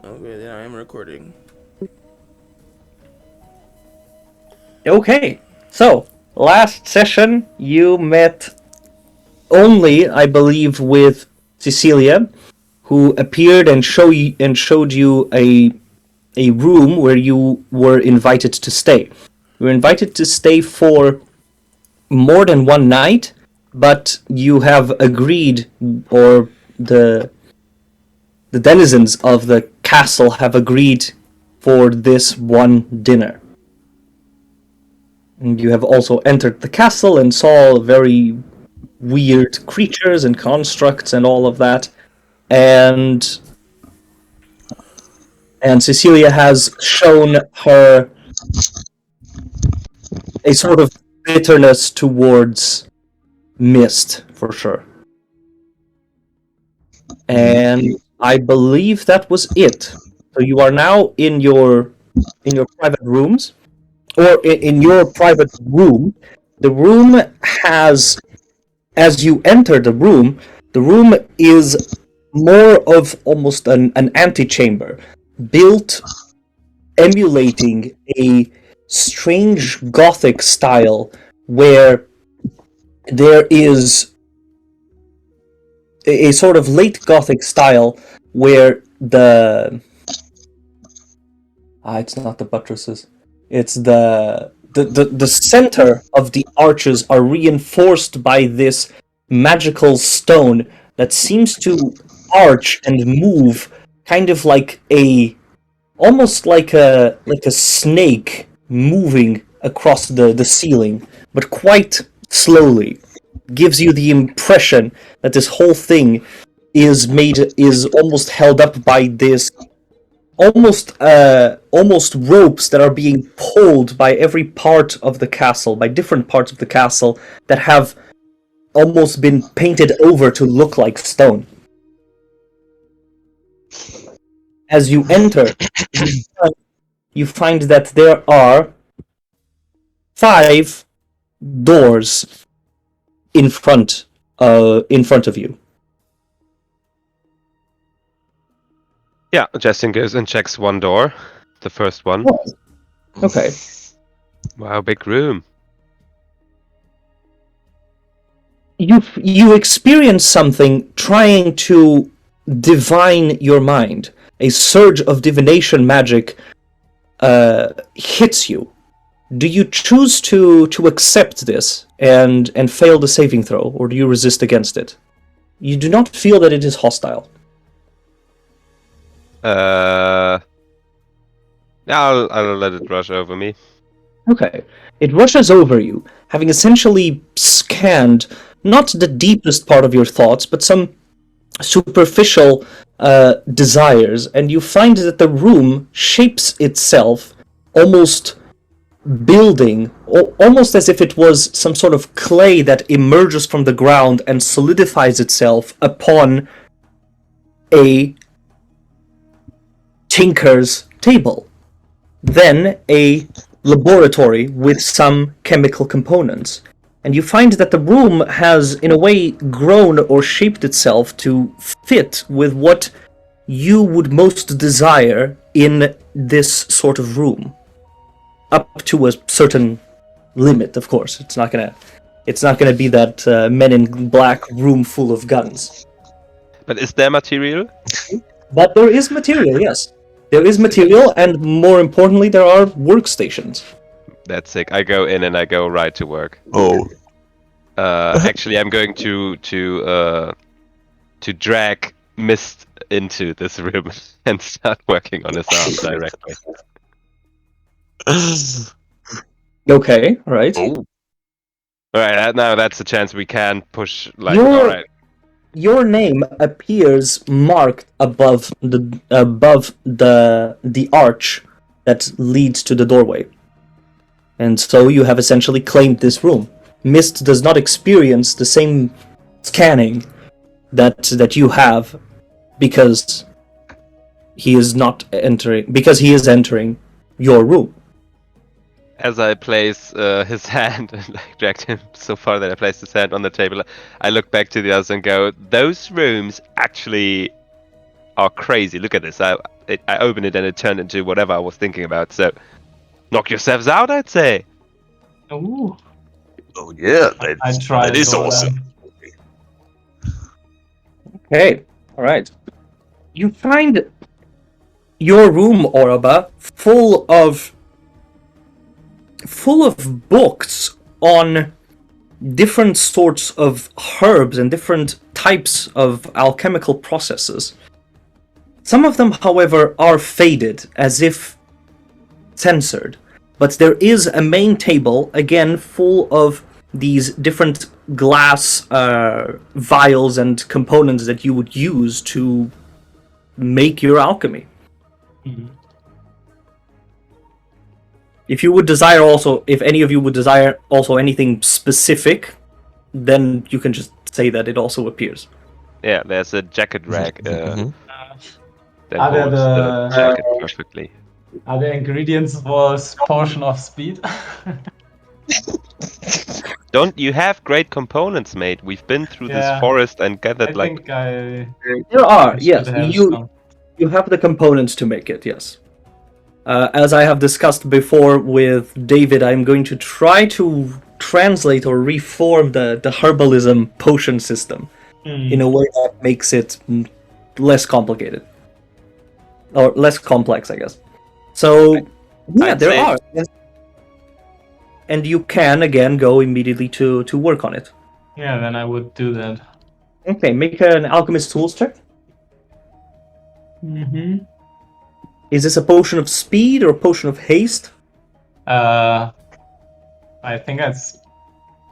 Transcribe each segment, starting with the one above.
Okay, then I am recording. Okay, so last session you met only, I believe, with Cecilia, who appeared and showed you a room where you were invited to stay. You were invited to stay for more than one night, but you have agreed, or the denizens of the castle have agreed for this one dinner. And you have also entered the castle and saw very weird creatures and constructs and all of that. And Cecilia has shown her a sort of bitterness towards Mist, for sure. And I believe that was it. So you are now in your private rooms, or in your private room. The room has, as you enter the room is more of almost an antechamber, built emulating a strange Gothic style where there is a sort of late Gothic style where it's not the buttresses, it's the center of the arches are reinforced by this magical stone that seems to arch and move kind of like almost like a snake moving across the ceiling, but quite slowly. Gives you the impression that this whole thing is almost held up by this almost ropes that are being pulled by every part of the castle, by different parts of the castle that have almost been painted over to look like stone. As you enter, you find that there are 5 doors in front of you. Yeah, Justin goes and checks one door, the first one. Oh, okay. Wow, big room. You experience something trying to divine your mind. A surge of divination magic hits you. Do you choose to accept this and fail the saving throw, or do you resist against it? You do not feel that it is hostile. Yeah, I'll let it rush over me. Okay. It rushes over you, having essentially scanned not the deepest part of your thoughts, but some superficial desires, and you find that the room shapes itself almost building, almost as if it was some sort of clay that emerges from the ground and solidifies itself upon a tinker's table. Then a laboratory with some chemical components. And you find that the room has, in a way, grown or shaped itself to fit with what you would most desire in this sort of room. Up to a certain limit, of course. It's not gonna be that Men in Black room full of guns. But is there material? But there is material, yes. There is material, and more importantly, there are workstations. That's sick. I go in and I go right to work. Oh. Actually, I'm going to drag Mist into this room and start working on his arm directly. Okay, right. Oh. All right, now that's a chance we can push. Like, Your- all right. Your name appears marked above the arch that leads to the doorway. And so you have essentially claimed this room. Mist does not experience the same scanning that you have because he is entering your room. As I place his hand and like dragged him so far that I placed his hand on the table, I look back to the others and go, "Those rooms actually are crazy. Look at this. I opened it and it turned into whatever I was thinking about. So, knock yourselves out, I'd say. Ooh. Oh yeah, I tried that is all awesome. Okay, all right. You find your room, Oroba, full of books on different sorts of herbs and different types of alchemical processes. Some of them, however, are faded, as if censored. But there is a main table, again, full of these different glass vials and components that you would use to make your alchemy. Mhm. If you would desire also, if any of you would desire also anything specific, then you can just say that it also appears. Yeah, there's a jacket rack Mhm. that Are there holds the the- jacket perfectly. Are there ingredients for potion of speed? Don't you have great components, mate? We've been through this Yeah. forest and gathered I like think I There are, should yes. have You some. have the components to make it, yes. As I have discussed before with David, I'm going to try to translate or reform the herbalism potion system in a way that makes it less complicated. Or less complex, I guess. So, yeah, I'd there say- are. Yes. And you can, again, go immediately to work on it. Yeah, then I would do that. Okay, make an alchemist tools check. Mm-hmm. Is this a potion of speed or a potion of haste? I think it's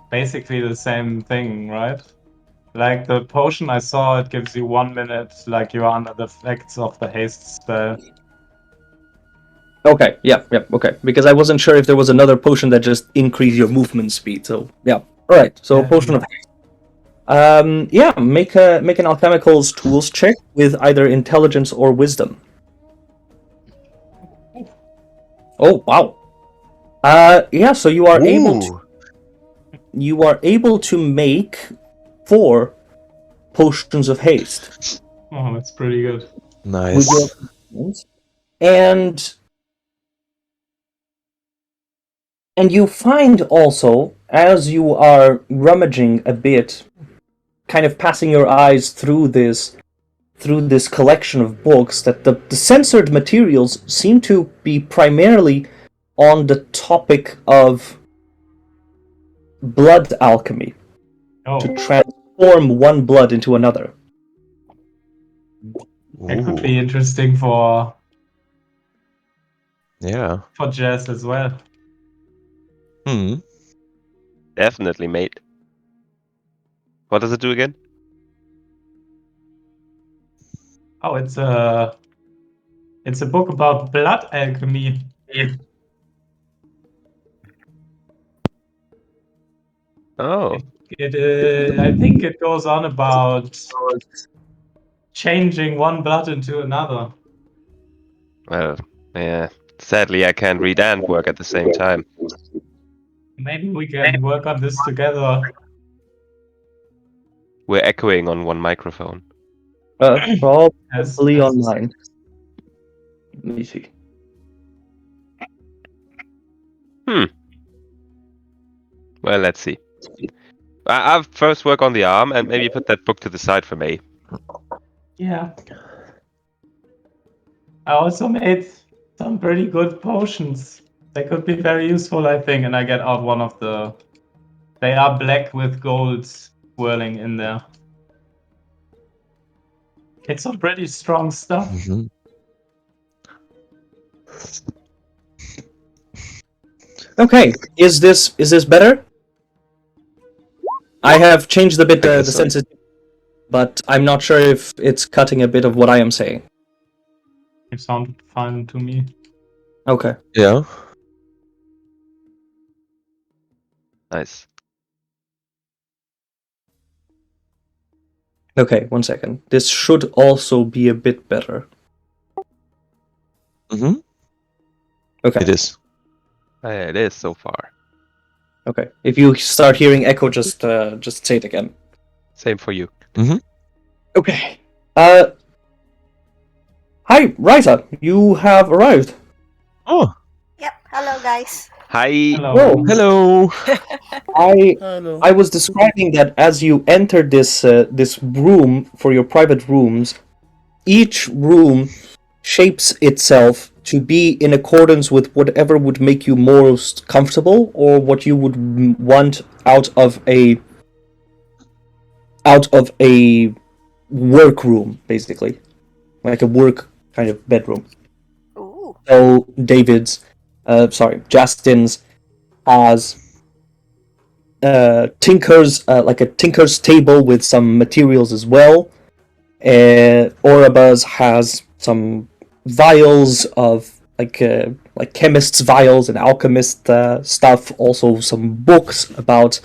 basically the same thing, right? Like the potion I saw, it gives you 1 minute, like you are under the effects of the haste spell. Okay, yeah, okay. Because I wasn't sure if there was another potion that just increased your movement speed. So yeah, all right. So Yeah. a potion of haste. Yeah, make an alchemicals tools check with either intelligence or wisdom. Oh wow. Yeah. So you are able to make 4 potions of haste. Oh, that's pretty good. Nice. And you find also, as you are rummaging a bit, kind of passing your eyes through this collection of books, that the censored materials seem to be primarily on the topic of blood alchemy, Oh, to transform one blood into another. it could be interesting for Yeah. Jazz as well. Hmm. Definitely, mate. What does it do again? Oh, it's a book about blood alchemy. Oh, I think it goes on about changing one blood into another. well, yeah. Sadly, I can't read and work at the same time. Maybe we can work on this together. We're echoing on one microphone. Probably As online. Let me see. Well, let's see. I'll first work on the arm and maybe put that book to the side for me. Yeah. I also made some pretty good potions. They could be very useful, I think, and I get out one of the... They are black with gold swirling in there. It's some pretty strong stuff. Mhm. Okay, is this better? I have changed a bit I the guess so. sensitivity, but I'm not sure if it's cutting a bit of what I am saying. It sounded fine to me. Okay. Yeah. Nice. Okay, 1 second. This should also be a bit better. Mm-hmm. Okay. It is. It is so far. Okay. If you start hearing echo, just say it again. Same for you. Okay. Hi, Rita, you have arrived. Oh, Yep. Hello, guys. Hi. Hello. Oh. hello. Hello. I was describing that as you entered this room for your private rooms, each room shapes itself to be in accordance with whatever would make you most comfortable or what you would want out of a work room, basically, like a work kind of bedroom. Ooh. So Justin's has like a tinker's table with some materials as well. Oraba's has some vials of like chemist's vials and alchemist stuff. Also some books about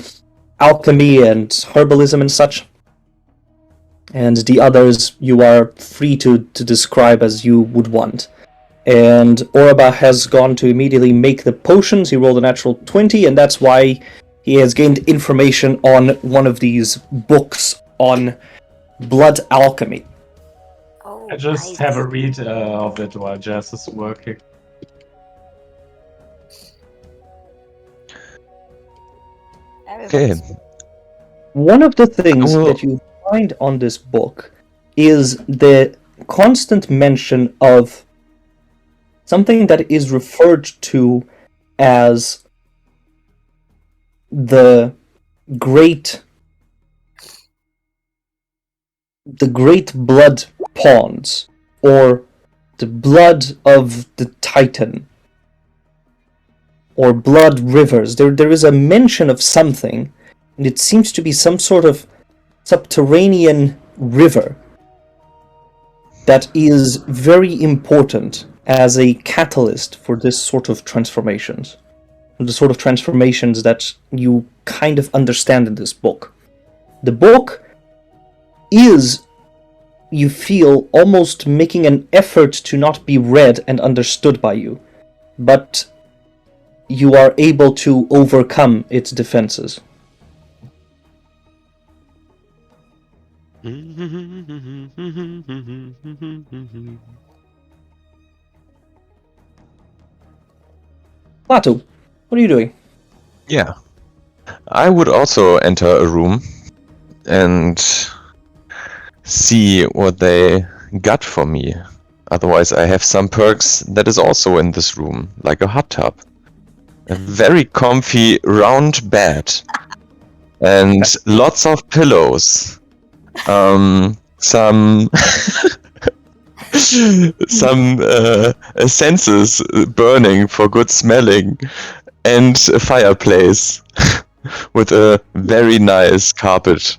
alchemy and herbalism and such. And the others you are free to describe as you would want. And Oraba has gone to immediately make the potions. He rolled a natural 20, and that's why he has gained information on one of these books on blood alchemy. Oh, I just nice. have a read of it while Jess is working. Okay. One of the things Well- that you find on this book is the constant mention of something that is referred to as the great blood ponds, or the blood of the Titan, or blood rivers. There is a mention of something, and it seems to be some sort of subterranean river that is very important as a catalyst for this sort of transformations. The sort of transformations that you kind of understand in this book. The book is, you feel, almost making an effort to not be read and understood by you, but you are able to overcome its defenses. Plato, what are you doing? Yeah. I would also enter a room and see what they got for me. Otherwise, I have some perks that is also in this room, like a hot tub, a very comfy round bed, and lots of pillows. Some some senses burning for good smelling, and a fireplace with a very nice carpet.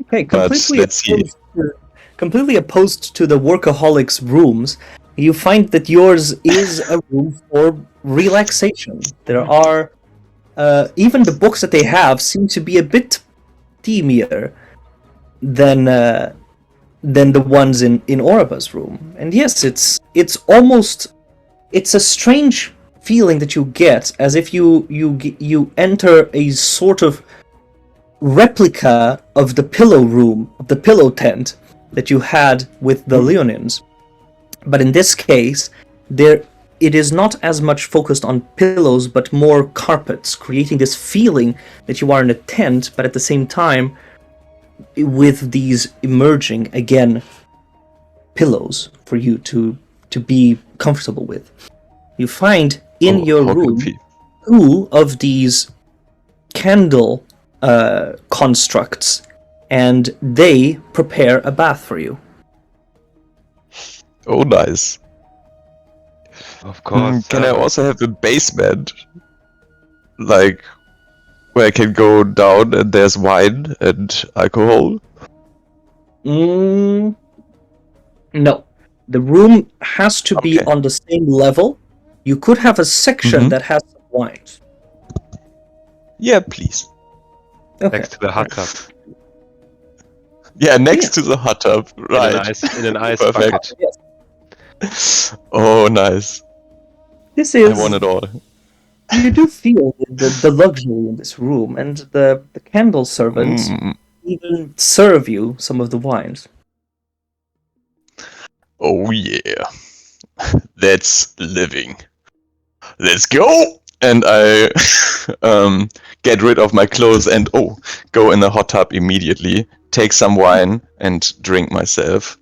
Okay, But let's see. Completely opposed to the workaholics' rooms, you find that yours is a room for relaxation. There are even the books that they have seem to be a bit steamier than the ones in Oraba's room. And yes, it's a strange feeling that you get, as if you enter a sort of replica of the pillow room, of the pillow tent that you had with the Leonins. But in this case, it is not as much focused on pillows, but more carpets, creating this feeling that you are in a tent, but at the same time, with these emerging, again, pillows for you to be comfortable with. You find in your how room comfy. 2 of these candle constructs, and they prepare a bath for you. Oh, nice. Of course. Can I also have a basement? Like, where I can go down and there's wine and alcohol? No. The room has to be Okay. on the same level. You could have a section Mhm. that has some wines. Yeah, please. Okay. Next to the hot tub. Yeah, next to the hot tub. Right. In an ice Perfect. bucket. Yes. Oh, nice. This I is... want it all. You do feel the luxury in this room, and the candle servants Mm. even serve you some of the wines. Oh yeah, that's living. Let's go! And I get rid of my clothes and go in the hot tub immediately, take some wine and drink myself.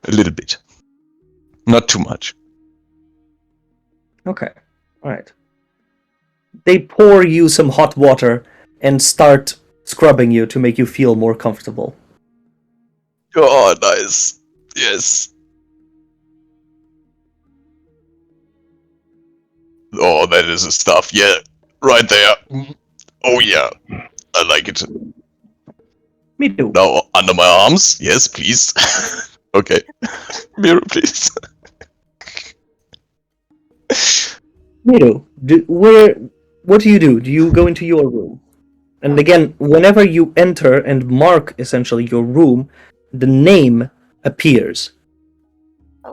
A little bit. Not too much. Okay, alright. They pour you some hot water and start scrubbing you to make you feel more comfortable. Oh, nice. Yes. Oh, that is the stuff. Yeah, right there. Oh, yeah. I like it. Me too. Now, under my arms. Yes, please. Okay. Mirror, please. Miru, what do? Do you go into your room? And again, whenever you enter and mark essentially your room, the name appears.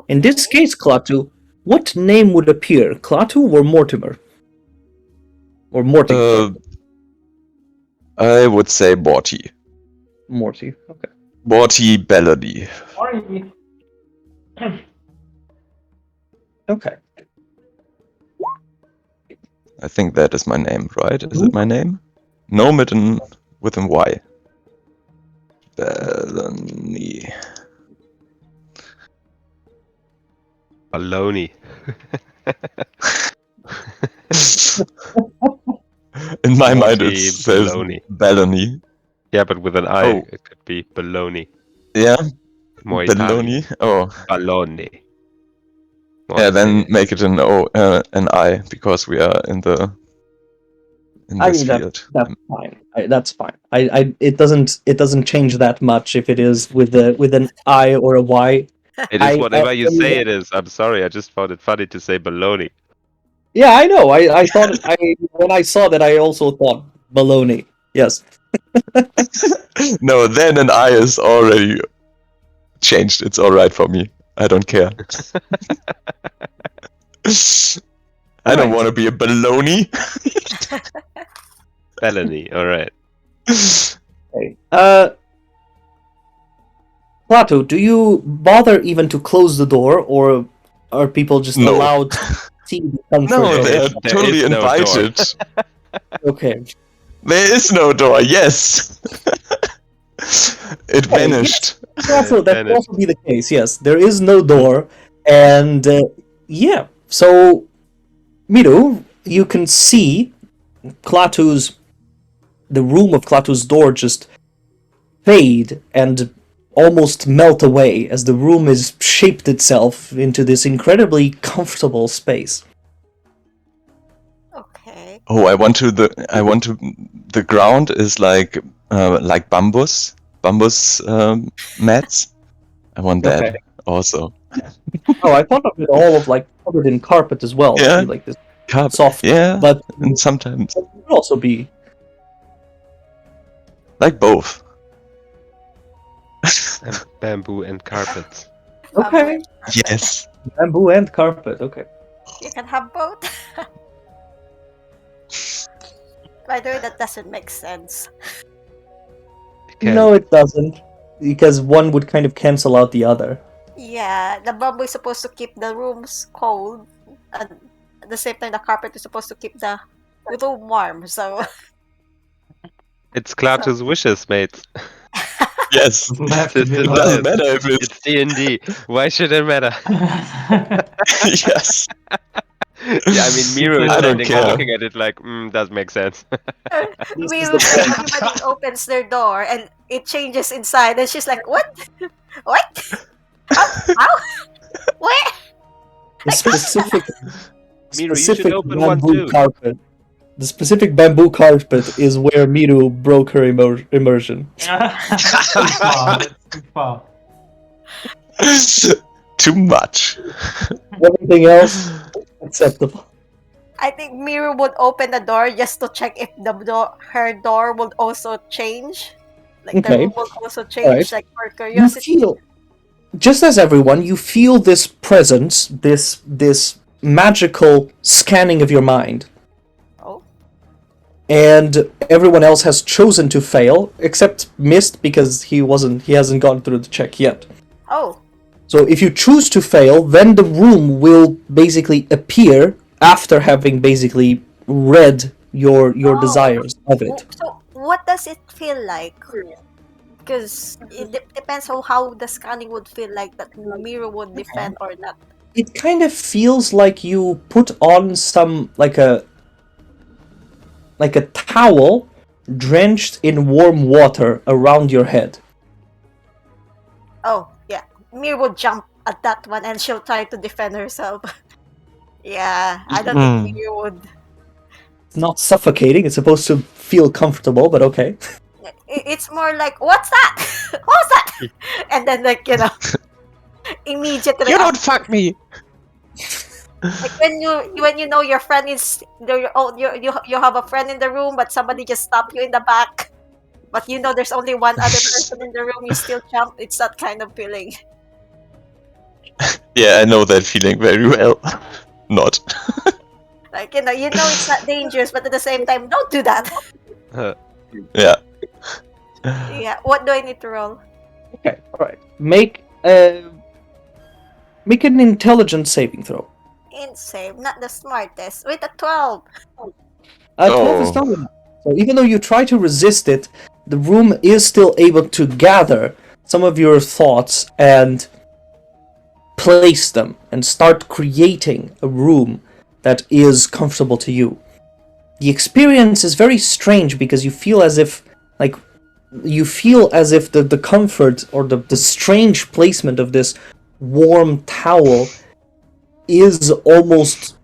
In this case, Klaatu, what name would appear? Klaatu or Mortimer? Or Morty? I would say Morty. Morty, okay. Morty Bellamy. Okay. I think that is my name, right? Is it my name? No, with an Y. Bellamy. Baloney. In my mind, Morty it says Baloney. Bellamy. Yeah, but with an I, Oh. it could be baloney. Yeah, More Italian. Belloni. Oh, Baloney. yeah. Then make it an an I, because we are in I this mean, field. that's fine. That's fine. It doesn't change that much if it is with an I or a Y. It is I- whatever I- you say it is. I'm sorry, I just found it funny to say baloney. Yeah, I know. I thought when I saw that, I also thought baloney. Yes. No, then an I is already changed. It's all right for me. I don't care. I don't Right. want to be a baloney. Baloney, alright. Okay. Plato, do you bother even to close the door, or are people just No. allowed to see the comfort No, of they it? are There totally is no door. invited. Okay. There is no door. Yes. It vanished. That could Vanished. also be the case, yes. There is no door, and yeah. So, Miru, you can see the room of Klaatu's door just fade and almost melt away as the room is shaped itself into this incredibly comfortable space. Okay. Oh, I want to. The ground is like bambus mats. I want that Okay. also. Oh, I thought of it all of like covered in carpet as well. Yeah. Like this Carpet. soft, Yeah, but and sometimes it could also be like both. And bamboo and carpets. okay. Yes. Bamboo and carpet. Okay. You can have both. By the way, that doesn't make sense. Can- No, it doesn't, because one would kind of cancel out the other. Yeah, the bamboo is supposed to keep the rooms cold, and at the same time, the carpet is supposed to keep the room warm. So It's Klaatu's wishes, mate. Yes. Doesn't have to This be is It what like- doesn't matter if it's It's D&D. Why should it matter? yes. Yeah, I mean, Miro is I don't standing care. looking at it like, does make sense. This we is the point. everybody opens their door and it changes inside, and she's like, "What? What? How? Where?" The specific, Miru, you should open one bamboo too. carpet. The specific bamboo carpet is where Miru broke her immersion. That's too far. That's too far. Too much. Everything else acceptable. I think Miru would open the door just to check if her door would also change. Like the Okay. room would also change, Alright. like for You curiosity. feel, just as everyone, you feel this presence, this magical scanning of your mind. Oh. And everyone else has chosen to fail, except Mist because he hasn't gone through the check yet. Oh. So if you choose to fail, then the room will basically appear after having basically read your desires of it. So what does it feel like? Because it depends on how the scanning would feel like that mirror would defend or not. It kind of feels like you put on some like a towel drenched in warm water around your head. Oh, yeah. Mir would jump at that one and she'll try to defend herself. Yeah, I don't think Mir would. It's not suffocating, it's supposed to feel comfortable, but okay. It's more like, what's that? What's that? And then, like, immediately. You don't fuck me! Like when you know your friend is you have a friend in the room, but somebody just stopped you in the back, but you know there's only one other person in the room, you still jump. It's that kind of feeling. Yeah, I know that feeling very well. Not. Like you know it's not dangerous, but at the same time, don't do that. Yeah. Yeah. What do I need to roll? Okay, alright. Make an intelligence saving throw. Insane, not the smartest. With a 12. 12 is not enough. So even though you try to resist it, the room is still able to gather some of your thoughts and place them and start creating a room that is comfortable to you. The experience is very strange because you feel as if the comfort or the strange placement of this warm towel is almost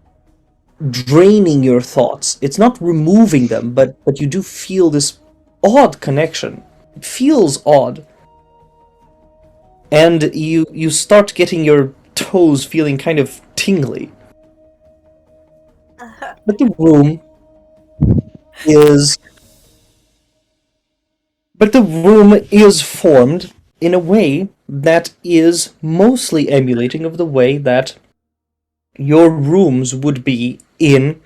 draining your thoughts. It's not removing them, but you do feel this odd connection. It feels odd. And you start getting your toes feeling kind of tingly. But the room is formed in a way that is mostly emulating of the way that your rooms would be in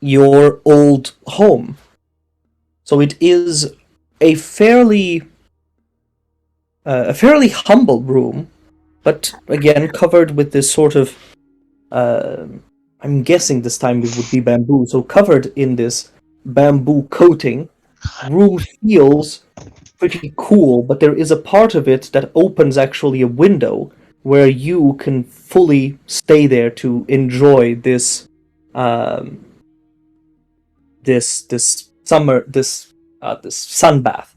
your old home. So it is a fairly humble room, but again covered with this sort of I'm guessing this time it would be bamboo, so covered in this bamboo coating. Room feels pretty cool, but there is a part of it that opens actually a window where you can fully stay there to enjoy this this summer this sun bath.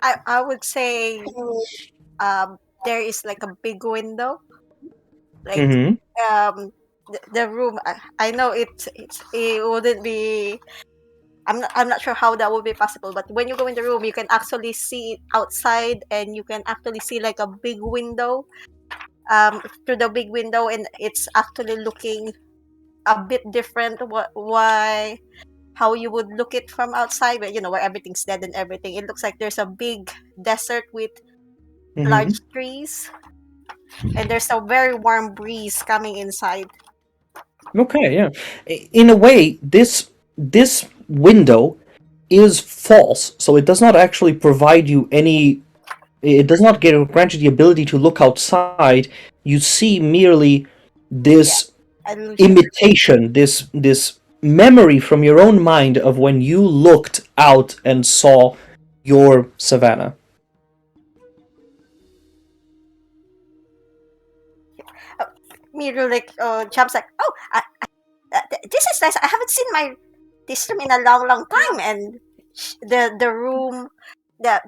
I would say there is like a big window, like the room. I know it wouldn't be. I'm not sure how that would be possible, but when you go in the room, you can actually see it outside, and you can actually see like a big window, through the big window, and it's actually looking a bit different. Why? How you would look it from outside, where where everything's dead and everything. It looks like there's a big desert with large trees, and there's a very warm breeze coming inside. Okay, yeah. In a way, this window is false, so it does not actually provide you any. It does not grant you the ability to look outside. You see merely this imitation, this memory from your own mind of when you looked out and saw your savannah. Miro jumps like, oh, this is nice. I haven't seen this room in a long time, and the room.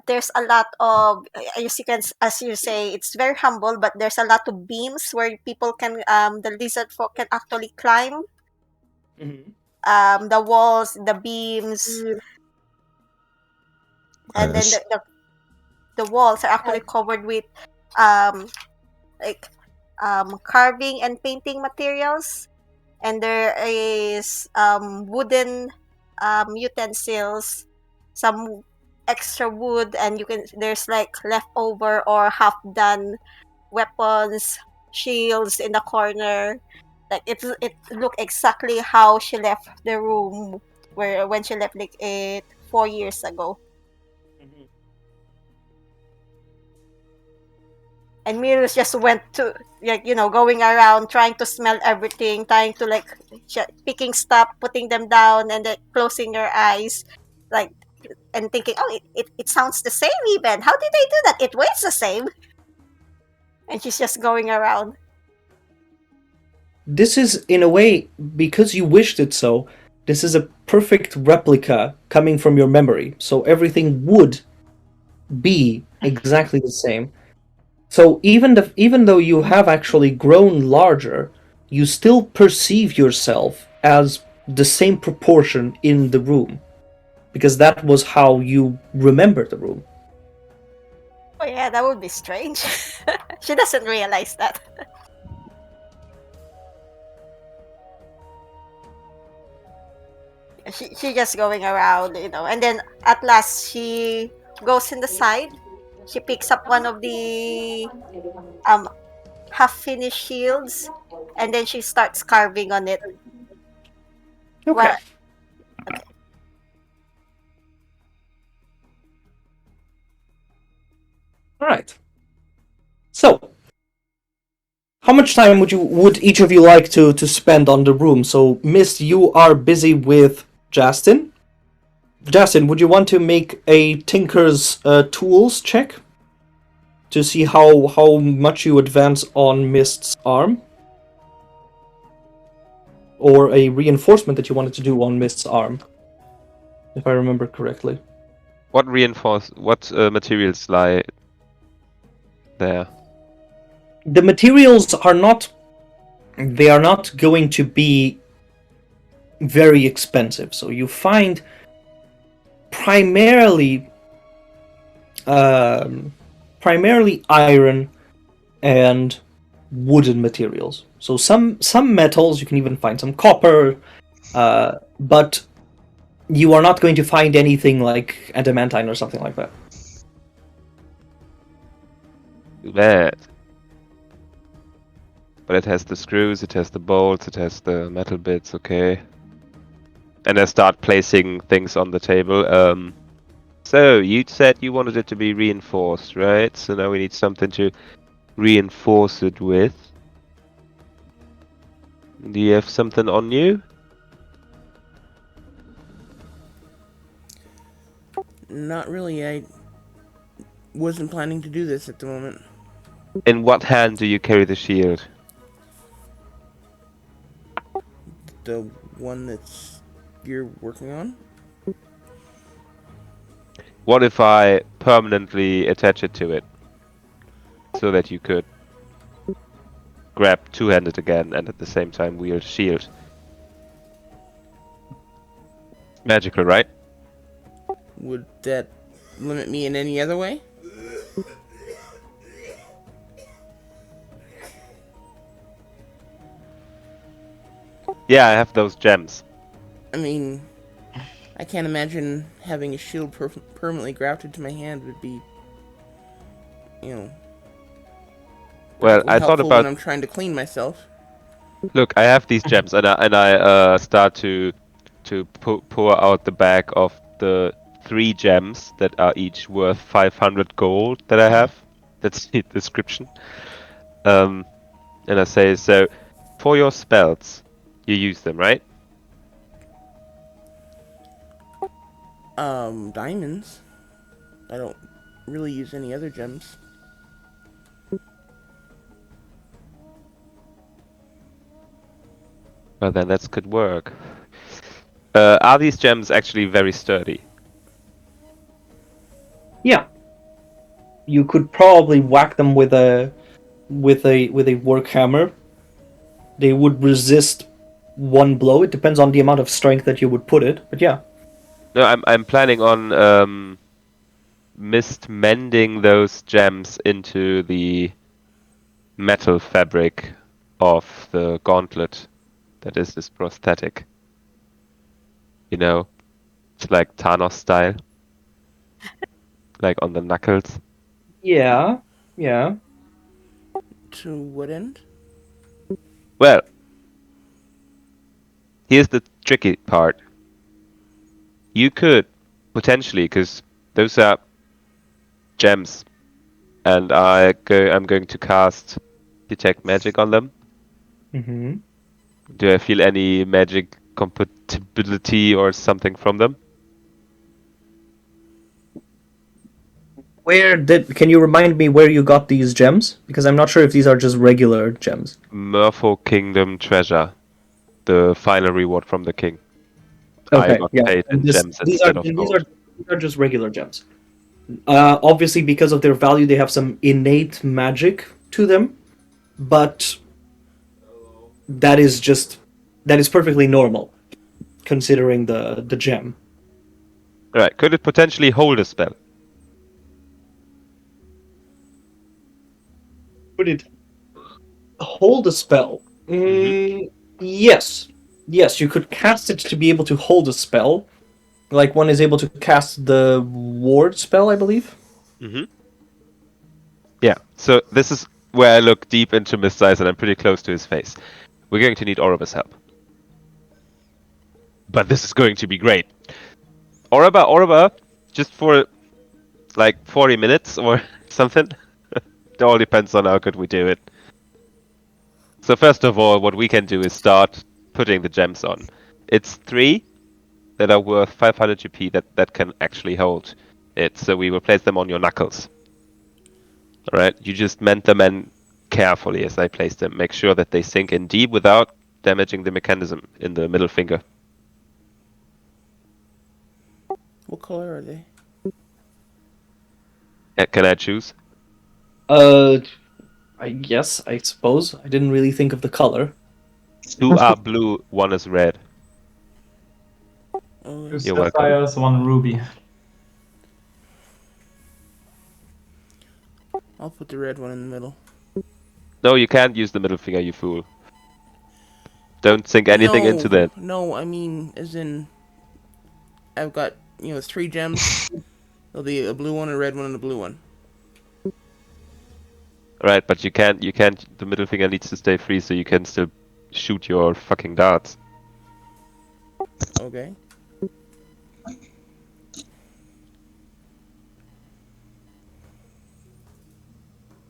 There's a lot of, as you say, it's very humble, but there's a lot of beams where people can, the lizard folk can actually climb. The walls, the beams, and then the walls are actually covered with carving and painting materials, and there is wooden utensils, some extra wood, and there's like leftover or half done weapons, shields in the corner. Like it looked exactly how she left the room when she left 4 years ago. And Mirus just went to, like, going around trying to smell everything, trying to, like, picking stuff, putting them down, and then closing her eyes, like, and thinking, oh, it sounds the same even. How did they do that? It weighs the same. And she's just going around. This is, in a way, because you wished it so, this is a perfect replica coming from your memory. So everything would be exactly the same. So even though you have actually grown larger, you still perceive yourself as the same proportion in the room. Because that was how you remember the room. Oh yeah, that would be strange. She doesn't realize that. She just going around, and then at last she goes in the side. She picks up one of the half-finished shields, and then she starts carving on it. Okay. Okay. All right. So, how much time would each of you like to spend on the room? So, Mist, you are busy with Justin. Justin, would you want to make a Tinker's tools check to see how much you advance on Mist's arm, or a reinforcement that you wanted to do on Mist's arm, if I remember correctly? What materials lie there? The materials are not going to be very expensive. So you find primarily iron and wooden materials. So some metals, you can even find some copper, but you are not going to find anything like adamantine or something like that. Too bad. But it has the screws, it has the bolts, it has the metal bits, okay. And I start placing things on the table. So, you said you wanted it to be reinforced, right? So now we need something to reinforce it with. Do you have something on you? Not really. I wasn't planning to do this at the moment. In what hand do you carry the shield? The one you're working on? What if I permanently attach it to it? So that you could grab two-handed again and at the same time wield shield. Magical, right? Would that limit me in any other way? Yeah, I have those gems. I mean, I can't imagine having a shield permanently grafted to my hand would be, Well, I thought helpful when about. I'm trying to clean myself. Look, I have these gems, and I start to pour out the bag of the 3 gems that are each worth 500 gold that I have. That's the description. And I say, so for your spells, you use them, right? Diamonds. I don't really use any other gems. Well, then that could work. Are these gems actually very sturdy? Yeah. You could probably whack them with a work hammer. They would resist one blow. It depends on the amount of strength that you would put it, but yeah. No, I'm planning on mist mending those gems into the metal fabric of the gauntlet that is this prosthetic. You know, it's like Thanos style. Like on the knuckles. Yeah. To what end? Well, here's the tricky part. You could potentially, because those are gems, and I'm going to cast Detect Magic on them. Mm-hmm. Do I feel any magic compatibility or something from them? Can you remind me where you got these gems? Because I'm not sure if these are just regular gems. Merfolk Kingdom Treasure, the final reward from the king. I Okay, got yeah. paid in gems instead of gold. These are just regular gems. Obviously, because of their value, they have some innate magic to them, but that is perfectly normal, considering the gem. Alright, could it potentially hold a spell? Would it hold a spell? Yes. Yes, you could cast it to be able to hold a spell. Like one is able to cast the ward spell, I believe. Yeah, so this is where I look deep into Mist's eyes and I'm pretty close to his face. We're going to need Oroba's help. But this is going to be great. Oroba, just for like 40 minutes or something. It all depends on how good we do it. So first of all, what we can do is start putting the gems on. It's 3 that are worth 500 GP that can actually hold it. So we will place them on your knuckles. Alright, you just mend them in carefully as I place them. Make sure that they sink in deep without damaging the mechanism in the middle finger. What color are they? Can I choose? I suppose. I didn't really think of the color. 2 are blue, 1 is red. Oh, Two You're welcome. sapphires, 1 ruby. I'll put the red one in the middle. No, you can't use the middle finger, you fool. Don't sink anything into that. No, I mean, as in, I've got 3 gems. There'll be a blue one, a red one, and a blue one. Right, but you can't, the middle finger needs to stay free so you can still shoot your fucking darts. Okay.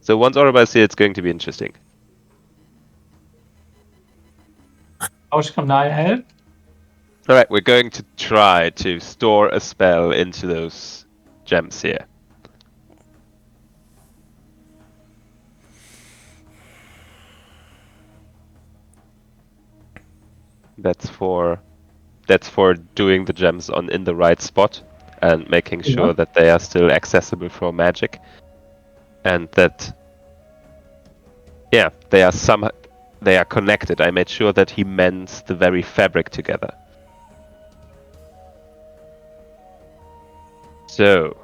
So once Oroba is here, it's going to be interesting. How can I help? Alright, we're going to try to store a spell into those gems here. That's for doing the gems in the right spot and making sure that they are still accessible for magic. And that they are connected. I made sure that he mends the very fabric together. So,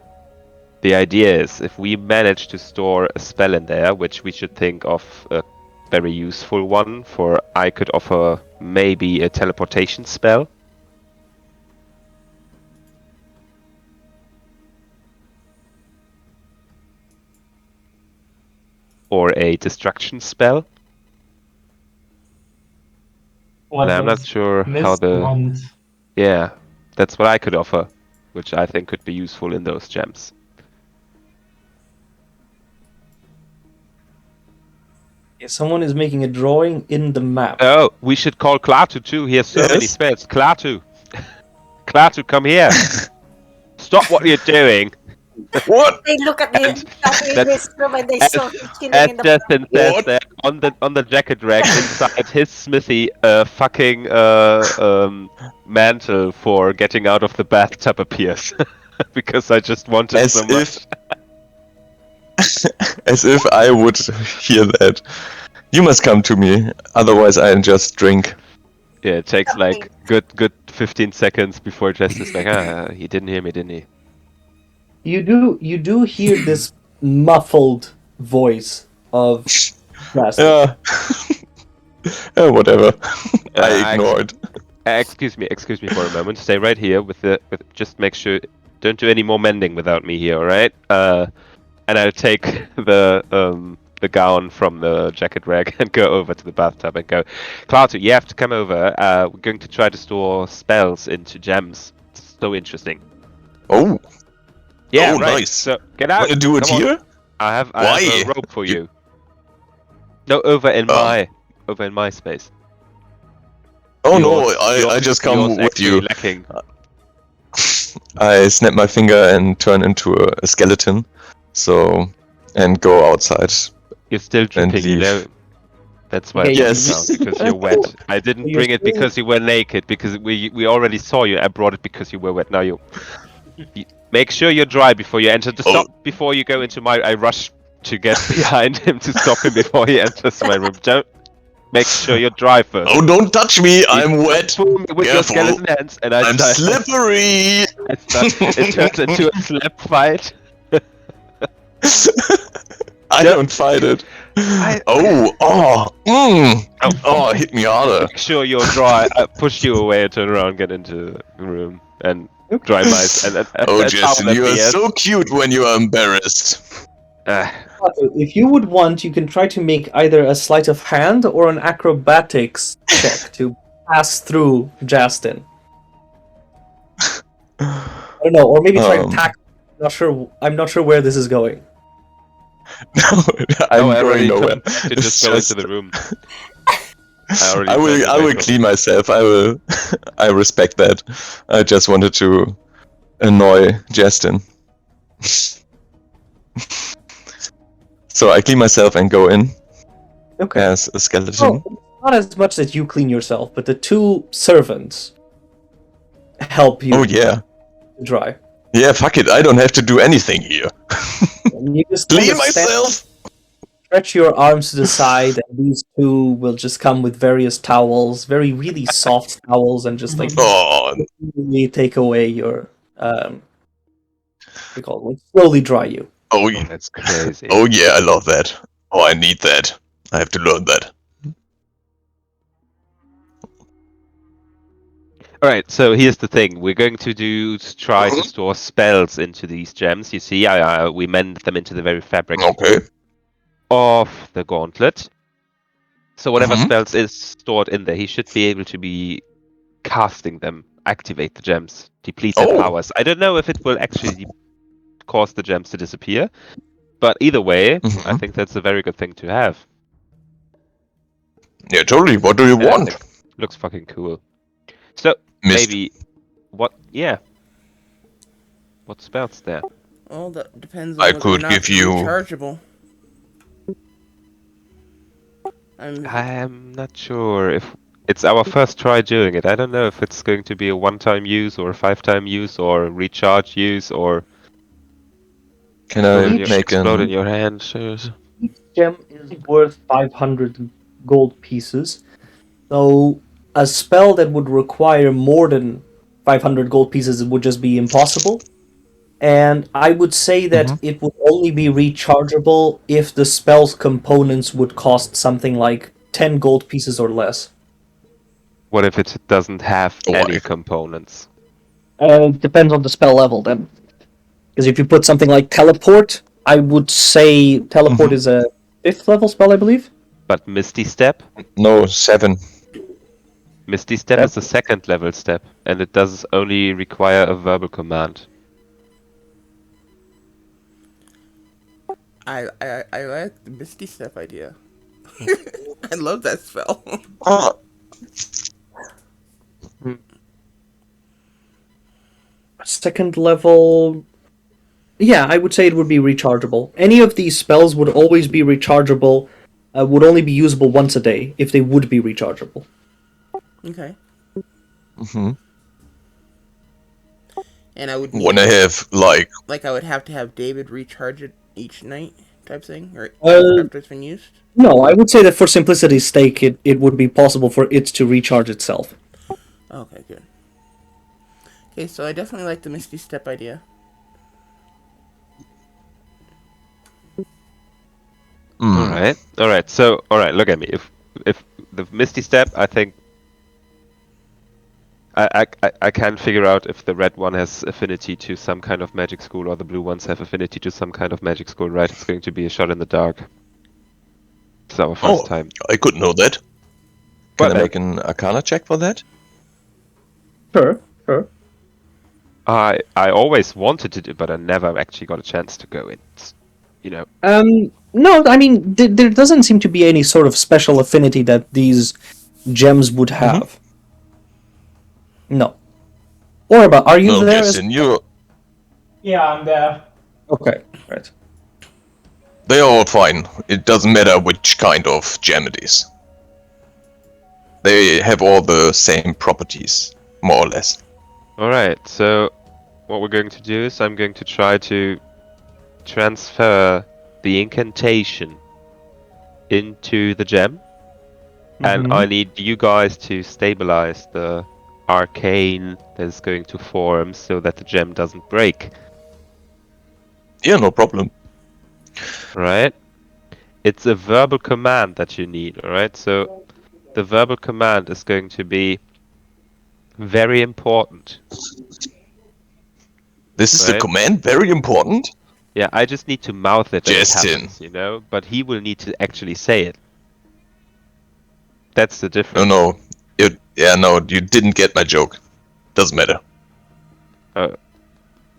the idea is, if we manage to store a spell in there, which we should think of a very useful one for, I could offer maybe a teleportation spell. Or a destruction spell. What And I'm not does sure how Mist want? Yeah, that's what I could offer, which I think could be useful in those gems. Someone is making a drawing in the map. Oh, we should call Klaatu too. He has so many spells. Klaatu! Klaatu, come here! Stop what you're doing! What? They look at him in his room and they saw him chilling As in the Justin says there, on the jacket rack inside his smithy, a fucking mantle for getting out of the bathtub appears. Because I just wanted As so much. As if I would hear that. You must come to me, otherwise I just drink. Yeah, it takes like good 15 seconds before Jess is like, he didn't hear me, didn't he? You do hear this muffled voice of Rasmus. Yeah. Whatever. I ignored. Excuse me for a moment. Stay right here with just make sure don't do any more mending without me here, all right? And I'll take the gown from the jacket rack and go over to the bathtub and go, Klaatu, you have to come over. We're going to try to store spells into gems. It's so interesting. Oh. Yeah, Oh, right. nice. So get out. Wanna do it Come on. here? I have Why? a rope for you. No, over in my space. Oh Yours- no, I yours- just come yours with actually you. Lacking. I snap my finger and turn into a skeleton, and go outside. You're still dripping, you leave. know. That's why Okay, I brought yes. it down, because you're wet. I didn't You're bring it still- because you were naked, because we already saw you. I brought it because you were wet. Now you make sure you're dry before you enter. To stop before you go into my. I rush to get behind him to stop him before he enters my room. Don't make sure you're dry first. Oh, don't touch me! You I'm don't wet. fool me with your Careful. skeleton hands, and I I'm start. slippery. It turns into a slap fight. I don't fight it. Hit me harder. Make sure you're dry. I push you away, turn around, get into the room, and dry mice. And Oh, Justin, you are so cute when you are embarrassed. If you would want, you can try to make either a sleight of hand or an acrobatics check to pass through Justin. I don't know, or maybe try to tackle. I'm not sure where this is going. No, I'm going nowhere. To It's just go into the room. I will clean myself. I respect that. I just wanted to annoy Justin. So I clean myself and go in as a skeleton. Oh, not as much that you clean yourself, but the two servants help you Oh yeah. dry. Yeah, fuck it. I don't have to do anything here. You just Clean myself. Stretch your arms to the side, and these two will just come with various towels, really soft towels, and just really take away your we call it, slowly dry you. Oh, that's crazy. Oh yeah, I love that. Oh, I need that. I have to learn that. Alright, so here's the thing. We're going to try to store spells into these gems. You see, we mend them into the very fabric of the gauntlet. So whatever spells is stored in there, he should be able to be casting them, activate the gems, deplete their powers. I don't know if it will actually cause the gems to disappear, but either way, I think that's a very good thing to have. Yeah, totally. What do you want? Looks fucking cool. So, maybe... What spells there? Well, that depends on I whether could or not give they're you... rechargeable. I'm not sure if... It's our first try doing it. I don't know if it's going to be a one-time use or a 5-time use or a recharge use or... Can I make explode in your hand? Each gem is worth 500 gold pieces. So a spell that would require more than 500 gold pieces would just be impossible. And I would say that it would only be rechargeable if the spell's components would cost something like 10 gold pieces or less. What if it doesn't have any components? Depends on the spell level then. Because if you put something like teleport, I would say teleport is a 5th level spell, I believe. But Misty Step? No, 7. Misty Step is a 2nd level step, and it does only require a verbal command. I like the Misty Step idea. I love that spell. Second level... Yeah, I would say it would be rechargeable. Any of these spells would always be rechargeable, would only be usable once a day, if they would be rechargeable. Okay. And I would when I have, like... Like I would have to have David recharge it each night, type thing? Or after it's been used? No, I would say that for simplicity's sake, it would be possible for it to recharge itself. Okay, good. Okay, so I definitely like the Misty Step idea. Alright, so, look at me. If the Misty Step, I think... I can figure out if the red one has affinity to some kind of magic school or the blue ones have affinity to some kind of magic school, right? It's going to be a shot in the dark. It's our first time. I could know that. Can I make an Arcana check for that? Sure. I always wanted to do, but I never actually got a chance to go in. No, I mean there doesn't seem to be any sort of special affinity that these gems would have. No. Or about, are you No, there? Justin, you. Yeah, I'm there. Okay, right. They're all fine. It doesn't matter which kind of gem it is. They have all the same properties, more or less. Alright, so what we're going to do is I'm going to try to transfer the incantation into the gem. And I need you guys to stabilize the arcane that is going to form so that the gem doesn't break. Yeah, no problem. Right? It's a verbal command that you need, alright? So the verbal command is going to be very important. This is the Right. command, very important. Yeah, I just need to mouth it and it Justin. happens, but he will need to actually say it. That's the difference. No, you didn't get my joke. Doesn't matter.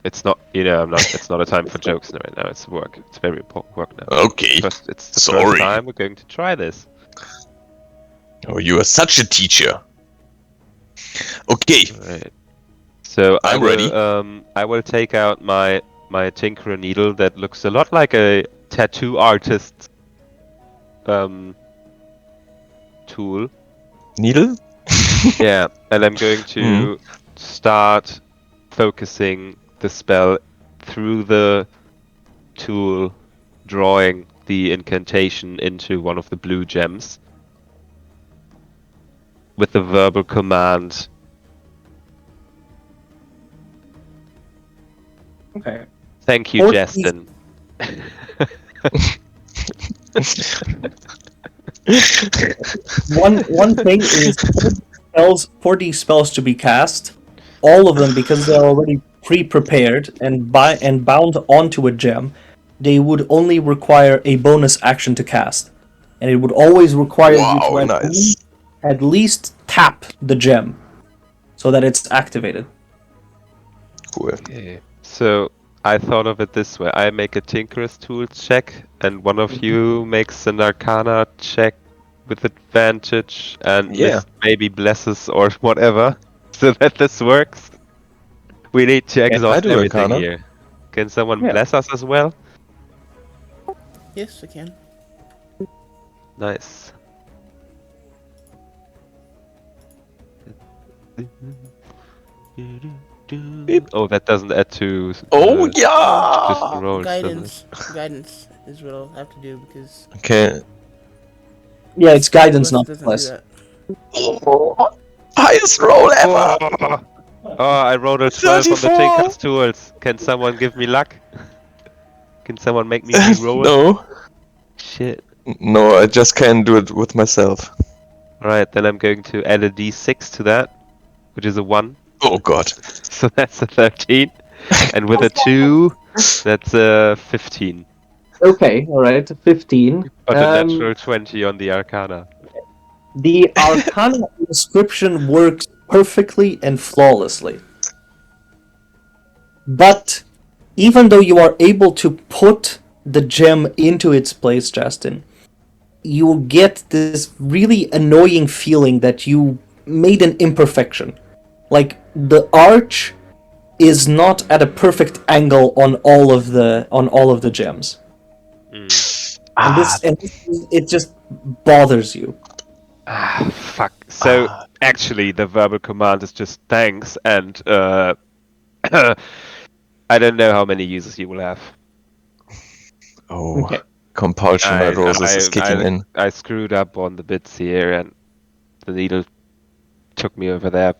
It's not, it's not a time for jokes right now. It's work. It's very important work now. Okay. First, it's the Sorry. first time we're going to try this. Oh, you are such a teacher. Okay. Right. So I'm ready. I will take out my tinkerer needle that looks a lot like a tattoo artist's tool. Needle? Yeah, and I'm going to start focusing the spell through the tool, drawing the incantation into one of the blue gems with the verbal command. Okay. Thank you, 40 Justin. One thing is for these spells to be cast, all of them, because they're already pre-prepared and bound onto a gem, they would only require a bonus action to cast, and it would always require you to at least tap the gem so that it's activated. Cool. Okay. So I thought of it this way: I make a Tinkerer's Tools check, and one of you makes an Arcana check with advantage, and maybe blesses or whatever, so that this works. We need to exhaust everything Arcana. here. Can someone bless us as well? Yes, I can. Nice. Oh, that doesn't add to. Just the rolls, Guidance is what I'll have to do because. Okay. Yeah, it's guidance, not doesn't bless. do that. Oh, highest roll ever! Oh, I rolled a 12 on the 34. Tinker's Tools. Can someone give me luck? Can someone make me re-roll? No. Shit. No, I just can't do it with myself. Alright, then I'm going to add a d6 to that, which is a 1. Oh god. So that's a 13. And with a 2, that's a 15. Okay, alright, 15. But a natural 20 on the Arcana. The Arcana inscription works perfectly and flawlessly. But even though you are able to put the gem into its place, Justin, you will get this really annoying feeling that you made an imperfection. Like the arch is not at a perfect angle on all of the gems. And it just bothers you. Fuck. So actually, the verbal command is just thanks, and I don't know how many users you will have. Oh, compulsion neurosis is kicking in. I screwed up on the bits here, and the needle took me over there.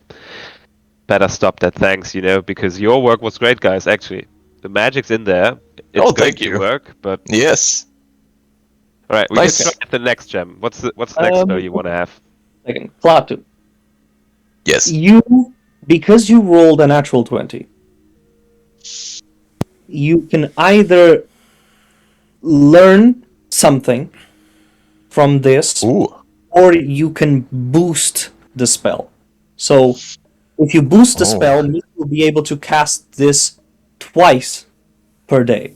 Better stop that, thanks, because your work was great, guys. Actually, the magic's in there. It's thank you. Work, but yes. All right, we can try the next gem. What's the next spell you want to have? Second, Klaatu. Yes. Because you rolled a natural 20, you can either learn something from this, or you can boost the spell. So, if you boost the spell, you will be able to cast this twice per day.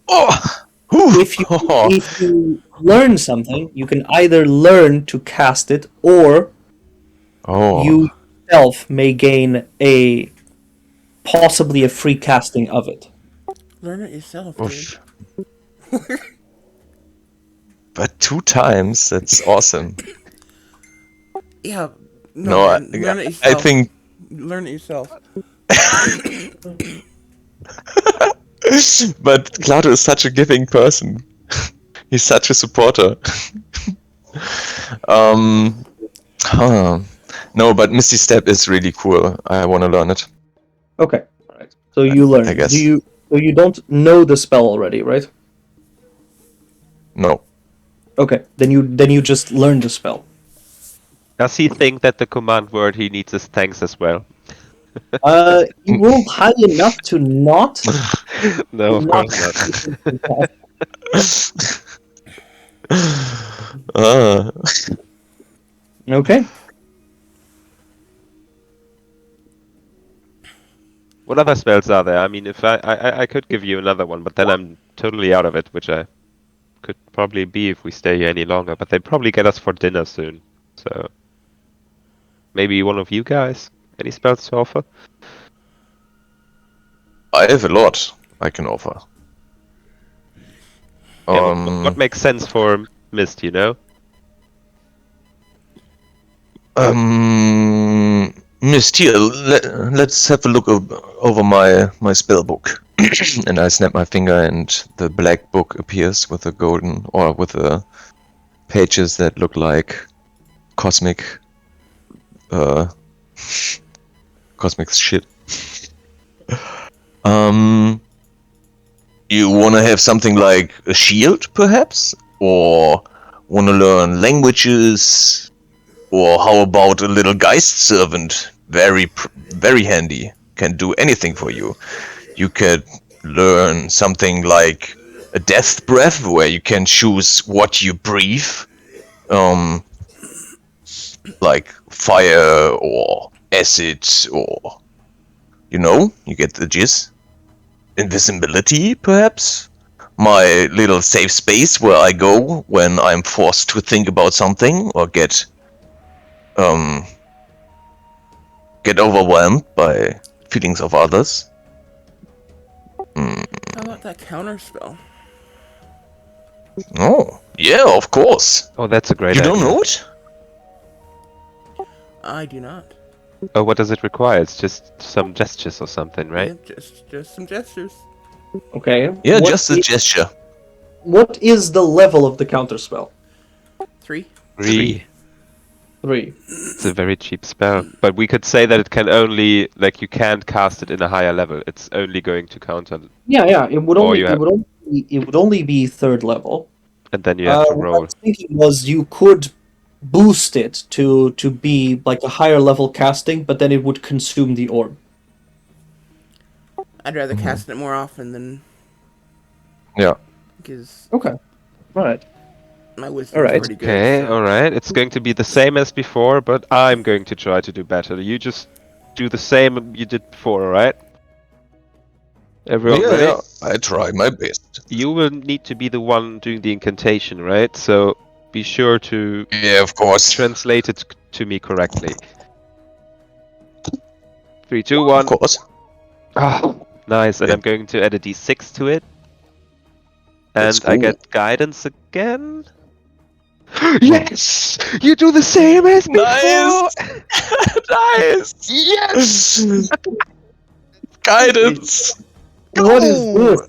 Oh! If you learn something, you can either learn to cast it, or you yourself may gain possibly a free casting of it. Learn it yourself, dude. Oof. But 2 times, that's awesome. Yeah. No, Man, learn it yourself. I think. Learn it yourself. But Klaatu is such a giving person. He's such a supporter. No, but Misty Step is really cool. I want to learn it. Okay, alright. So you learn. I guess. So you don't know the spell already, right? No. Okay, then you just learn the spell. Does he think that the command word he needs is thanks as well? You rolled high enough to not. No, of not course Ah. Okay. What other spells are there? I mean, if I could give you another one, but then I'm totally out of it, which I could probably be if we stay here any longer. But they probably get us for dinner soon, so maybe one of you guys. Any spells to offer? I have a lot I can offer. Yeah, what makes sense for Mist, you know? Mist, here, let's have a look over my spell book. And I snap my finger and the black book appears with a golden, or with the pages that look like cosmic cosmic shit. You wanna have something like a shield, perhaps? Or wanna learn languages? Or how about a little Geist servant? Very handy. Can do anything for you. You could learn something like a death breath, where you can choose what you breathe. Like fire or acid, or you get the gist. Invisibility, perhaps? My little safe space where I go when I'm forced to think about something or get overwhelmed by feelings of others. How about that counter spell? Oh, yeah, of course. Oh, that's a great You idea. don't know it? I do not. Oh, what does it require? It's just some gestures or something, right? Yeah, just some gestures. Okay. Yeah, What just a gesture. What is the level of the counterspell? 3. 3. 3. It's a very cheap spell. But we could say that it can only, like, you can't cast it in a higher level. It's only going to counter, Yeah. It would Or only you it have- would only be 3rd level. and then you have to What I roll. was thinking was you could boost it to be like a higher level casting, but then it would consume the orb. I'd rather cast it more often than Yeah. because Okay. Alright. my wisdom's Alright. pretty good. Okay, so- alright. It's going to be the same as before, but I'm going to try to do better. You just do the same you did before, alright? Everyone ready? Yeah, I try my best. You will need to be the one doing the incantation, right? So be sure to Yeah, of course. translate it to me correctly. 3, 2, Of 1. course. Ah, nice. And Yeah. I'm going to add a d6 to it. And That's I cool. get guidance again. Yes! You do the same as before! Nice! Nice! Yes! Guidance! What is this?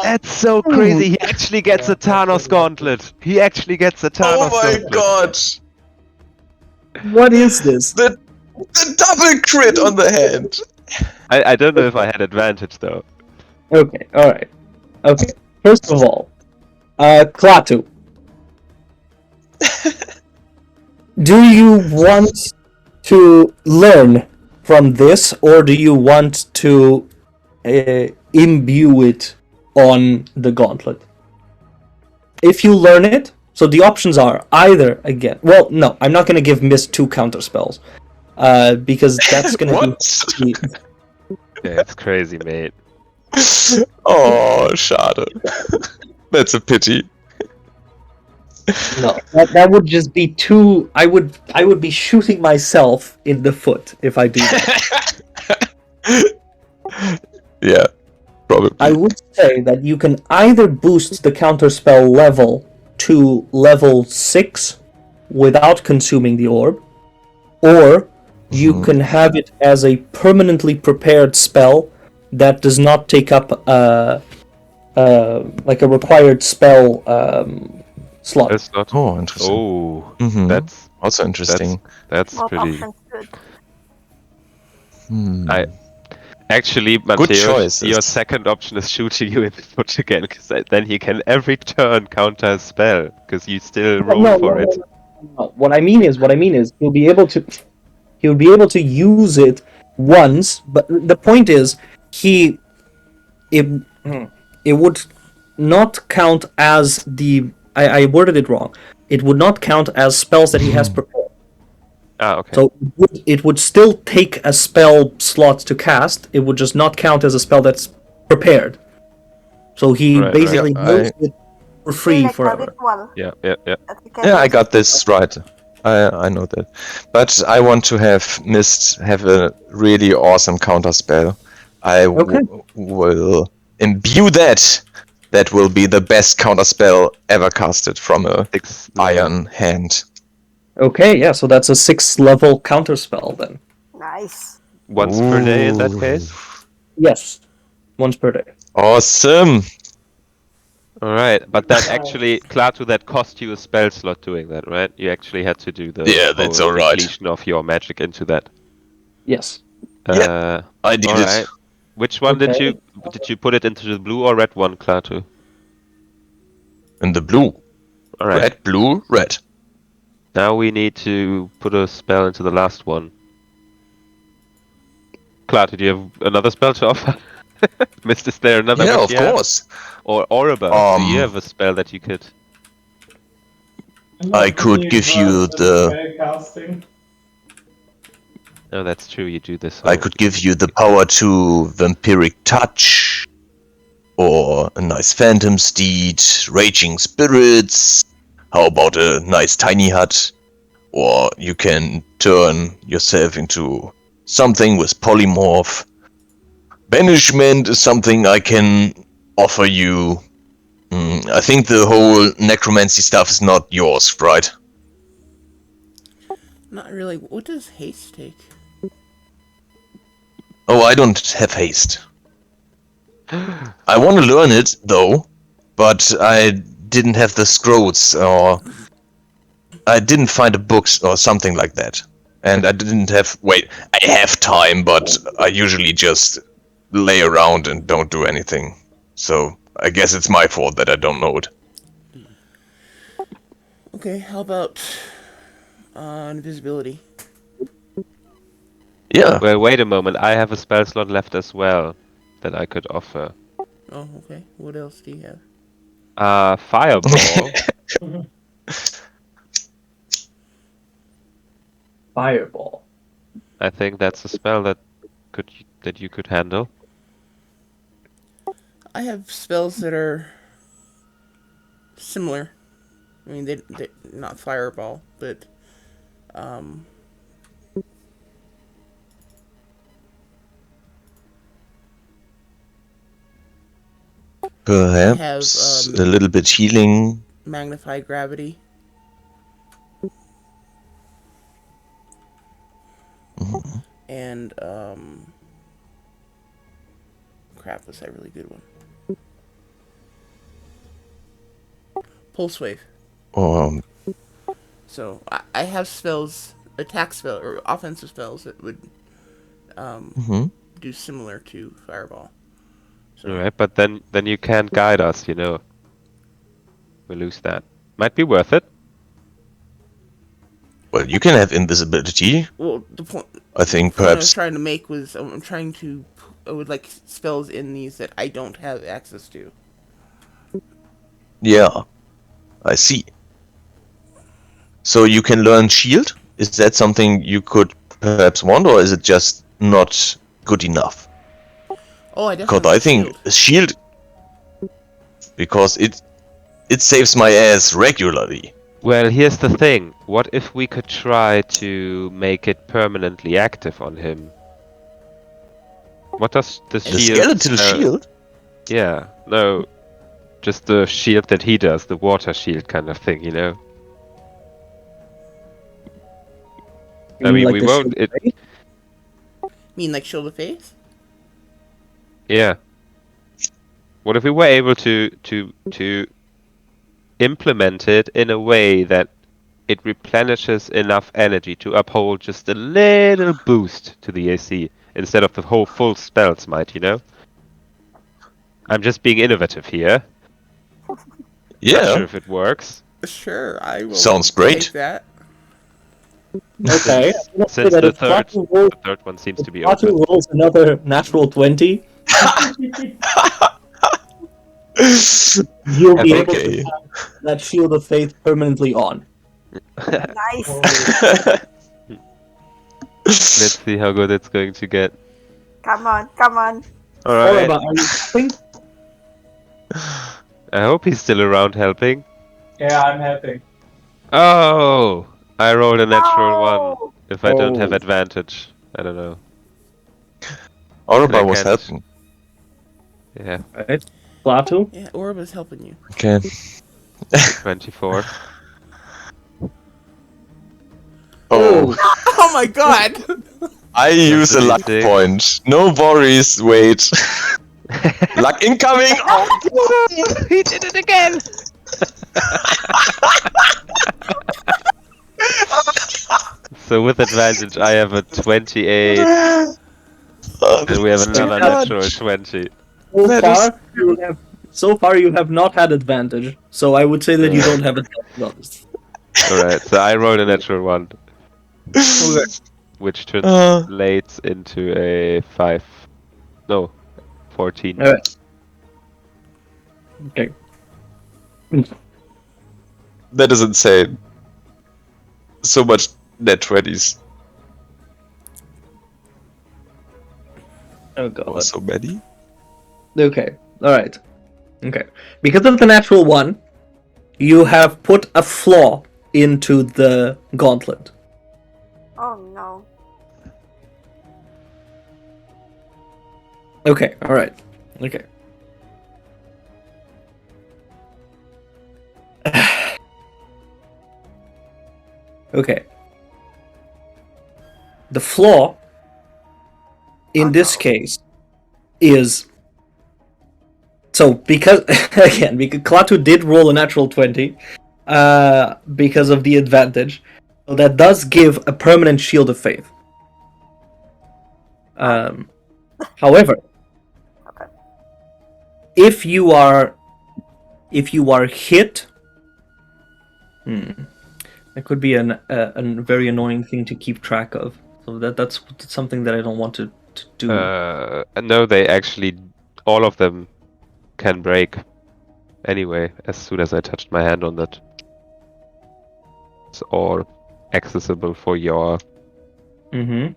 That's so crazy. He actually gets a Thanos gauntlet. He actually gets a Thanos Oh my gauntlet. god! What is this? The double crit on the hand! I don't know if I had advantage though. Okay, alright. Okay. First of all, Klaatu. Do you want to learn from this, or do you want to imbue it on the gauntlet? If you learn it, so the options are either again. Well, no, I'm not going to give Mist 2 counter spells, because that's going to What? be. Yeah, it's crazy, mate. Oh, schade. That's a pity. No, that would just be too. I would be shooting myself in the foot if I do that. Yeah, probably. I would say that you can either boost the counterspell level to level 6 without consuming the orb, or you can have it as a permanently prepared spell that does not take up like a required spell slot. That's not. Oh, interesting. Oh, Mhm. that's Also interesting. that's Both pretty. options good. I actually, Mateo, choices. your second option is shooting you in the foot again, because then he can every turn counter a spell, because you still roll for it. No. What I mean is he'll be able to use it once, but the point is it would not count as I worded it wrong. It would not count as spells that he has prepared. Ah, okay. So it would still take a spell slot to cast. It would just not count as a spell that's prepared. So he Right, basically right. knows it for free Like a forever. ritual Yeah. that we can Yeah, I use. got this right. I know that. But I want to have Mist have a really awesome counter spell. I will imbue that. That will be the best counter spell ever casted from a 6 iron hand. Okay, yeah, so that's a 6th level counterspell then. Nice. once per day in that Ooh. case. Yes. Once per day. Awesome. All right, but that actually, Klaatu, that cost you a spell slot doing that, right? You actually had to do the Yeah, that's whole all right. depletion of your magic into that. Yes. Yeah, I did all it. right. Which one did Okay. you put it into the blue or red one, Klaatu? In the blue. All right. Red, blue, red. Now we need to put a spell into the last one. Klaatu, do you have another spell to offer? Mist, is there another Yeah, wish of you have? course. Or Oraba, do you have a spell that you could... I'm I not could really give you versed in the- spellcasting. Oh, that's true, you do this. I could give you the power to Vampiric Touch, or a nice Phantom Steed, Raging Spirits. How about a nice Tiny Hut? Or you can turn yourself into something with Polymorph. Banishment is something I can offer you. I think the whole necromancy stuff is not yours, right? Not really. What does haste take? Oh, I don't have haste. I want to learn it, though, but I didn't have the scrolls, or I didn't find a book or something like that. And I didn't have... Wait, I have time, but I usually just lay around and don't do anything. So, I guess it's my fault that I don't know it. Okay, how about invisibility? Yeah. Well, wait a moment, I have a spell slot left as well that I could offer. Oh, okay. What else do you have? Fireball. Fireball. I think that's a spell that you could handle. I have spells that are similar. I mean, they're not fireball, but Perhaps have, a little bit healing. magnify gravity. And crap, was that a really good one? Pulse wave. So I have spells, attack spell or offensive spells that would do similar to fireball. So Alright, but then you can't guide us, you know. We lose that. Might be worth it. Well, you can have invisibility. well, the point I think I was perhaps... trying to make was I would like spells in these that I don't have access to. Yeah, I see. So you can learn shield? Is that something you could perhaps want, or is it just not good enough? Oh, I definitely Because I think have shield. shield... Because it saves my ass regularly. Well, here's the thing. What if we could try to make it permanently active on him? What does the The shield... skeletal shield? Yeah, no. Just the shield that he does, the water shield kind of thing, you know? I mean, Like we the won't... shield It, Mean like shield of faith? yeah. What if we were able to implement it in a way that it replenishes enough energy to uphold just a little boost to the AC instead of the whole full spell smite, you know? I'm just being innovative here. Not Yeah, sure if it works. Sure, I will. Sounds great. Take that. Okay. I'm gonna say Since that the if Klaatu third one seems to be Klaatu open. rolls another natural 20, you'll be able to okay. have that Shield of Faith permanently on. Nice. Let's see how good it's going to get. Come on, come on. Alright. Orba, are you helping? I hope he's still around helping. Yeah, I'm helping. Oh! I rolled a natural one. No. If I don't have Oh. advantage. I don't know. Orba was can't- helping. Yeah, Right. Klaatu? Yeah, Orba's helping you. Okay. 24. Oh, Oh my god! I use a luck 26. point. No worries, wait. Luck incoming! Oh, He did it again! So with advantage, I have a 28, and we have another natural 20. So That far, so far you have not had advantage, so I would say that you don't have advantage on this. Alright, so I rolled a natural 1, which translates into a 5. No, 14. Alright. Okay. That is insane. So much net 20s. Oh god. Oh, so many? Okay. Alright. Okay. Because of the natural 1, you have put a flaw into the gauntlet. Oh no. Okay, alright. Okay. Okay. The flaw in this case is so because again because Klaatu did roll a natural 20 because of the advantage, so that does give a permanent shield of faith. However, Okay. if you are hit, that could be a very annoying thing to keep track of. So that's something that I don't want to do. No, they actually, all of them can break anyway, as soon as I touched my hand on that. It's all accessible for your... Mm-hmm.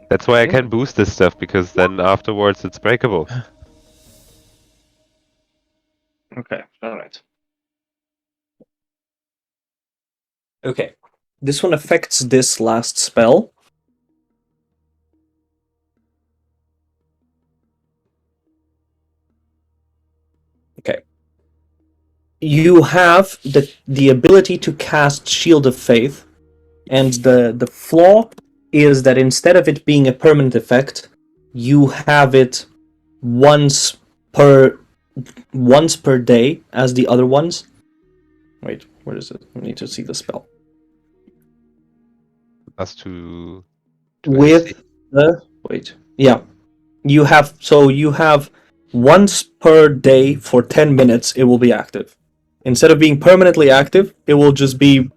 That's why I can boost this stuff, because then afterwards it's breakable. Okay, alright. Okay. This one affects this last spell. Okay. You have the ability to cast Shield of Faith, and the flaw is that instead of it being a permanent effect, you have it once per day as the other ones. Wait, where is it? I need to see the spell. Plus to With the you have once per day for 10 minutes it will be active. Instead of being permanently active, it will just be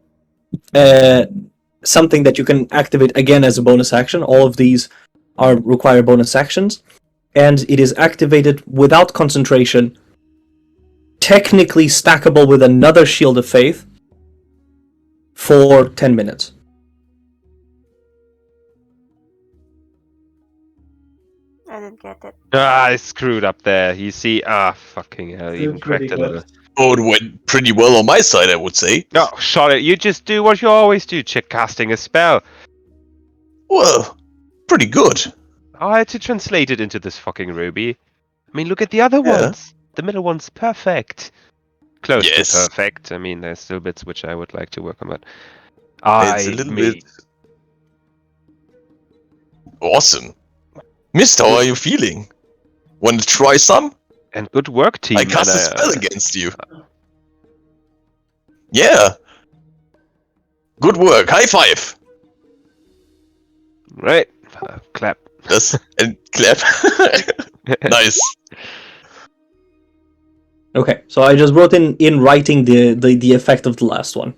something that you can activate again as a bonus action. All of these require bonus actions, and it is activated without concentration, technically stackable with another Shield of Faith for 10 minutes. I didn't get it. Ah, I screwed up there. You see, fucking hell, Still even cracked pretty it a little. good. Oh, it went pretty well on my side, I would say. No, Charlotte, you just do what you always do, check casting a spell. Well, pretty good. I had to translate it into this fucking ruby. I mean, look at the other Yeah. ones. The middle one's perfect. Close Yes. to perfect. I mean, there's still bits which I would like to work on, but It's a little bit awesome. Mister, how are you feeling? Want to try some? And good work, team. I cast a and spell against you. Yeah. Good work. High five. Right. Clap. Das and clap. Nice. Okay, so I just wrote in writing the effect of the last one.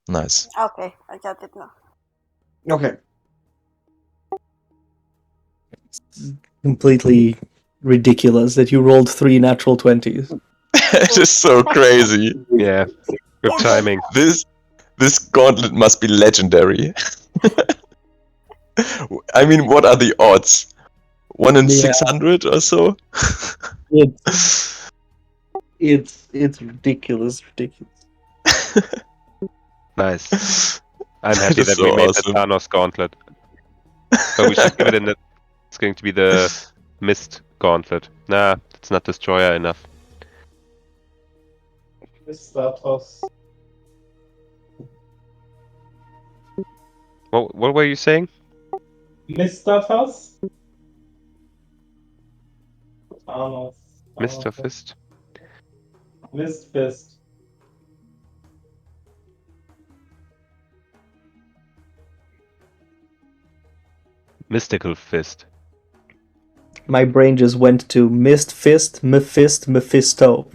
Nice. Okay, I got it now. Okay. It's completely ridiculous that you rolled 3 natural 20s. It is so crazy. Yeah. Good timing. This gauntlet must be legendary. I mean, what are the odds? 1 in Yeah. 600 or so? It's ridiculous. Nice. I'm That happy is that so we made awesome. the Thanos gauntlet. But we should give it it's going to be the Mist gauntlet. Nah, it's not Destroyer enough. Status. What were you saying? Mistatus? Thanos. Mist or Fist? Mist Fist. Mystical Fist. My brain just went to Mist Fist, Mephisto.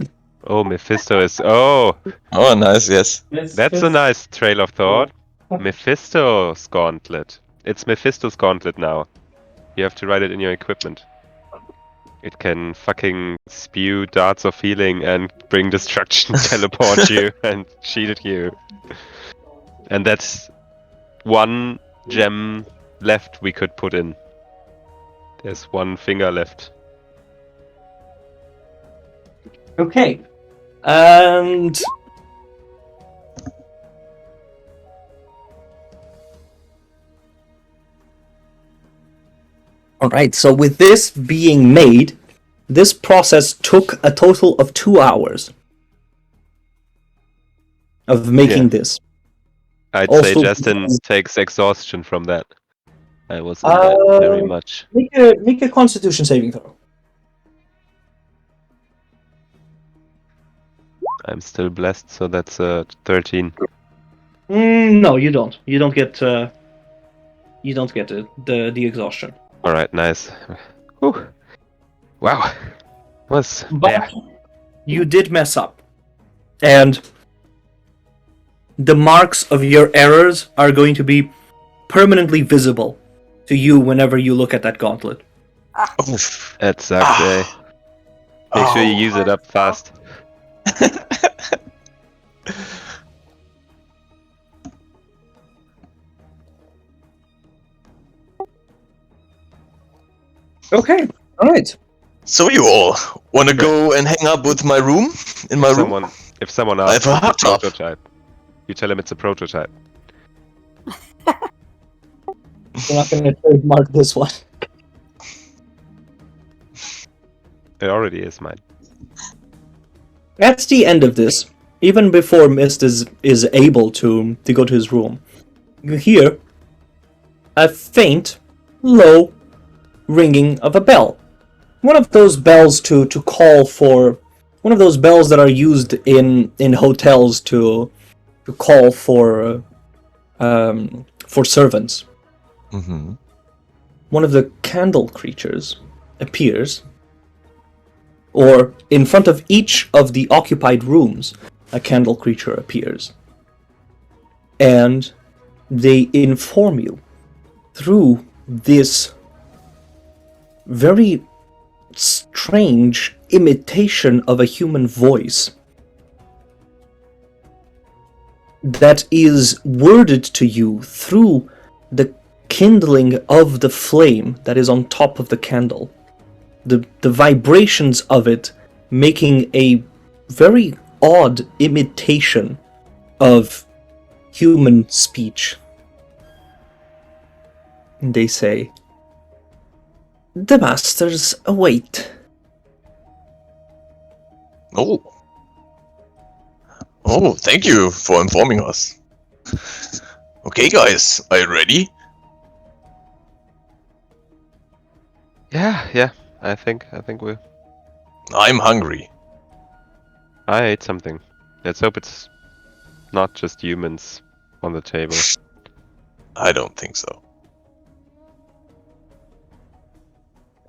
Oh, Mephisto is... Oh! Oh, nice, yes. Mist That's a Fist. nice trail of thought. Mephisto's gauntlet. It's Mephisto's gauntlet now. You have to write it in your equipment. It can fucking spew darts of healing and bring destruction, teleport you, and cheat you. And that's one gem left we could put in. There's one finger left. Okay. And alright, so with this being made, this process took a total of 2 hours of making this. I'd say Also- Justin takes exhaustion from that. I was in that very much. Make a constitution saving throw. I'm still blessed, so that's 13. No, you don't. You don't get the exhaustion. Alright, nice. Whew. Wow. Was But there. you did mess up. And the marks of your errors are going to be permanently visible to you whenever you look at that gauntlet. Oof. That sucks, eh? Make sure you use it up fast. Okay. Alright. So you all want to go and hang up with my room? In my room? If someone I asks, have a it's a hot tub. prototype. You tell him it's a prototype. We're not going to trademark this one. It already is mine. That's the end of this. Even before Mist is able to go to his room, you hear a faint, low ringing of a bell. One of those bells to call for... One of those bells that are used in hotels to call for servants. Mm-hmm. One of the candle creatures appears, or in front of each of the occupied rooms, a candle creature appears. And they inform you through this very strange imitation of a human voice that is worded to you through the kindling of the flame that is on top of the candle. The vibrations of it making a very odd imitation of human speech. They say, "The masters await." Oh. Oh, thank you for informing us. Okay, guys, are you ready? Yeah. I think we're. I'm hungry. I ate something. Let's hope it's not just humans on the table. I don't think so.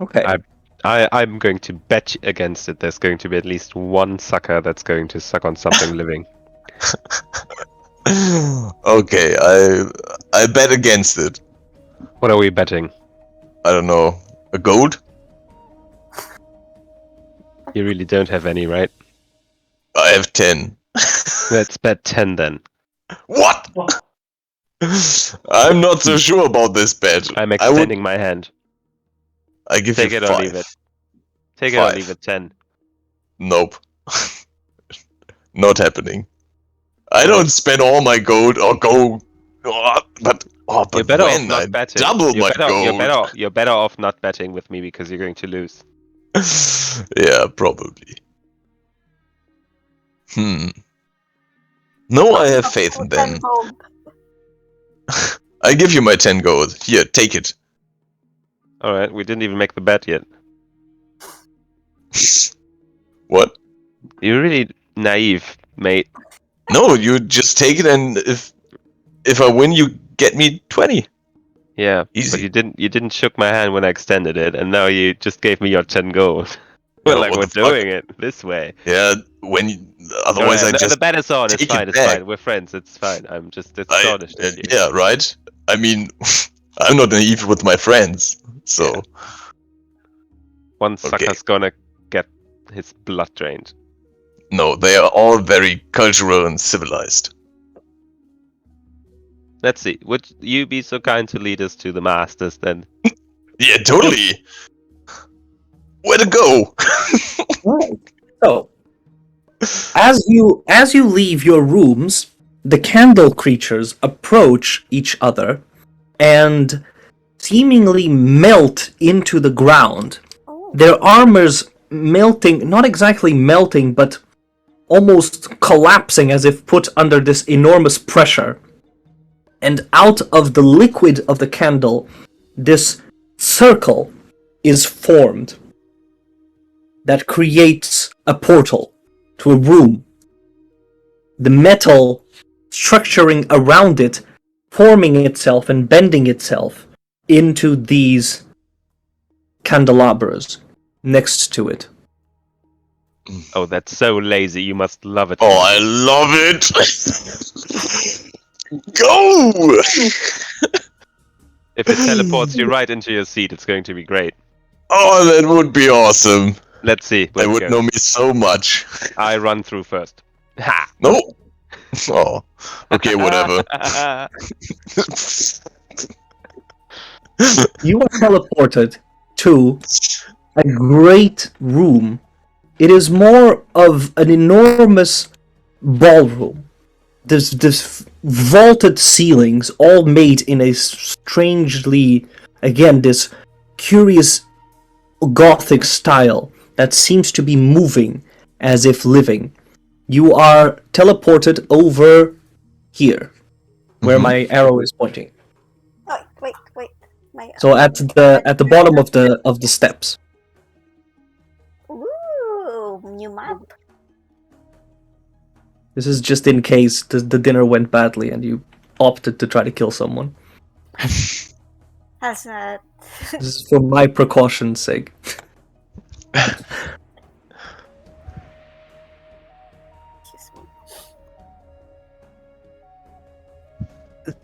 Okay. I'm going to bet against it. There's going to be at least one sucker that's going to suck on something living. Okay, I bet against it. What are we betting? I don't know. A gold? You really don't have any, right? I have 10. Let's bet 10 then. What? I'm not so sure about this bet. I'm I would. extending my hand. I give Take you it 5. or leave it. Take it or 5. leave it. 10. Nope. Not happening. I don't spend all my gold or go. But You're better off when not I betting. double my gold. You're better off not betting with me because you're going to lose. Yeah, probably. No, I have faith in them. 10 gold. I give you my 10 gold. Here, take it. All right, we didn't even make the bet yet. What? You're really naive, mate. No, you just take it, and if I win, you get me 20. Yeah, Easy. but you didn't shook my hand when I extended it, and now you just gave me your 10 gold. Yeah, Well, like what we're the fuck? doing it this way. Yeah, otherwise Alright, I just the bet is on. It's take fine. it It's back. fine. We're friends. It's fine. I'm just astonished at you. Yeah, right. I mean, I'm not naive with my friends, so Yeah. One Okay. sucker's gonna get his blood drained. no, they are all very cultural and civilized. Let's see. Would you be so kind to lead us to the masters then? Yeah, totally. Where to go? Right. So, as you leave your rooms, the candle creatures approach each other and seemingly melt into the ground. Oh, Their armors melting, not exactly melting, but almost collapsing as if put under this enormous pressure. And out of the liquid of the candle, this circle is formed that creates a portal to a room. The metal structuring around it, forming itself and bending itself into these candelabras next to it. Oh, that's so lazy. You must love it. Oh, I love it. Go! If it teleports you right into your seat, it's going to be great. Oh, that would be awesome. Let's see. They Let's would go. know me so much. I run through first. Ha! No. Oh, okay, whatever. You are teleported to a great room. It is more of an enormous ballroom. There's vaulted ceilings, all made in a strangely, again, this curious Gothic style that seems to be moving as if living. You are teleported over here, where Mhm. my arrow is pointing. oh, wait. My So at the bottom of the steps. ooh, new map. This is just in case the dinner went badly and you opted to try to kill someone. That's not. This is for my precaution's sake. Excuse me.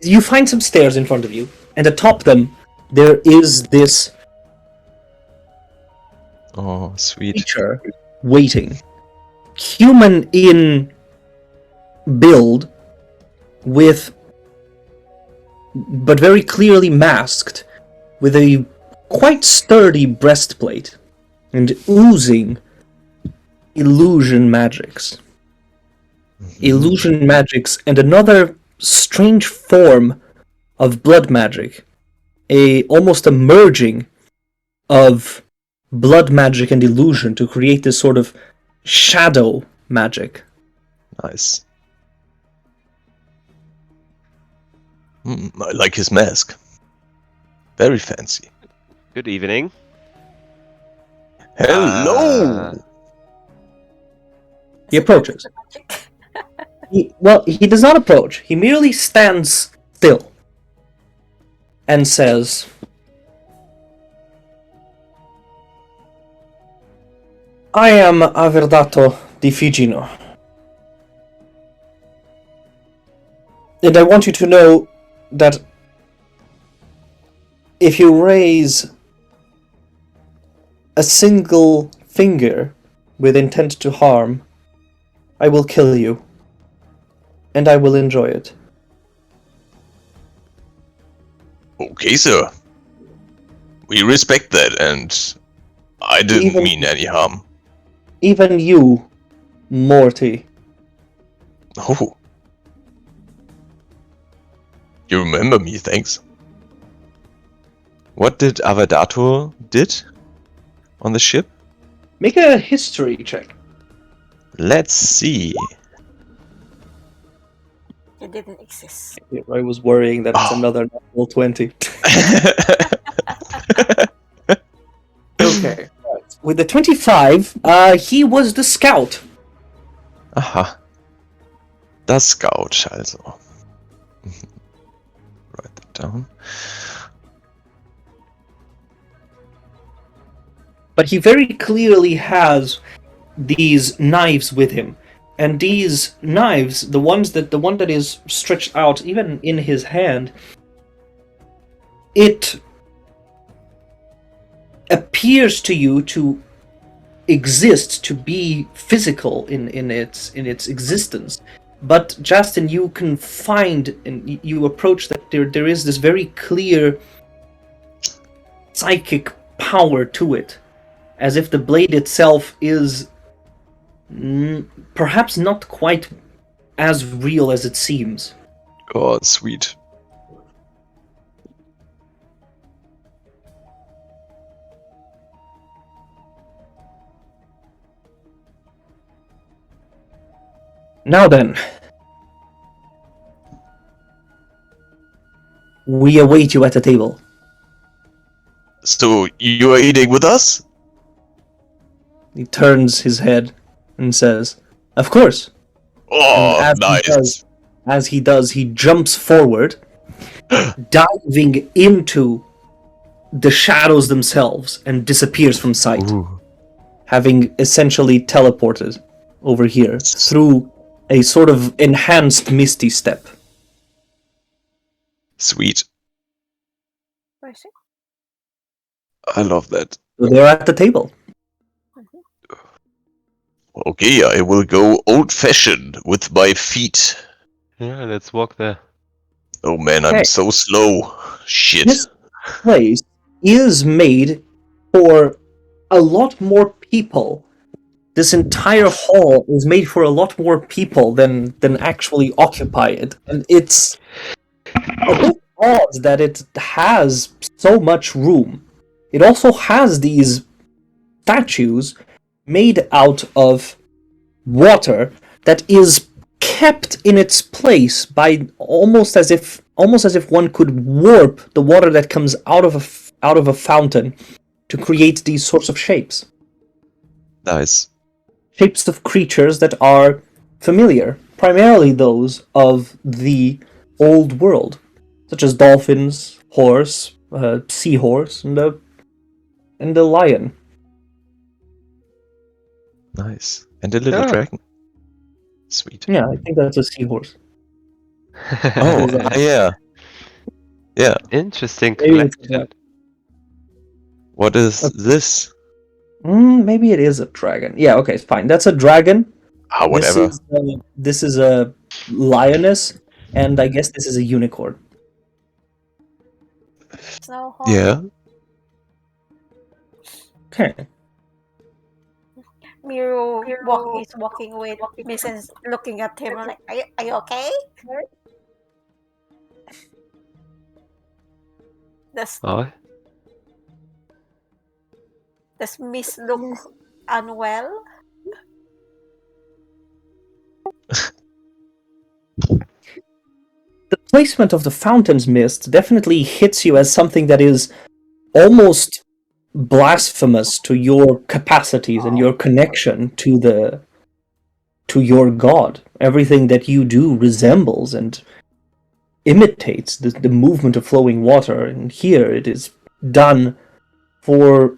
You find some stairs in front of you, and atop them there is this Oh, sweet. creature waiting. Human in build, with but very clearly masked, with a quite sturdy breastplate, and oozing illusion magics. Illusion magics and another strange form of blood magic. Almost a merging of blood magic and illusion to create this sort of shadow magic. Nice. I like his mask. Very fancy. Good evening. Hello! He approaches. He does not approach. He merely stands still and says, I am Averdato di Figino. And I want you to know that if you raise a single finger with intent to harm, I will kill you. And I will enjoy it. Okay, sir. We respect that, and I didn't mean any harm. Even you, Morty. Oh. You remember me, thanks. What did Avadato did on the ship? Make a history check. Let's see. It didn't exist. I was worrying that it's another natural 20. Okay. Right. With the 25, he was the scout. Aha. Das Scout, also. Write that down. But he very clearly has these knives with him. And these knives, the one that is stretched out, even in his hand, it appears to you to exist, to be physical in its existence. But Justin, you can find, and you approach that there is this very clear psychic power to it, as if the blade itself is perhaps not quite as real as it seems. Oh, sweet. Now then, we await you at the table. So, you are eating with us? He turns his head and says, "Of course." Oh, And nice. as he does, he jumps forward, diving into the shadows themselves and disappears from sight, having essentially teleported over here through a sort of enhanced Misty Step. Sweet. Where is it? I love that. So they're at the table. Okay, I will go old-fashioned with my feet. Yeah, let's walk there. Oh man, Okay. I'm so slow. Shit. This place is made for a lot more people. This entire hall is made for a lot more people than actually occupy it. And it's a bit odd that it has so much room. It also has these statues made out of water that is kept in its place by almost as if one could warp the water that comes out of a fountain to create these sorts of shapes. Nice. Shapes of creatures that are familiar, primarily those of the old world, such as dolphins, horse, seahorse, and the lion. Nice. And a little Yeah. dragon. Sweet. Yeah, I think that's a seahorse. Oh, yeah. Yeah. Interesting Maybe it's collection. What is this? Maybe it is a dragon. Yeah, okay, fine. That's a dragon. Ah, whatever. This is a lioness, and I guess this is a unicorn. Snow horn. Yeah. Okay. Miru is walking with Mrs. looking at him like, are you okay? Does Oh, does Miss look unwell? The placement of the fountain's mist definitely hits you as something that is almost blasphemous to your capacities and your connection to your god. Everything that you do resembles and imitates the movement of flowing water, and here it is done for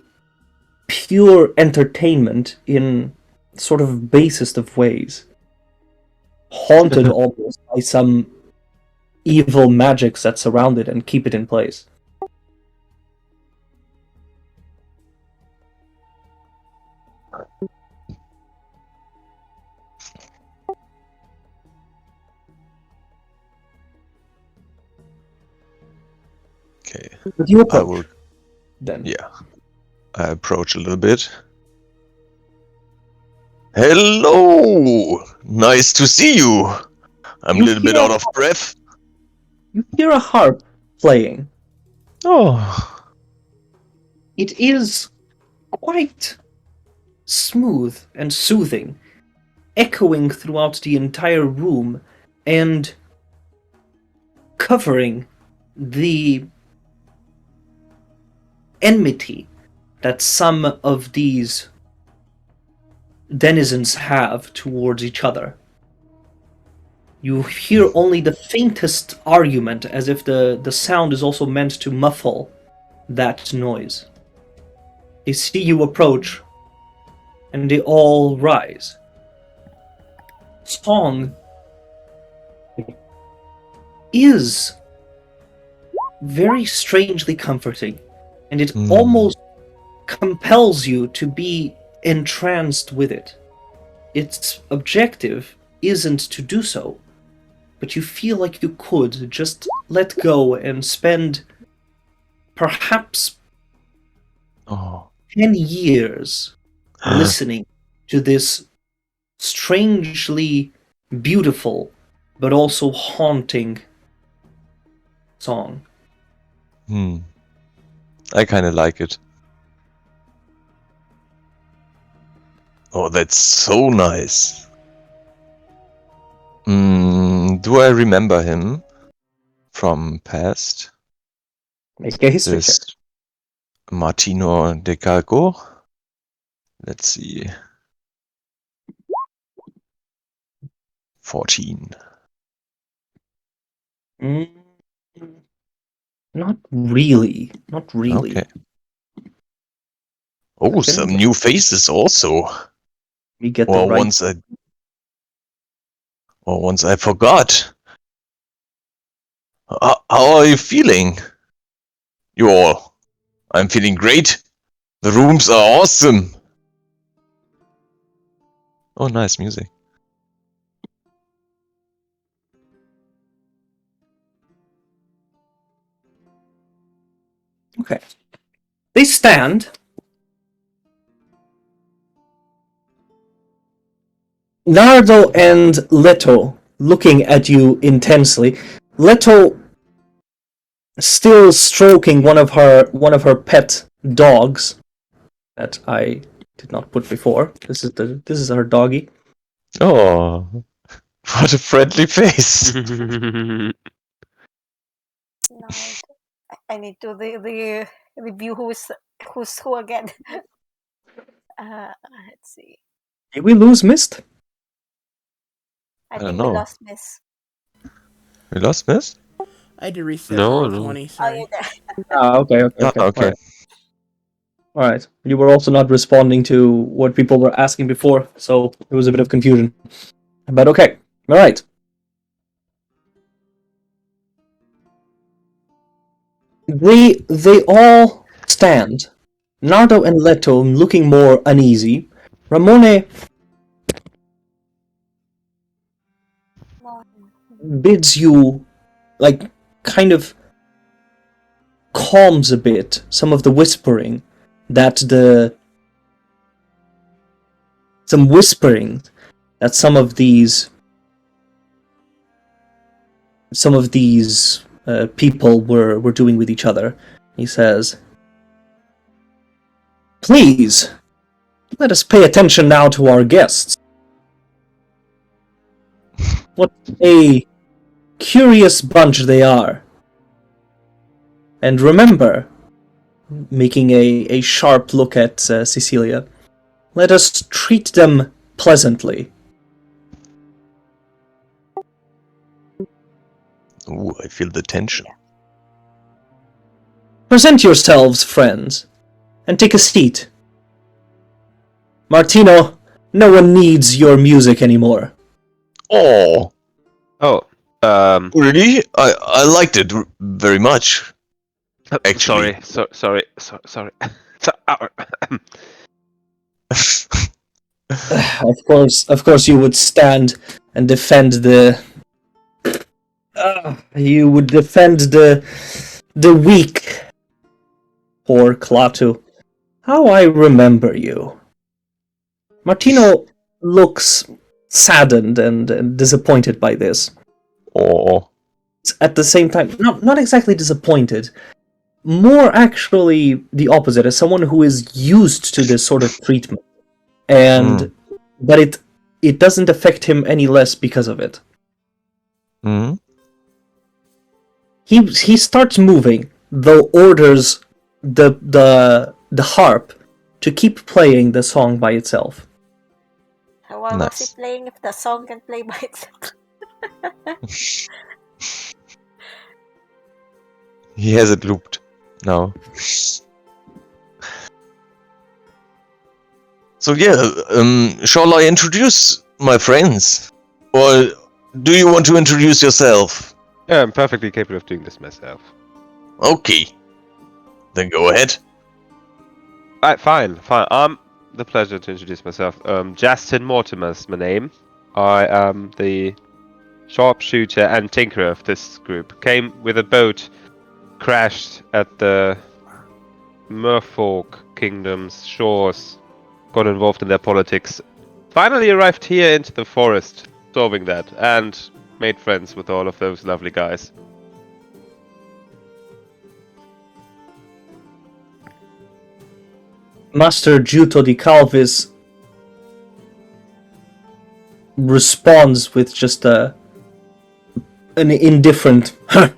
pure entertainment in sort of basest of ways, haunted almost by some evil magics that surround it and keep it in place. Okay. But you I approach, will. then. Yeah. I approach a little bit. Hello! Nice to see you! I'm a You little bit hear- out of breath. You hear a harp playing. Oh. It is quite smooth and soothing, echoing throughout the entire room and covering the enmity that some of these denizens have towards each other. You hear only the faintest argument, as if the sound is also meant to muffle that noise. They see you approach, and they all rise. Song is very strangely comforting, and it almost compels you to be entranced with it. Its objective isn't to do so, but you feel like you could just let go and spend perhaps Oh. 10 years listening to this strangely beautiful but also haunting song. I kind of like it. Oh, that's so nice. Do I remember him from past? Make a history check. This Martino de Calco? Let's see. 14. Not really. Not really. Okay. Oh, some new faces also. We get Or the right. once I forgot. How are you feeling? You all? I'm feeling great. The rooms are awesome. Oh, nice music. Okay. They stand. Nardo and Leto looking at you intensely. Leto still stroking one of her pet dogs that I did not put before. This is her doggy. Oh, what a friendly face. No, I need to the review who's who again. Let's see. Did we lose Mist? I don't think we know. lost Miss. We lost Miss? I had to reset No, to no. 20, Oh, sorry. you're there. Okay. Okay. All right. You were also not responding to what people were asking before, so there was a bit of confusion. But okay. All right. They all stand. Nardo and Leto looking more uneasy. Ramone bids you, like, kind of calms a bit some of the whispering that some of these people were doing with each other. He says, "Please, let us pay attention now to our guests. What a curious bunch they are. And remember," making a sharp look at Cecilia, "let us treat them pleasantly." Ooh, I feel the tension. "Present yourselves, friends, and take a seat. Martino, no one needs your music anymore." Oh, Oh, really? I liked it very much. Actually. sorry. Of course, you would stand and defend the. You would defend the weak. Poor Klaatu. How I remember you. Martino looks saddened and disappointed by this. Oh, At the same time, not exactly disappointed. More actually the opposite, as someone who is used to this sort of treatment. And but it doesn't affect him any less because of it. He starts moving, though orders the harp to keep playing the song by itself. Why was Nice. he playing if the song can play by itself? He has it looped now. So yeah, shall I introduce my friends? Or do you want to introduce yourself? Yeah, I'm perfectly capable of doing this myself. Okay. Then go ahead. Fine. The pleasure to introduce myself. Justin Mortimer's my name. I am the sharpshooter and tinkerer of this group. Came with a boat, crashed at the Merfolk Kingdom's shores, got involved in their politics. Finally arrived here into the forest, solving that, and made friends with all of those lovely guys. Master Giuto di Calvis responds with just an indifferent "Huh."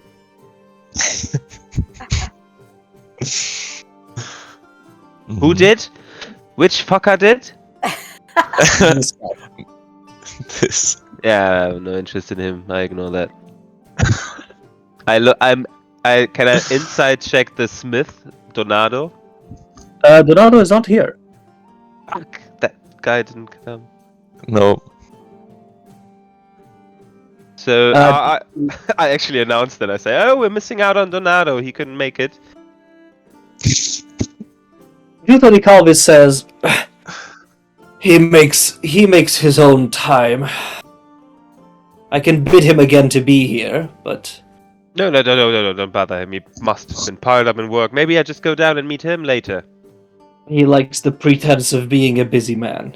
Who did? Which fucker did? This. Yeah, I have no interest in him. I ignore that. Can I inside check the Smith, Donato? Donato is not here. Fuck, that guy didn't come. No. So I actually announced that. I say, oh, we're missing out on Donato. He couldn't make it. Giuto di Calvis says, he makes his own time. I can bid him again to be here, but No, don't bother him. He must have been piled up in work. Maybe I just go down and meet him later. he likes the pretense of being a busy man.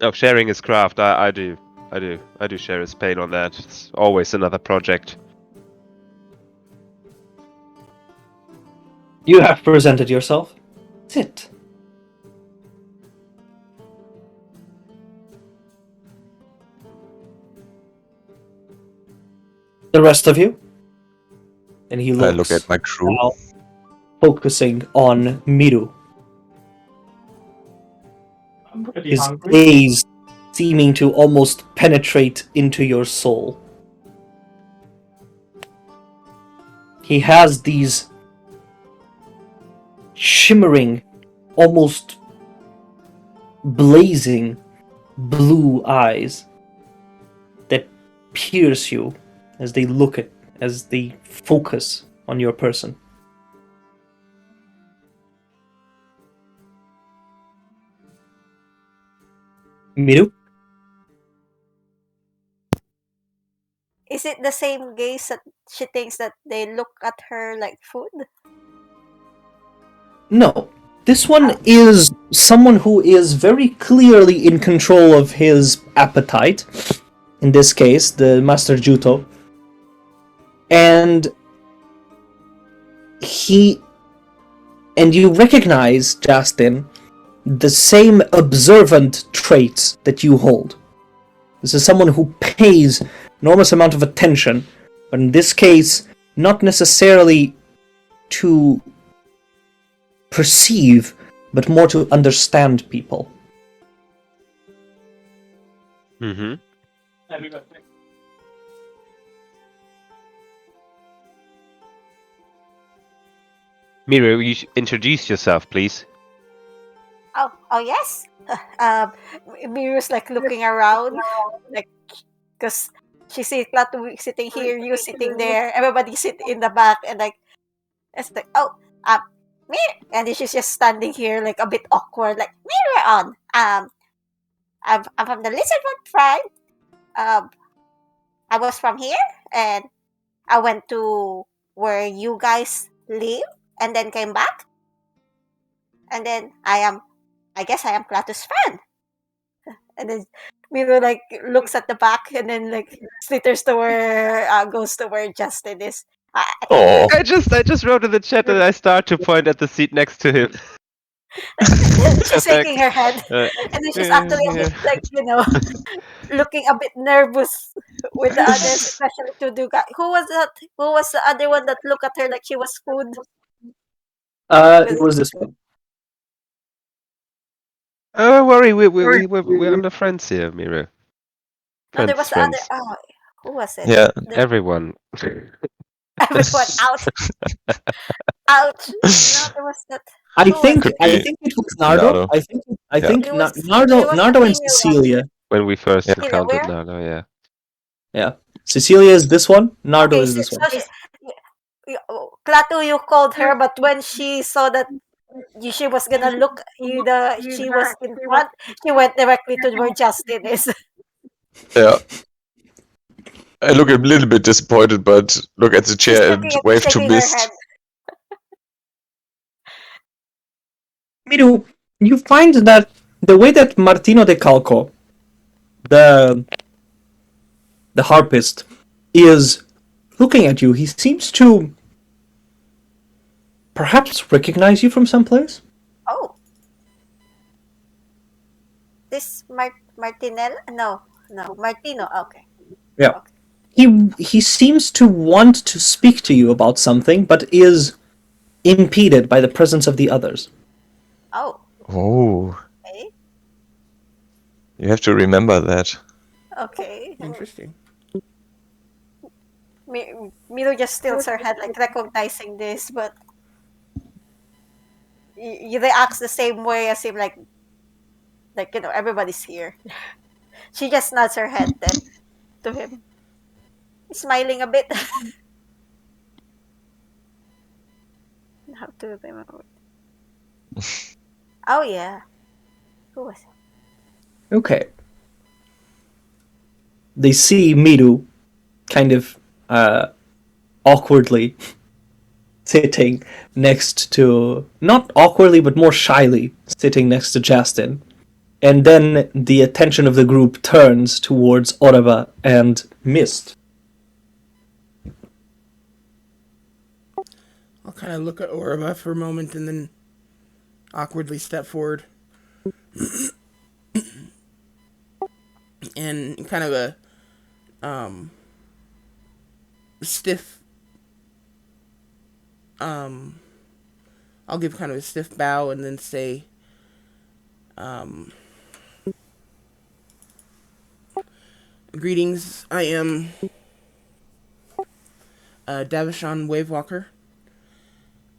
Oh, sharing his craft. I do share his pain on that. It's always another project. You have presented yourself. Sit. The rest of you? And he looks I look at my crew. now, focusing on Miru. I'm pretty His hungry. gaze seeming to almost penetrate into your soul. He has these shimmering, almost blazing blue eyes that pierce you as they focus on your person. Miru? Is it the same gaze that she thinks that they look at her like food? No. This one is someone who is very clearly in control of his appetite. In this case, the Master Juto. And you recognize, Justin, the same observant traits that you hold. This is someone who pays enormous amount of attention, but in this case, not necessarily to perceive, but more to understand people. Mm-hmm. Miru, you introduce yourself, please. Oh yes. Miru's like looking around, like, because she sees Klaatu sitting here, you sitting there, everybody sit in the back, and like, it's like, Miru, and then she's just standing here, like a bit awkward, like, Miru on. I'm from the Lizardwood tribe. I was from here, and I went to where you guys live, and then came back, and then I guess I am Klaatu's friend. And then Miro like looks at the back and then like slitters to where goes to where Justin is. Oh, I just wrote in the chat that I start to point at the seat next to him. She's shaking her head, and then she's actually a bit like looking a bit nervous with the others, especially to do guy. Who was that? Who was the other one that looked at her like she was food? It was this one. Oh, don't worry, we're under friends here, Miru. No, there was the other. Friends. Oh, who was it? yeah. Everyone. Everyone out. Ouch! No, there was that. I Who was think it? it was Nardo. Nardo. I think It was- Nardo it was Nardo the and female one. Cecilia. When we first Yeah. encountered Where? Nano, yeah. Yeah. Cecilia is this one, Nardo Okay, is this one. Klaatu, you called her, but when she saw that she was gonna look, she was in front, she went directly to where Justin is. Yeah. I look a little bit disappointed, but look at the She's chair and looking at wave to shaking her Mist. head. Miru, you find that the way that Martino de Calco, the harpist, is looking at you, he seems to perhaps recognize you from someplace. Oh, this Martinel? No, Martino. Okay. Yeah. Okay. He seems to want to speak to you about something, but is impeded by the presence of the others. Oh, Oh, okay. you have to remember that. Okay. Interesting. Milo just tilts her head, like recognizing this, but you reacts the same way as him, like everybody's here. She just nods her head then to him, smiling a bit. How to remember? Oh yeah, who was it? Okay. They see Miru kind of awkwardly sitting next to, not awkwardly, but more shyly sitting next to Justin. And then the attention of the group turns towards Orava and Mist. I'll kind of look at Orava for a moment and then awkwardly step forward. And kind of a stiff I'll give kind of a stiff bow and then say greetings, I am Davishon Wavewalker.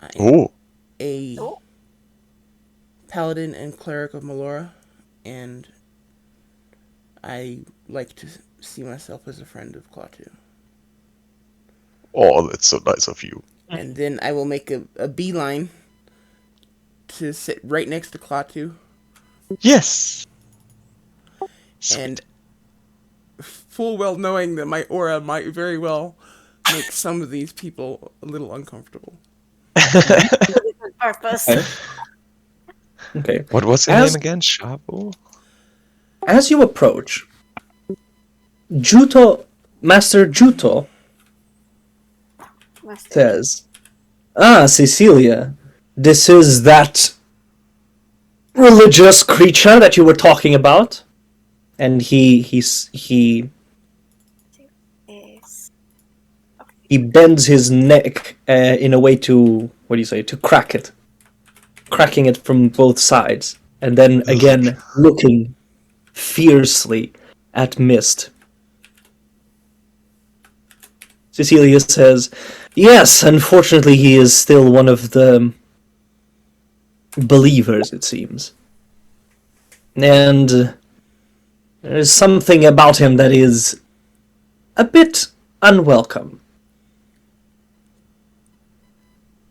I am Oh, a paladin and cleric of Melora, and I like to see myself as a friend of Klaatu. oh, that's so nice of you. And then I will make a beeline to sit right next to Klaatu Yes. and full well knowing that my aura might very well make some of these people a little uncomfortable. Good purpose. Okay. What was your As- name again? Shabo? As you approach, Master Juto says, "Ah, Cecilia, this is that religious creature that you were talking about." And he Yes. bends his neck in a way to, to crack it. Cracking it from both sides. And then again, looking fiercely at Mist. Cecilia says, "Yes, unfortunately he is still one of the believers, it seems. And there's something about him that is a bit unwelcome."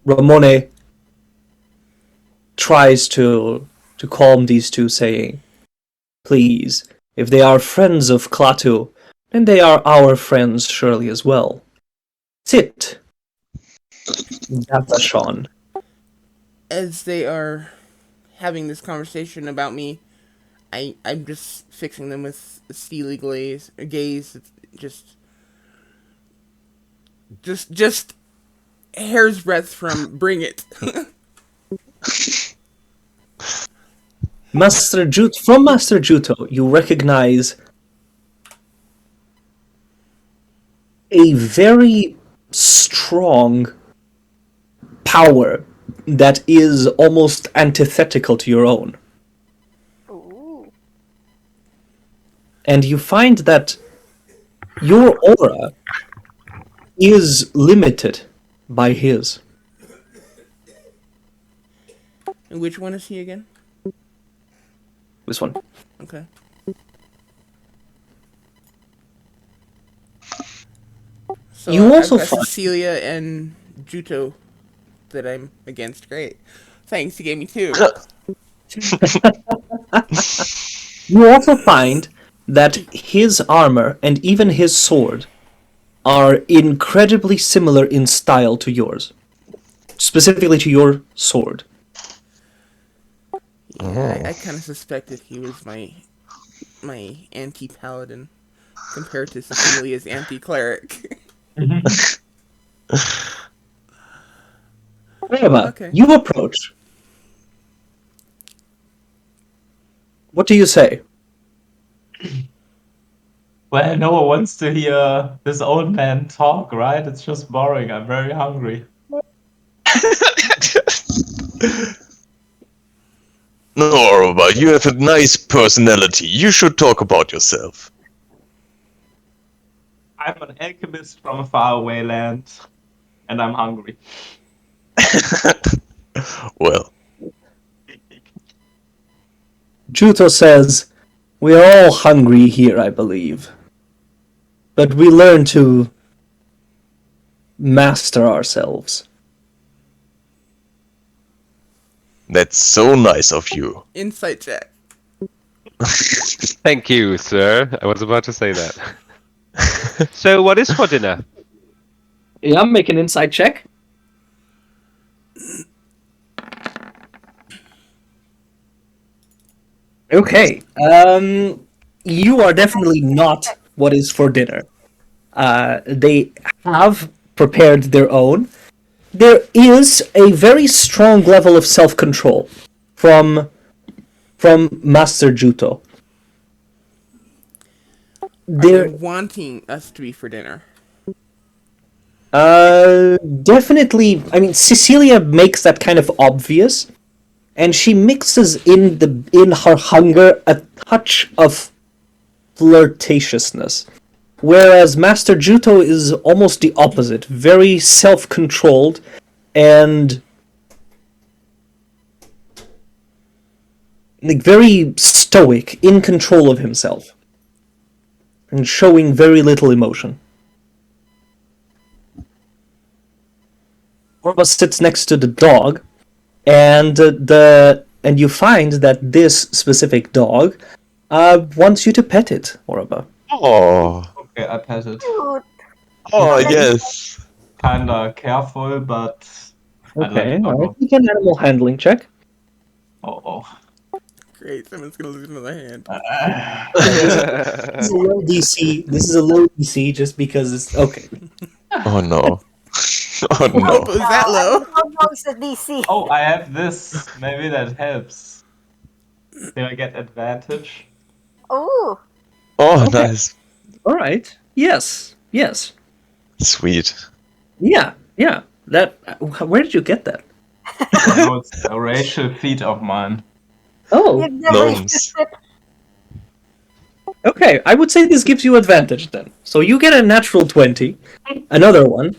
Ramone tries to calm these two, saying, "Please, if they are friends of Klaatu, then they are our friends surely as well. Sit, Dathashan." As they are having this conversation about me, I'm just fixing them with a steely gaze. Just hair's breadth from bring it. From Master Juto, you recognize a very strong power that is almost antithetical to your own. Ooh. And you find that your aura is limited by his. And which one is he again? This one. Okay. So You also I've got find- Cecilia and Juto that I'm against. Great. Thanks, you gave me two. You also find that his armor and even his sword are incredibly similar in style to yours. Specifically to your sword. Yeah, I kind of suspected he was my anti-paladin compared to Cecilia's anti-cleric. Reba, Okay. you approach. What do you say? Well, no one wants to hear this old man talk, right? It's just boring. I'm very hungry. No, Orba, you have a nice personality. You should talk about yourself. I'm an alchemist from a faraway land, and I'm hungry. Well, Juto says, "We're all hungry here, I believe. But we learn to master ourselves." that's so nice of you. Insight check. Thank you, sir. I was about to say that. So, what is for dinner? Yeah, make an insight check. Okay. You are definitely not what is for dinner. They have prepared their own. There is a very strong level of self-control from Master Juto. They're wanting us to be for dinner. Definitely. I mean, Cecilia makes that kind of obvious, and she mixes in her hunger a touch of flirtatiousness, whereas Master Juto is almost the opposite, very self-controlled and like very stoic, in control of himself, and showing very little emotion. Orba sits next to the dog, and you find that this specific dog wants you to pet it, Orba. Oh, Okay, I pet it. Cute. oh It's yes. kinda careful, but I like Okay, the all right. doggo. Make an animal handling check. Oh. Great, someone's gonna lose another hand. This is a low DC. This is a low DC just because it's okay. Oh no. Oh Wait, no. Was that low? how long is the DC? Oh, I have this. Maybe that helps. Do I get advantage? Oh, Oh, Okay. nice. All right. Yes. Yes. Sweet. Yeah. Yeah. That. Where did you get that? I know it's a racial feat of mine. Oh. you've never used Gnomes. it. Okay. I would say this gives you advantage then. So you get a natural 20. Another one.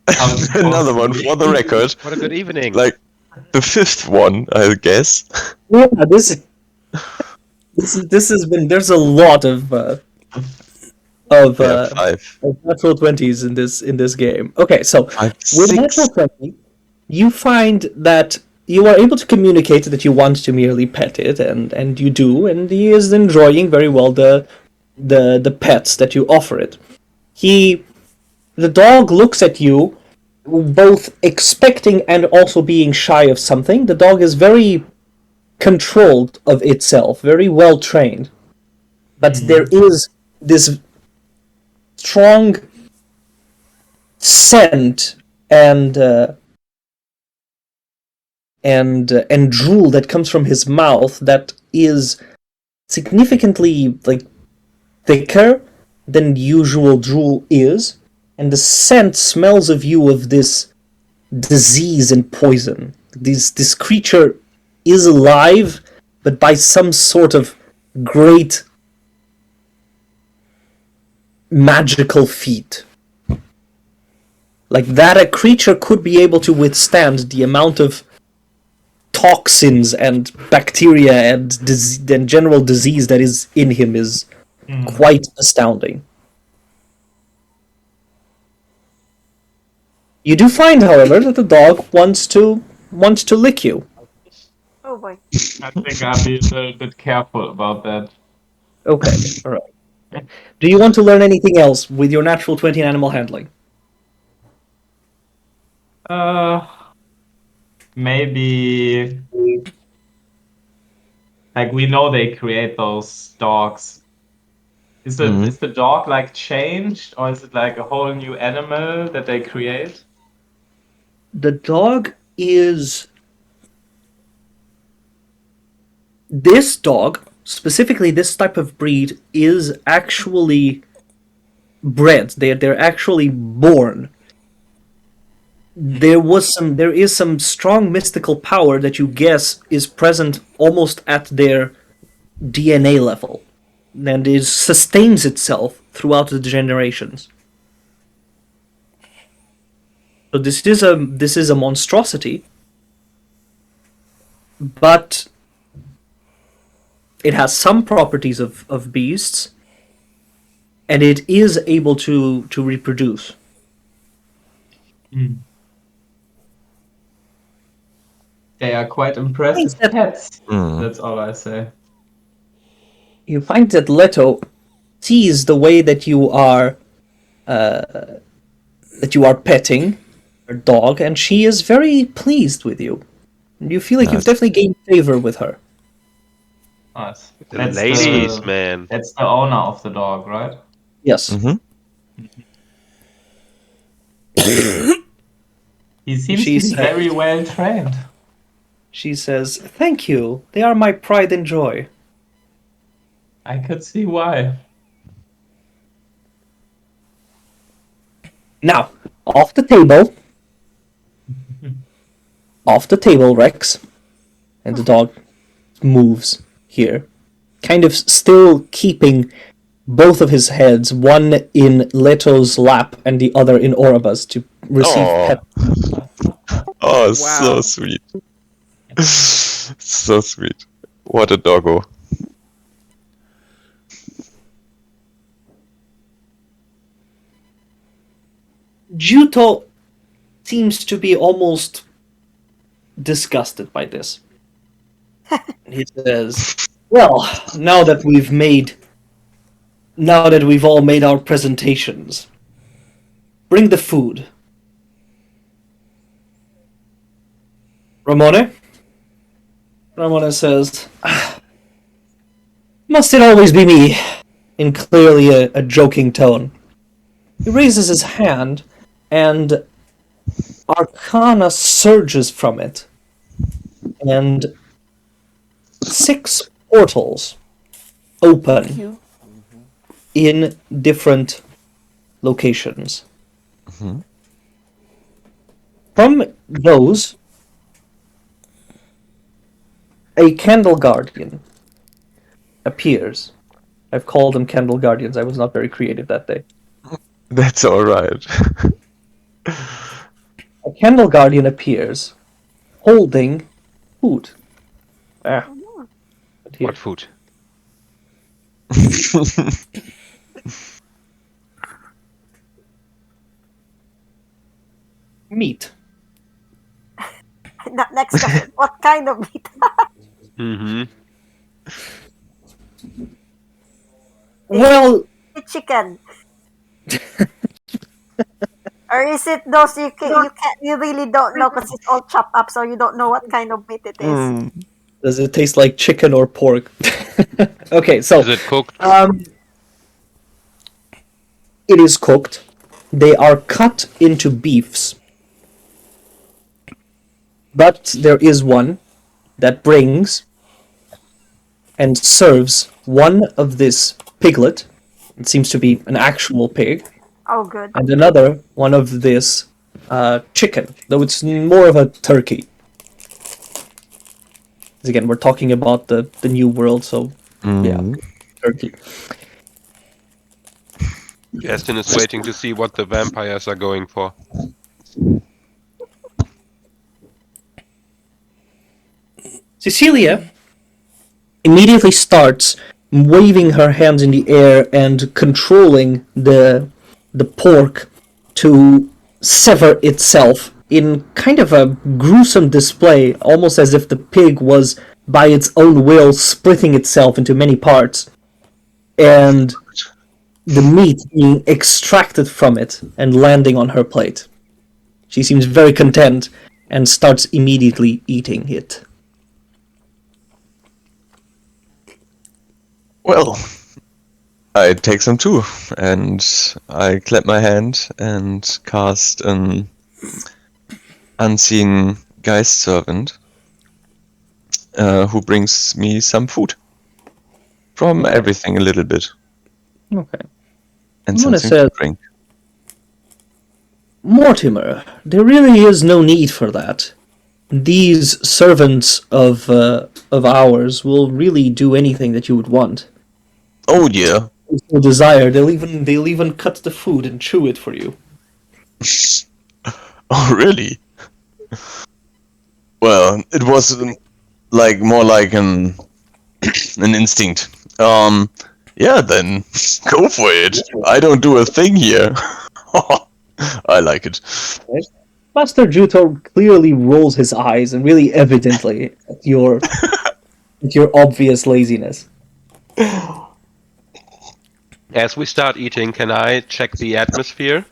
How it's supposed Another to one be. for the record. What a good evening. Like the fifth one, I guess. Yeah. This has been. There's a lot of Yeah, five. of natural 20s in this game. Okay. So Five, with six. natural 20, you find that you are able to communicate that you want to merely pet it, and you do, and he is enjoying very well the pets that you offer it. The dog looks at you, both expecting and also being shy of something. The dog is very controlled of itself, very well trained, but there is this strong scent and drool that comes from his mouth that is significantly thicker than usual drool is, and the scent smells of you of this disease and poison. This creature is alive, but by some sort of great magical feat. Like that a creature could be able to withstand the amount of toxins and bacteria and general disease that is in him is quite astounding. You do find, however, that the dog wants to lick you. Oh boy. I think I'll be a little bit careful about that. Okay, all right. Do you want to learn anything else with your natural 20 in animal handling? Maybe like we know they create those dogs. Is the dog like changed, or is it like a whole new animal that they create? The dog is... This dog, specifically this type of breed, is actually bred. They're actually born. There is some strong mystical power that you guess is present almost at their DNA level, and it sustains itself throughout the generations. So this is a monstrosity, but it has some properties of beasts, and it is able to reproduce. They are quite impressive pets. Mm. That's all I say. You find that Leto sees the way that you are petting her dog, and she is very pleased with you. You feel like you've Nice. definitely gained favor with her. Nice. The ladies, man. That's the owner of the dog, right? Yes. Mm-hmm. He seems She to be said- very well trained. She says, "Thank you. They are my pride and joy." I could see why. Now, off the table, Rex, and the dog moves here, kind of still keeping both of his heads, one in Leto's lap and the other in Oraba's, to receive Aw. pet. Oh, Wow. so sweet. So sweet. What a doggo. Juto seems to be almost disgusted by this. He says, "Well, now that we've made Now that we've all made our presentations, bring the food. Ramone? Ramone says, "Must it always be me?" in clearly a joking tone. He raises his hand, and arcana surges from it, and 6 portals open in different locations. From those, a candle guardian appears. I've called them candle guardians. I was not very creative that day. That's alright. A candle guardian appears, holding food. Here. What food? Meat. Next question. What kind of meat? Mm-hmm. Well, Chicken. Or is it those you really don't know because it's all chopped up, so you don't know what kind of meat it is. does it taste like chicken or pork? Okay, so Is it cooked? it is cooked. They are cut into beefs. But there is one that brings and serves one of this piglet. It seems to be an actual pig. Oh, good. And another one of this chicken, though it's more of a turkey. Again, we're talking about the new world, so yeah, turkey. Justin is waiting to see what the vampires are going for. Cecilia immediately starts waving her hands in the air and controlling the pork to sever itself in kind of a gruesome display, almost as if the pig was, by its own will, splitting itself into many parts, and the meat being extracted from it and landing on her plate. She seems very content and starts immediately eating it. Well, I take some too, and I clap my hand and cast an unseen geist servant who brings me some food. From everything a little bit. Okay. And Mona something to says, drink. "Mortimer, there really is no need for that. These servants of ours will really do anything that you would want. Oh yeah. There's no desire. They'll even cut the food and chew it for you." Oh really? Well, it was like more like an instinct. Yeah, then go for it. I don't do a thing here. I like it. Master Juto clearly rolls his eyes and really evidently at your obvious laziness. As we start eating, can I check the atmosphere?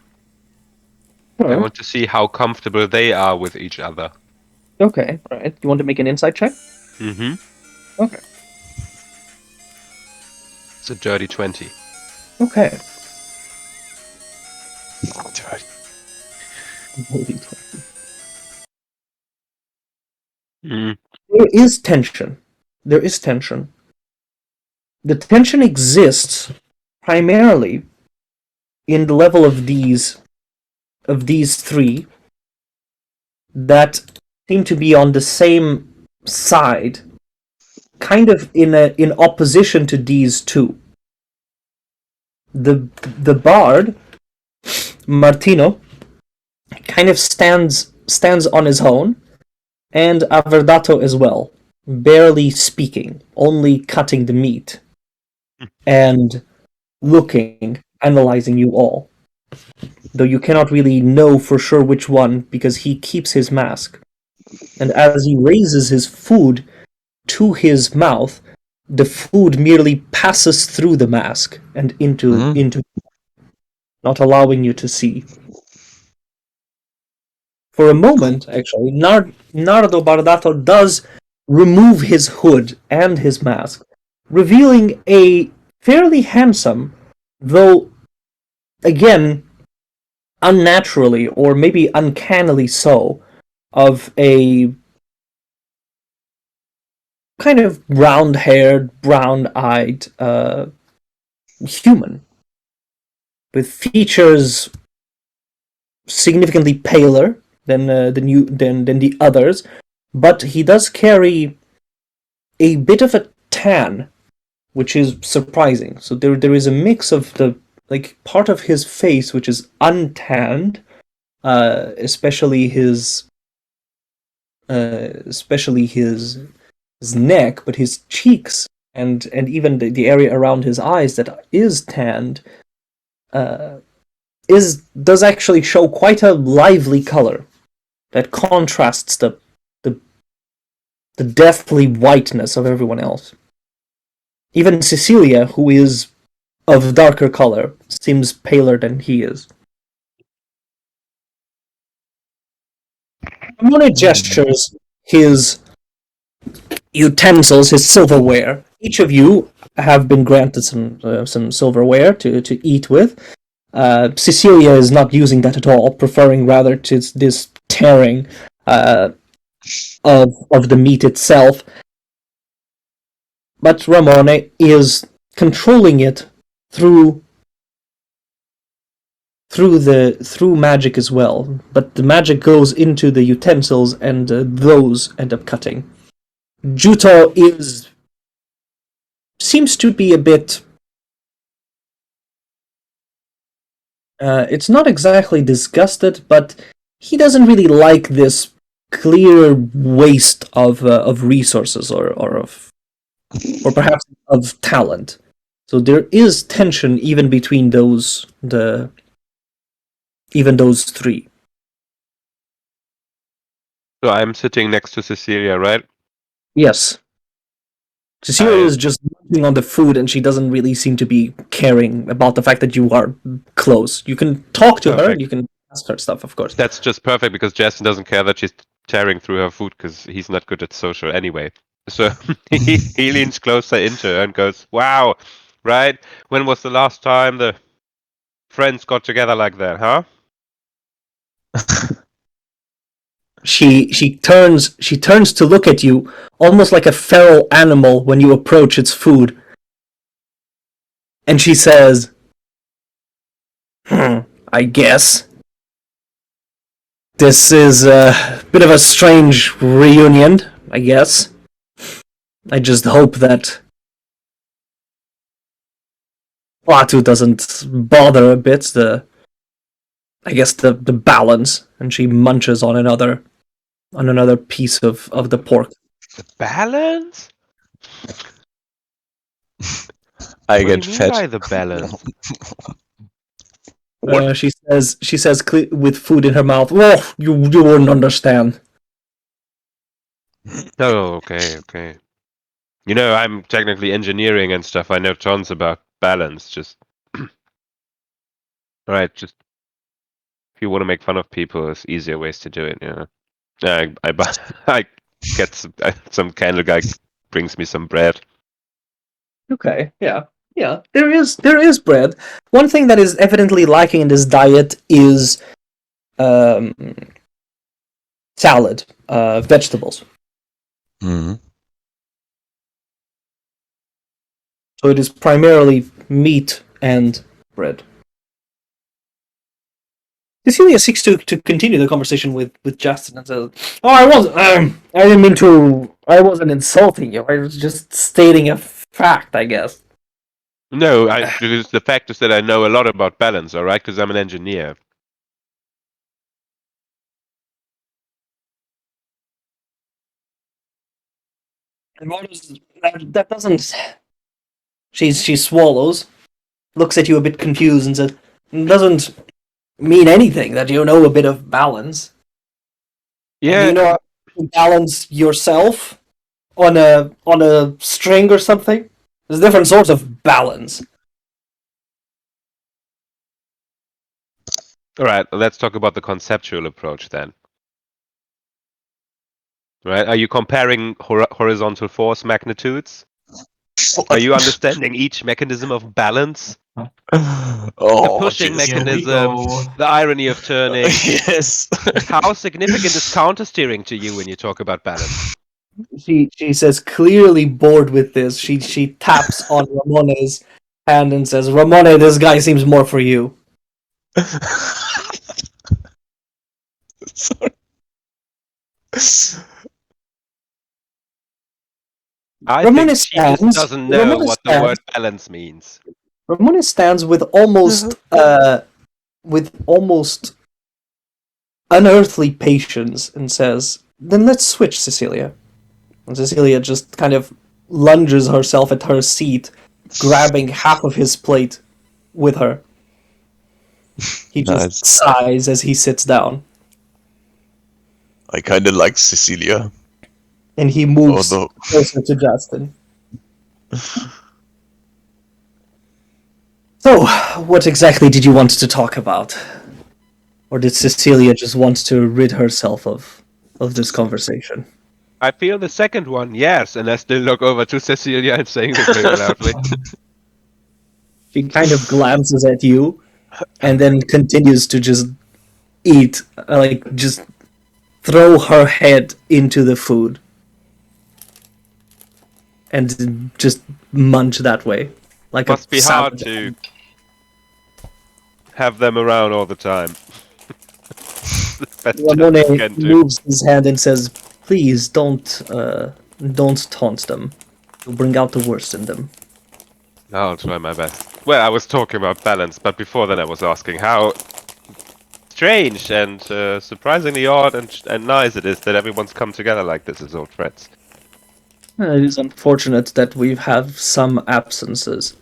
I want to see how comfortable they are with each other. Okay, right. You want to make an insight check? Mm-hmm. Okay. It's a dirty 20. Okay. Mm. There is tension. There is tension. The tension exists primarily in the level of these three that seem to be on the same side, kind of in opposition to these two. The bard Martino kind of stands on his own, and Averdato as well, barely speaking, only cutting the meat and looking, analyzing you all. Though you cannot really know for sure which one, because he keeps his mask. And as he raises his food to his mouth, the food merely passes through the mask and into not allowing you to see. For a moment, actually, Nardo Bardato does remove his hood and his mask, revealing a fairly handsome, though, again, unnaturally or maybe uncannily so, of a kind of round-haired, brown-eyed human with features significantly paler than the others, but he does carry a bit of a tan, which is surprising. So there is a mix of the part of his face which is untanned, especially his neck, but his cheeks and even the area around his eyes that is tanned does actually show quite a lively color that contrasts the deathly whiteness of everyone else. Even Cecilia, who is of darker color, seems paler than he is. Ramone gestures his utensils, his silverware. Each of you have been granted some silverware to eat with. Cecilia is not using that at all, preferring rather to this tearing of the meat itself. But Ramone is controlling it through magic as well. But the magic goes into the utensils, and those end up cutting. Juto seems to be a bit. It's not exactly disgusted, but he doesn't really like this clear waste of resources or perhaps of talent. So there is tension even between those three. So I'm sitting next to Cecilia, right? Yes. Cecilia is just looking on the food, and she doesn't really seem to be caring about the fact that you are close. You can talk to her, and you can ask her stuff, of course. That's just perfect, because Jason doesn't care that she's tearing through her food, because he's not good at social anyway. So he leans closer into her and goes, "Wow, right? When was the last time the friends got together like that, huh?" She turns to look at you, almost like a feral animal when you approach its food. And she says, I guess. This is a bit of a strange reunion, I guess. I just hope that Latu doesn't bother a bit the balance, and she munches on another piece of the pork. The balance? I What get do you mean fat. by the balance? She says with food in her mouth, "Oh, you wouldn't understand." Oh, okay. You know, I'm technically engineering and stuff. I know tons about balance. Just right. Just if you want to make fun of people, there's easier ways to do it. Yeah. I get some candle guy brings me some bread. Okay, yeah. There is bread. One thing that is evidently lacking in this diet is salad, vegetables. Mm-hmm. So it is primarily meat and bread. Cecilia seeks to continue the conversation with Justin and says, "Oh, I didn't mean to. I wasn't insulting you. I was just stating a fact, I guess." No, because the fact is that I know a lot about balance. All right, because I'm an engineer. And that doesn't. She swallows, looks at you a bit confused, and says, "It doesn't mean anything that you know a bit of balance. Yeah. And you know how to balance yourself on a string or something. There's different sorts of balance. All right, let's talk about the conceptual approach then. Right? Are you comparing horizontal force magnitudes? Are you understanding each mechanism of balance? The Oh, pushing jeez. Here we mechanism, go. the irony of turning. Yes. How significant is countersteering to you when you talk about balance? She says, clearly bored with this. She taps on Ramone's hand and says, "Ramone, this guy seems more for you." Sorry. I Ramone think she just stands. doesn't know Ramone what the stands. word balance means. Ramone stands with almost unearthly patience and says, "Then let's switch, Cecilia." And Cecilia just kind of lunges herself at her seat, grabbing half of his plate with her. He just Nice. sighs as he sits down, I kind of like Cecilia. and he moves Although, closer to Justin. So, what exactly did you want to talk about? Or did Cecilia just want to rid herself of this conversation? I feel the second one, yes, and I still look over to Cecilia and saying this very loudly. She kind of glances at you, and then continues to just eat, like, just throw her head into the food. And just munch that way. Like Must a be hard savage. to have them around all the time. Best job you Ramone can do. moves his hand and says, "Please don't taunt them. You'll bring out the worst in them." I'll try my best. Well, I was talking about balance, but before that I was asking how strange and surprisingly odd and nice it is that everyone's come together like this as old friends. It is unfortunate that we have some absences.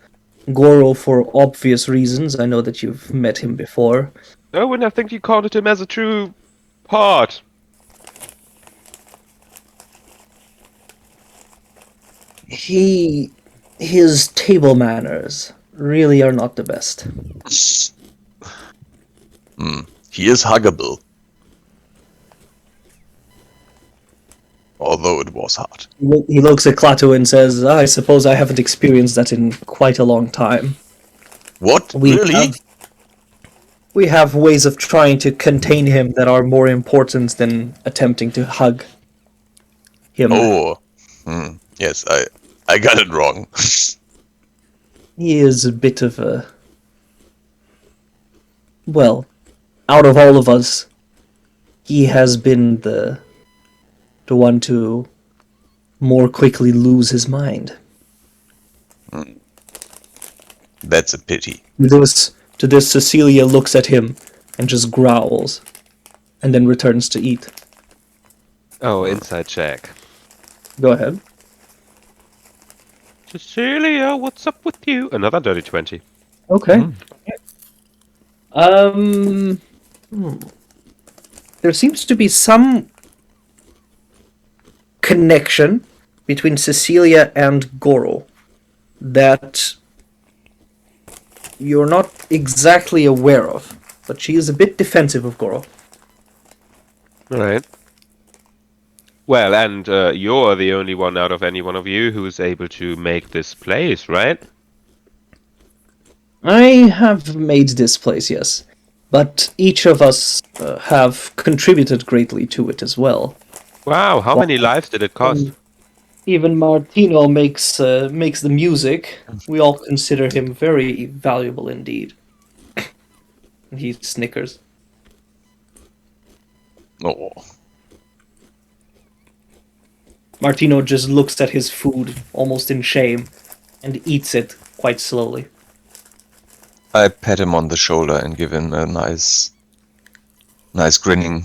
Goro, for obvious reasons, I know that you've met him before. Oh, and I think you counted him as a true part. His table manners really are not the best. he is huggable. Although it was hard. He looks at Klaatu and says, "I suppose I haven't experienced that in quite a long time." What? Really? We have ways of trying to contain him that are more important than attempting to hug him. Oh. Yes, I got it wrong. He is a bit of a... Well, out of all of us, he has been the one to more quickly lose his mind. That's a pity. To this, Cecilia looks at him and just growls, and then returns to eat. Oh, inside check. Go ahead. Cecilia, what's up with you? Another dirty 20. Okay. There seems to be some connection between Cecilia and Goro that you're not exactly aware of, but she is a bit defensive of Goro. Alright. Well, and you're the only one out of any one of you who's able to make this place, right? I have made this place, yes, but each of us have contributed greatly to it as well. Wow, how many lives did it cost? Even Martino makes the music. We all consider him very valuable indeed. He snickers. Oh. Martino just looks at his food, almost in shame, and eats it quite slowly. I pat him on the shoulder and give him a nice grinning.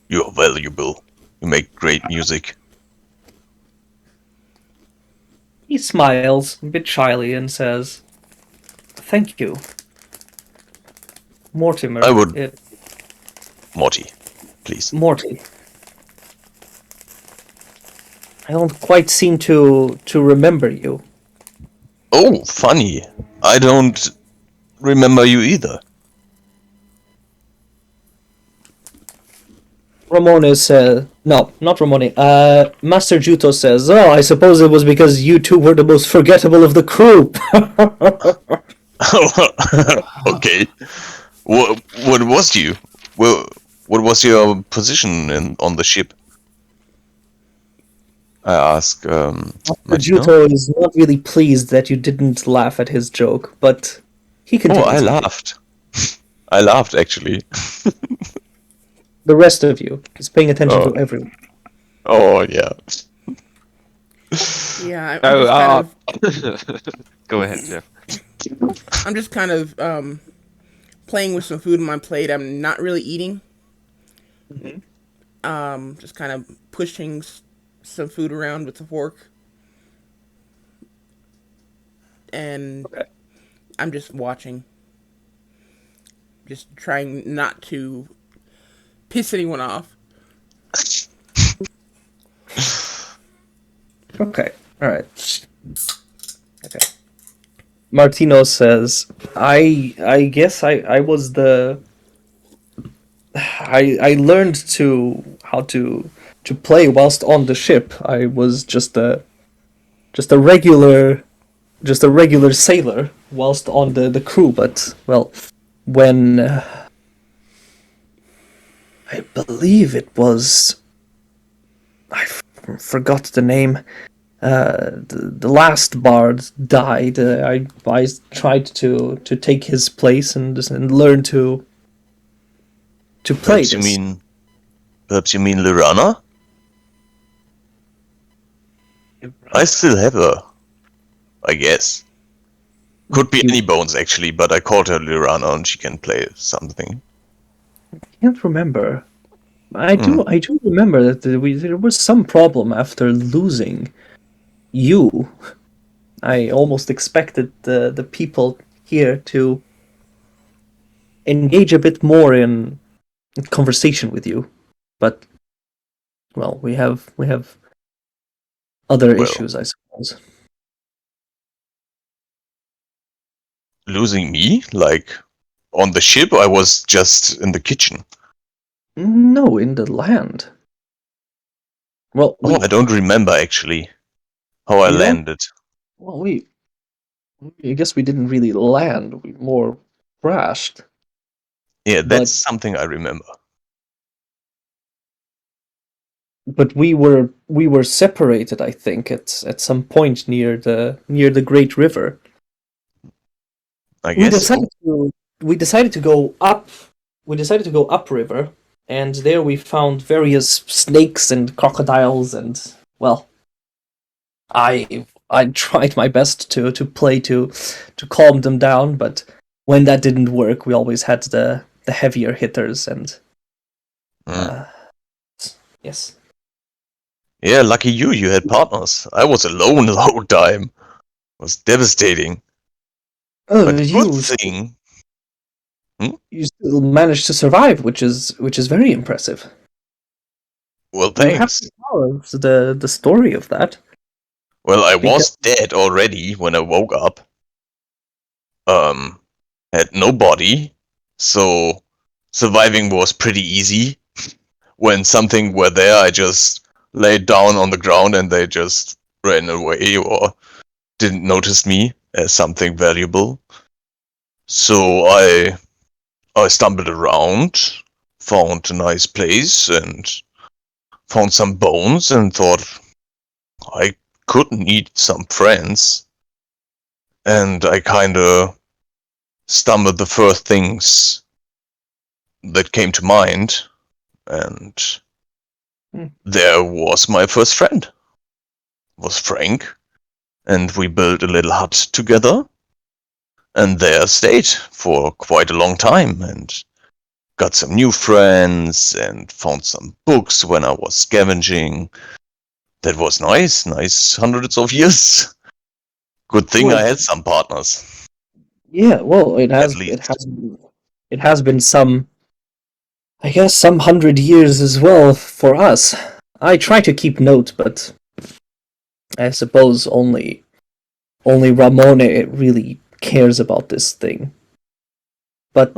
You're valuable. You make great music. He smiles, a bit shyly, and says, "Thank you. Mortimer." I would- Morty, please. Morty. I don't quite seem to remember you. Oh, funny. I don't remember you either. Ramone says, no, not Ramone. Master Juto says, oh, I suppose it was because you two were the most forgettable of the crew. Okay. What was you? Well, what was your position on the ship? I ask. Martino? Juto is not really pleased that you didn't laugh at his joke, but he Oh, continues. I laughed. I laughed actually. The rest of you is paying attention Oh. to everyone. Oh yeah. Yeah, I'm just kind of Go ahead, Jeff. I'm just kind of playing with some food on my plate. I'm not really eating. Just kind of pushing some food around with a fork. And Okay. I'm just watching. Just trying not to piss anyone off. Okay. All right. Okay. Martino says, I guess I was the I learned how to play whilst on the ship. I was just a regular sailor whilst on the crew, but well, when I believe it was forgot the name. The last bard died. I tried to take his place and learn to play Perhaps this. Perhaps you mean Lirana? I still have her. I guess. Could be any bones actually, but I called her Lirana and she can play something. Can't remember. I do remember that there was some problem after losing you. I almost expected the people here to engage a bit more in conversation with you, but well, we have other issues, I suppose. Losing me? Like on the ship? I was just in the kitchen. No, in the land. Well, I don't remember actually how I You don't? landed. Well, I guess we didn't really land. We more crashed. Yeah, But- that's something I remember. But we were separated, I think, at some point near the Great River. I guess so. We decided to go up. We decided to go upriver, and there we found various snakes and crocodiles, and well, I tried my best to play to calm them down, but when that didn't work, we always had the heavier hitters, and yes. Yeah, lucky you. You had partners. I was alone the whole time. It was devastating. Oh, But good thing. you still managed to survive, which is very impressive. Well, You have thanks. to tell the story of that. Well, I was dead already when I woke up. Had no body, so surviving was pretty easy. When something were there, I just laid down on the ground and they just ran away or didn't notice me as something valuable. So I stumbled around, found a nice place and found some bones and thought I could need some friends. And I kinda stumbled the first things that came to mind, and there was my first friend. It was Frank, and we built a little hut together, and there stayed for quite a long time, and got some new friends, and found some books when I was scavenging. That was nice hundreds of years. Good thing I had some partners. Yeah, well, it has been some, I guess, some 100 years as well for us. I try to keep note, but I suppose only Ramone really cares about this thing. But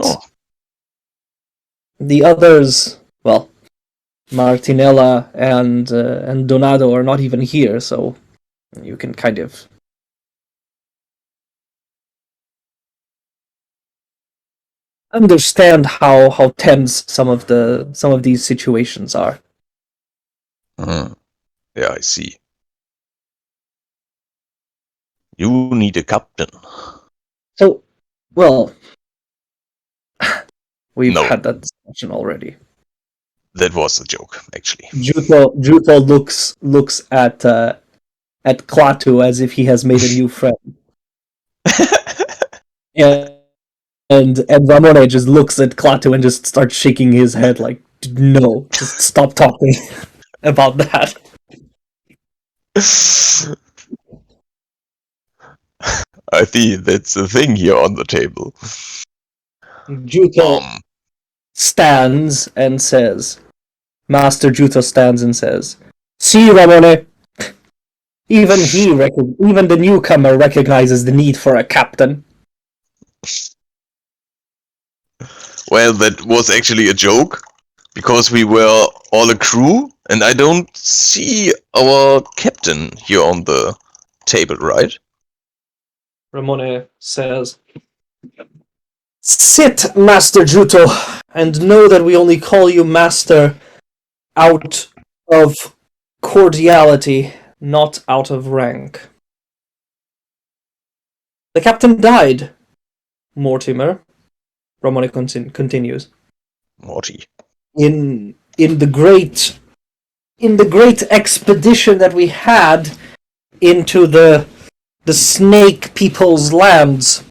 the others, well, Martinella and Donato are not even here, so you can kind of understand how tense some of these situations are. Yeah, I see. You need a captain. So, well, we've No. had that discussion already. That was a joke, actually. Juto looks at Klaatu as if he has made a new friend. And Ramone just looks at Klaatu and just starts shaking his head like, no, just stop talking about that. I think that's the thing here on the table. Juto stands and says, Master Juto stands and says, "See, Ramone, even even the newcomer recognizes the need for a captain." Well, that was actually a joke, because we were all a crew, and I don't see our captain here on the table, right? Ramone says, "Sit, Master Juto, and know that we only call you Master out of cordiality, not out of rank. The captain died, Mortimer," Ramone continues, Morty. in the great expedition that we had into the snake people's lands.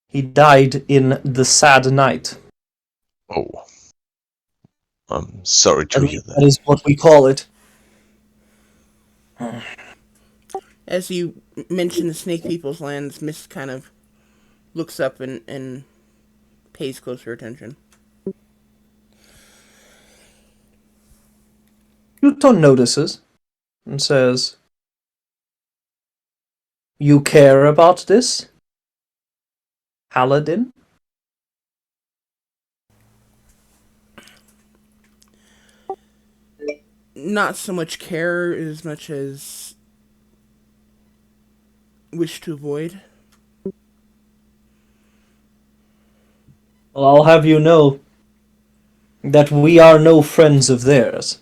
He died in the sad night. Oh. I'm sorry to hear That that. is what we call it. As you mention the Snake People's lands, Mist kind of looks up and pays closer attention. Yuto notices and says, "You care about this, Paladin?" Not so much care as much as wish to avoid. Well, I'll have you know that we are no friends of theirs.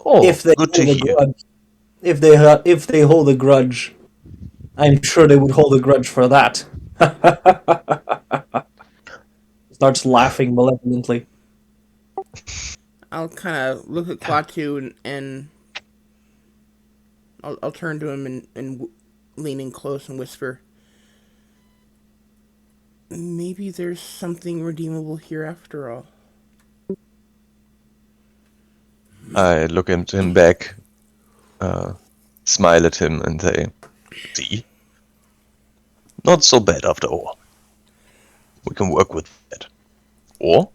Oh, If they good to hold a hear. grudge, if they hold a grudge, I'm sure they would hold a grudge for that. Starts laughing malevolently. I'll kind of look at Klaatu and I'll turn to him and lean in close and whisper, "Maybe there's something redeemable here after all." I look at him back, smile at him, and say, "See? Not so bad after all. We can work with that. Or?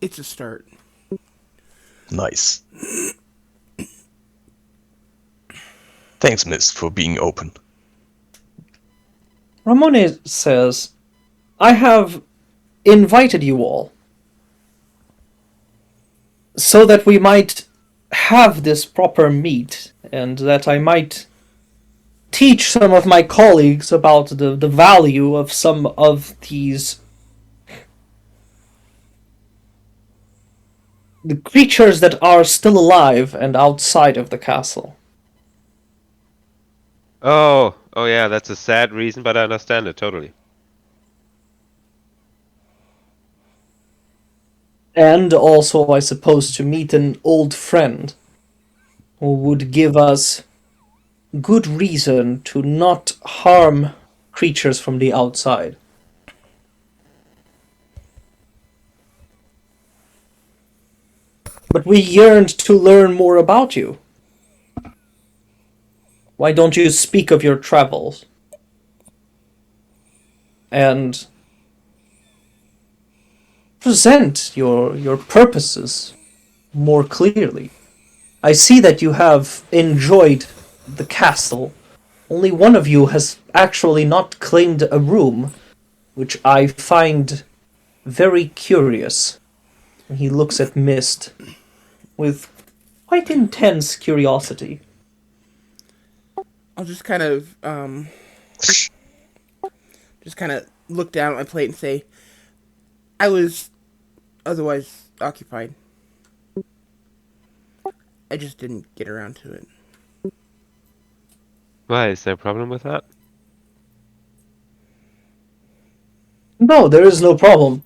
It's a start. Nice. Thanks, Miss, for being open." Ramone says, "I have invited you all so that we might have this proper meet, and that I might teach some of my colleagues about the value of some of the creatures that are still alive and outside of the castle." Oh yeah, that's a sad reason, but I understand it totally. And also, I suppose, to meet an old friend who would give us good reason to not harm creatures from the outside. But we yearned to learn more about you. Why don't you speak of your travels? And present your purposes more clearly. I see that you have enjoyed the castle. Only one of you has actually not claimed a room, which I find very curious. He looks at Mist with quite intense curiosity. I'll just kind of look down at my plate and say, I was otherwise occupied. I just didn't get around to it. Why? Is there a problem with that? No, there is no problem.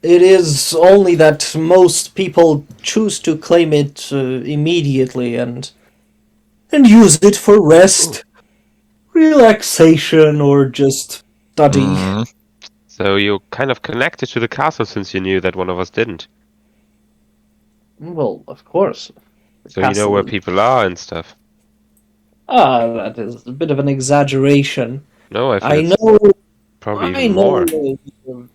It is only that most people choose to claim it immediately and use it for rest, relaxation, or just study. Mm, So you're kind of connected to the castle since you knew that one of us didn't. Well, of course. So you know where people are and stuff. That is a bit of an exaggeration. No, I I feel it's know. probably I even know. more.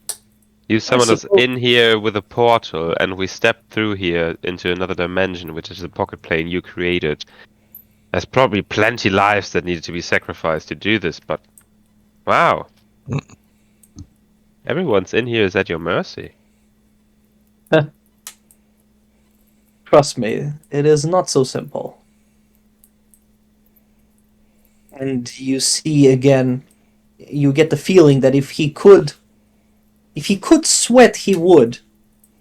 You summoned us suppose- in here with a portal, and we stepped through here into another dimension, which is the pocket plane you created. There's probably plenty lives that needed to be sacrificed to do this, but wow. Everyone's in here is at your mercy. Trust me, it is not so simple. And you see again, you get the feeling that if he could sweat, he would.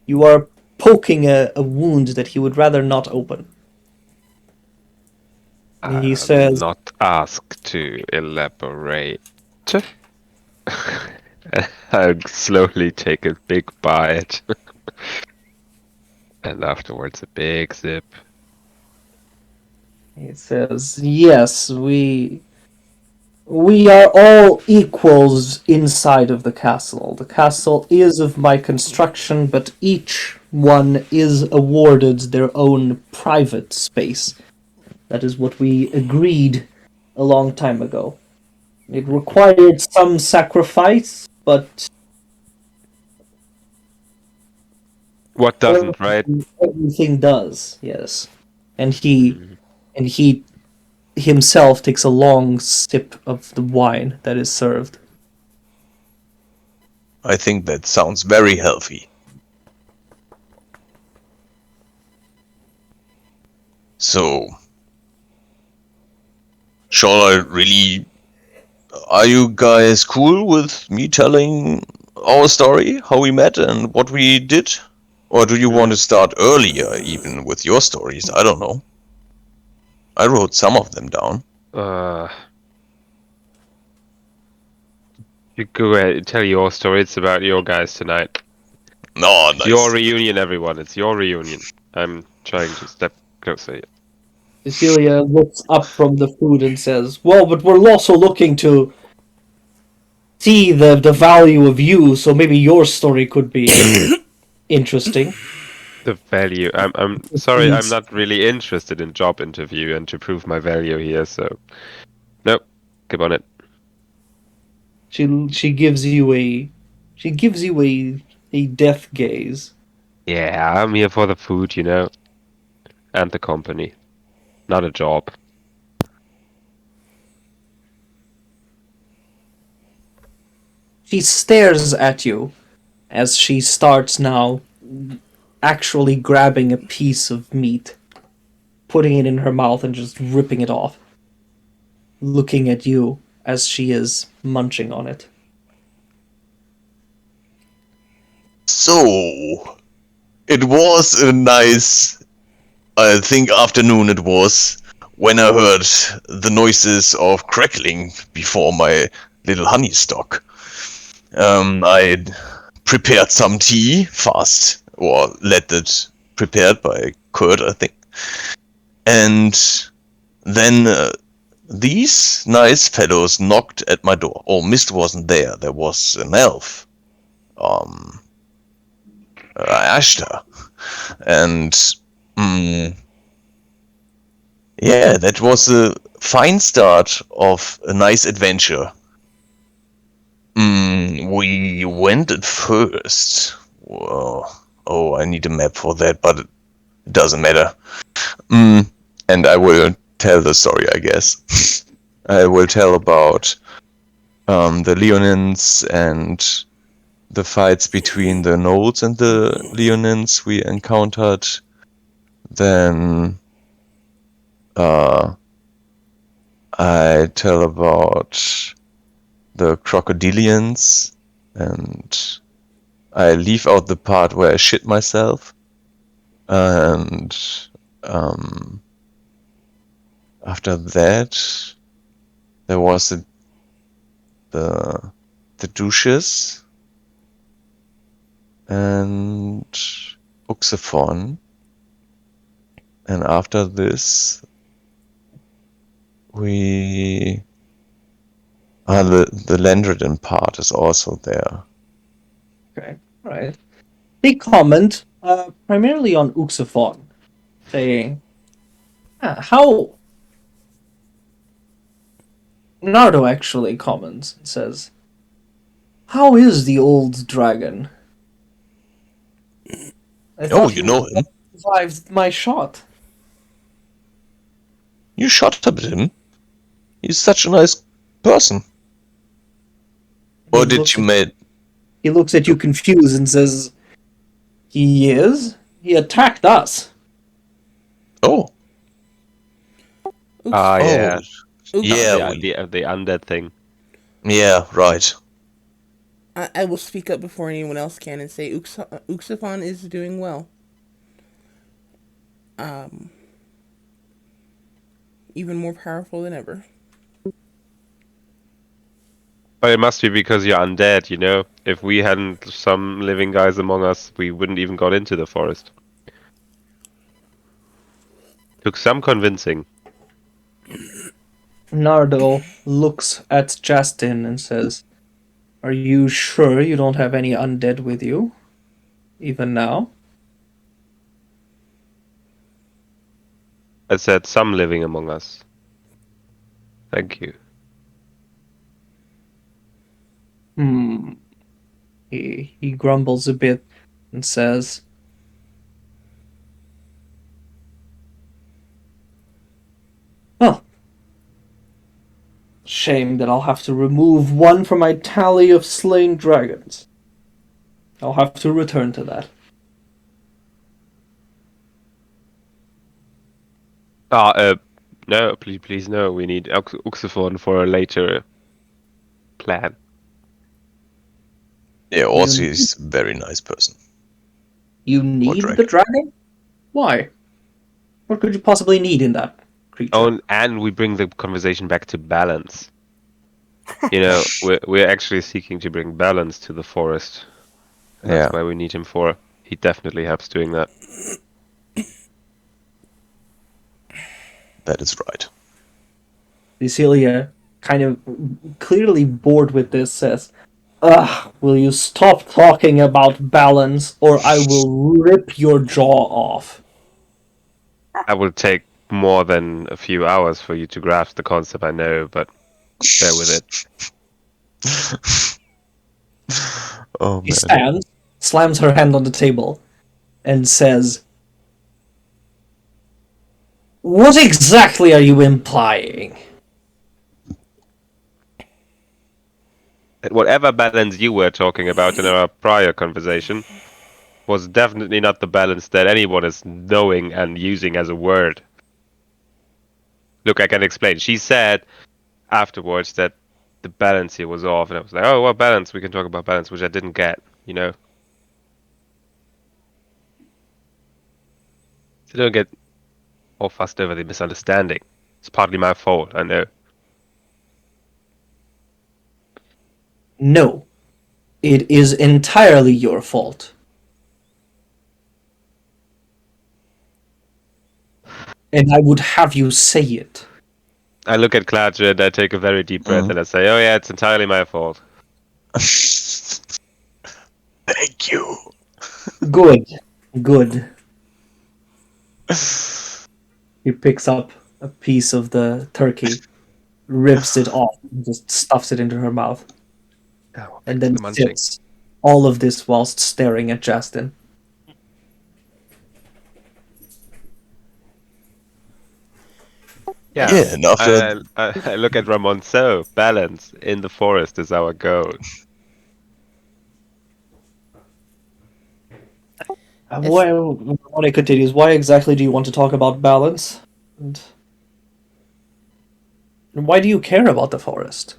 You are poking a wound that he would rather not open. And he says, Not asked to elaborate. I'll slowly take a big bite. And afterwards a big sip. yes, we are all equals inside of the castle. The castle is of my construction, but each one is awarded their own private space. That is what we agreed a long time ago. It required some sacrifice, but What doesn't, right? everything does, yes. And he himself takes a long sip of the wine that is served. I think that sounds very healthy. So, shall I really... Are you guys cool with me telling our story, how we met and what we did? Or do you want to start earlier, even with your stories? I don't know. I wrote some of them down. You go ahead and tell your story. It's about your guys tonight. No, It's nice. your reunion, everyone. It's your reunion. I'm trying to step closer here. Cecilia looks up from the food and says, well, but we're also looking to see the value of you, so maybe your story could be interesting. The value. I'm sorry, I'm not really interested in job interview and to prove my value here, so nope. Keep on it. She gives you a death gaze. Yeah, I'm here for the food, you know. And the company. Not a job. She stares at you as she starts now actually grabbing a piece of meat, putting it in her mouth and just ripping it off, looking at you as she is munching on it. So, it was a nice, I think, afternoon it was, when I heard the noises of crackling before my little honey stock. I prepared some tea fast, or let it prepared by Kurt, I think. And then these nice fellows knocked at my door. Oh, Mist wasn't there. There was an elf. Ashta. And yeah, that was a fine start of a nice adventure. We went at first. Whoa. Oh, I need a map for that, but it doesn't matter. and I will tell the story, I guess. I will tell about the Leonins and the fights between the Nodes and the Leonins we encountered. Then I tell about the crocodilians, and I leave out the part where I shit myself. And after that, there was the douches and Uxaphon. And after this, we the Lendridin part is also there. Okay, right. They comment primarily on Uxaphon, saying, how... Nardo actually comments and says, how is the old dragon? I thought you know him. Survived my shot. You shot at him. He's such a nice person. Or did you make... He looks at you confused and says, he is? He attacked us. Oh. Ah, yeah. Yeah, The undead thing. Yeah, right. I will speak up before anyone else can and say Uxaphon is doing well. Even more powerful than ever. But it must be because you're undead, you know? If we hadn't some living guys among us, we wouldn't even got into the forest. Took some convincing. Nardo looks at Justin and says, are you sure you don't have any undead with you? Even now? I said some living among us. Thank you. He grumbles a bit and says, well, shame that I'll have to remove one from my tally of slain dragons. I'll have to return to that. No, please, no. We need Uxaphon for a later plan. Yeah, also he's a very nice person. You need the dragon? Why? What could you possibly need in that creature? Oh, and we bring the conversation back to balance. You know, we're actually seeking to bring balance to the forest. And that's why we need him for. He definitely helps doing that. That is right. Cecilia, kind of clearly bored with this, says, will you stop talking about balance or I will rip your jaw off. I will take more than a few hours for you to grasp the concept, I know, but bear with it. Oh, man. She stands, slams her hand on the table, and says, what exactly are you implying? Whatever balance you were talking about in our prior conversation was definitely not the balance that anyone is knowing and using as a word. Look, I can explain. She said afterwards that the balance here was off, and I was like, oh, what balance? We can talk about balance, which I didn't get, you know? So don't get all fussed over the misunderstanding. It's partly my fault, I know. No, it is entirely your fault. And I would have you say it. I look at Cladra and I take a very deep breath and I say, oh yeah, it's entirely my fault. Thank you. Good. He picks up a piece of the turkey, rips it off, and just stuffs it into her mouth. And then sits, all of this whilst staring at Justin. Yeah. Yeah, and after I look at Ramon. So, balance in the forest is our goal. When it continues, why exactly do you want to talk about balance? And why do you care about the forest?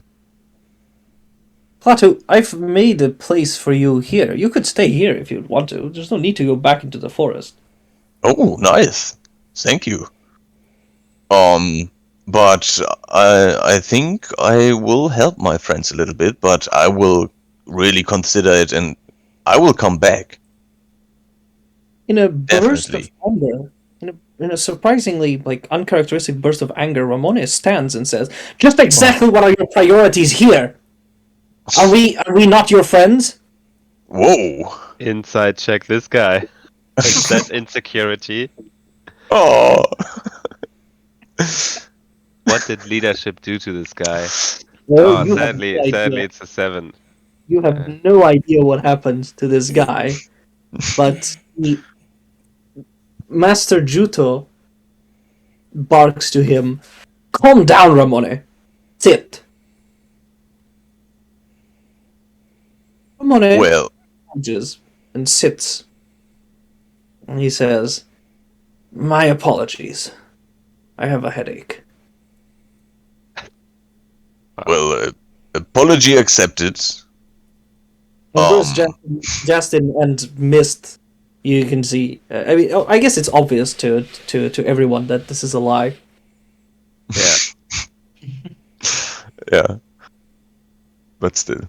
Plato, I've made a place for you here. You could stay here if you'd want to. There's no need to go back into the forest. oh, nice. Thank you. But I think I will help my friends a little bit, but I will really consider it, and I will come back. In a burst Definitely. of anger, in a surprisingly uncharacteristic burst of anger, Ramone stands and says, "Just exactly what are your priorities here? Are we not your friends?" Whoa. Inside check this guy. Is that insecurity? Oh. What did leadership do to this guy? Well, Oh, you have no sadly, idea. it's a 7. You have no idea what happened to this guy, but Master Juto barks to him, "Calm down, Ramone. Sit." Ramone Well, punches and sits. And he says, "My apologies. I have a headache." apology accepted. And both Um, Justin and Mist, you can see. I guess it's obvious to everyone that this is a lie. Yeah. yeah. But still.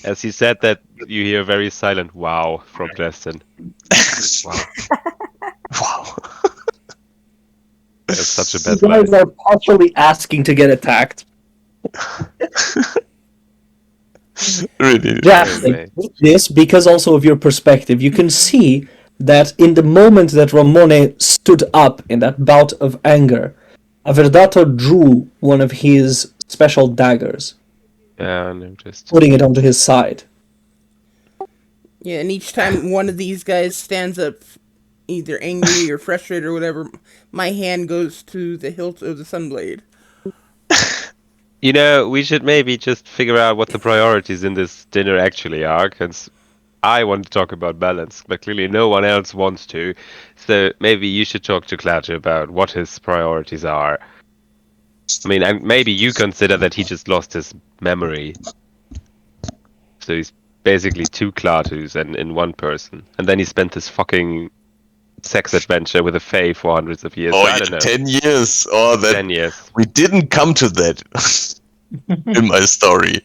As he said that, you hear a very silent wow from Justin. Wow. Wow. That's such a You bad lie. guys are partially asking to get attacked. Really. Justin, way. this because also of your perspective, you can see that in the moment that Ramone stood up in that bout of anger, Averdato drew one of his special daggers, Yeah, I noticed. putting it onto his side. Yeah, and each time one of these guys stands up, either angry or frustrated or whatever, my hand goes to the hilt of the sunblade. You know, we should maybe just figure out what the priorities in this dinner actually are, because I want to talk about balance, but clearly no one else wants to. So maybe you should talk to Klaatu about what his priorities are. I mean, and maybe you consider that he just lost his memory. So he's basically 2 Klaatus and in one person. And then he spent his fucking sex adventure with a fae for hundreds of years. Oh, So I yeah, don't know. 10 years. Oh, that 10 years. we didn't come to that in my story.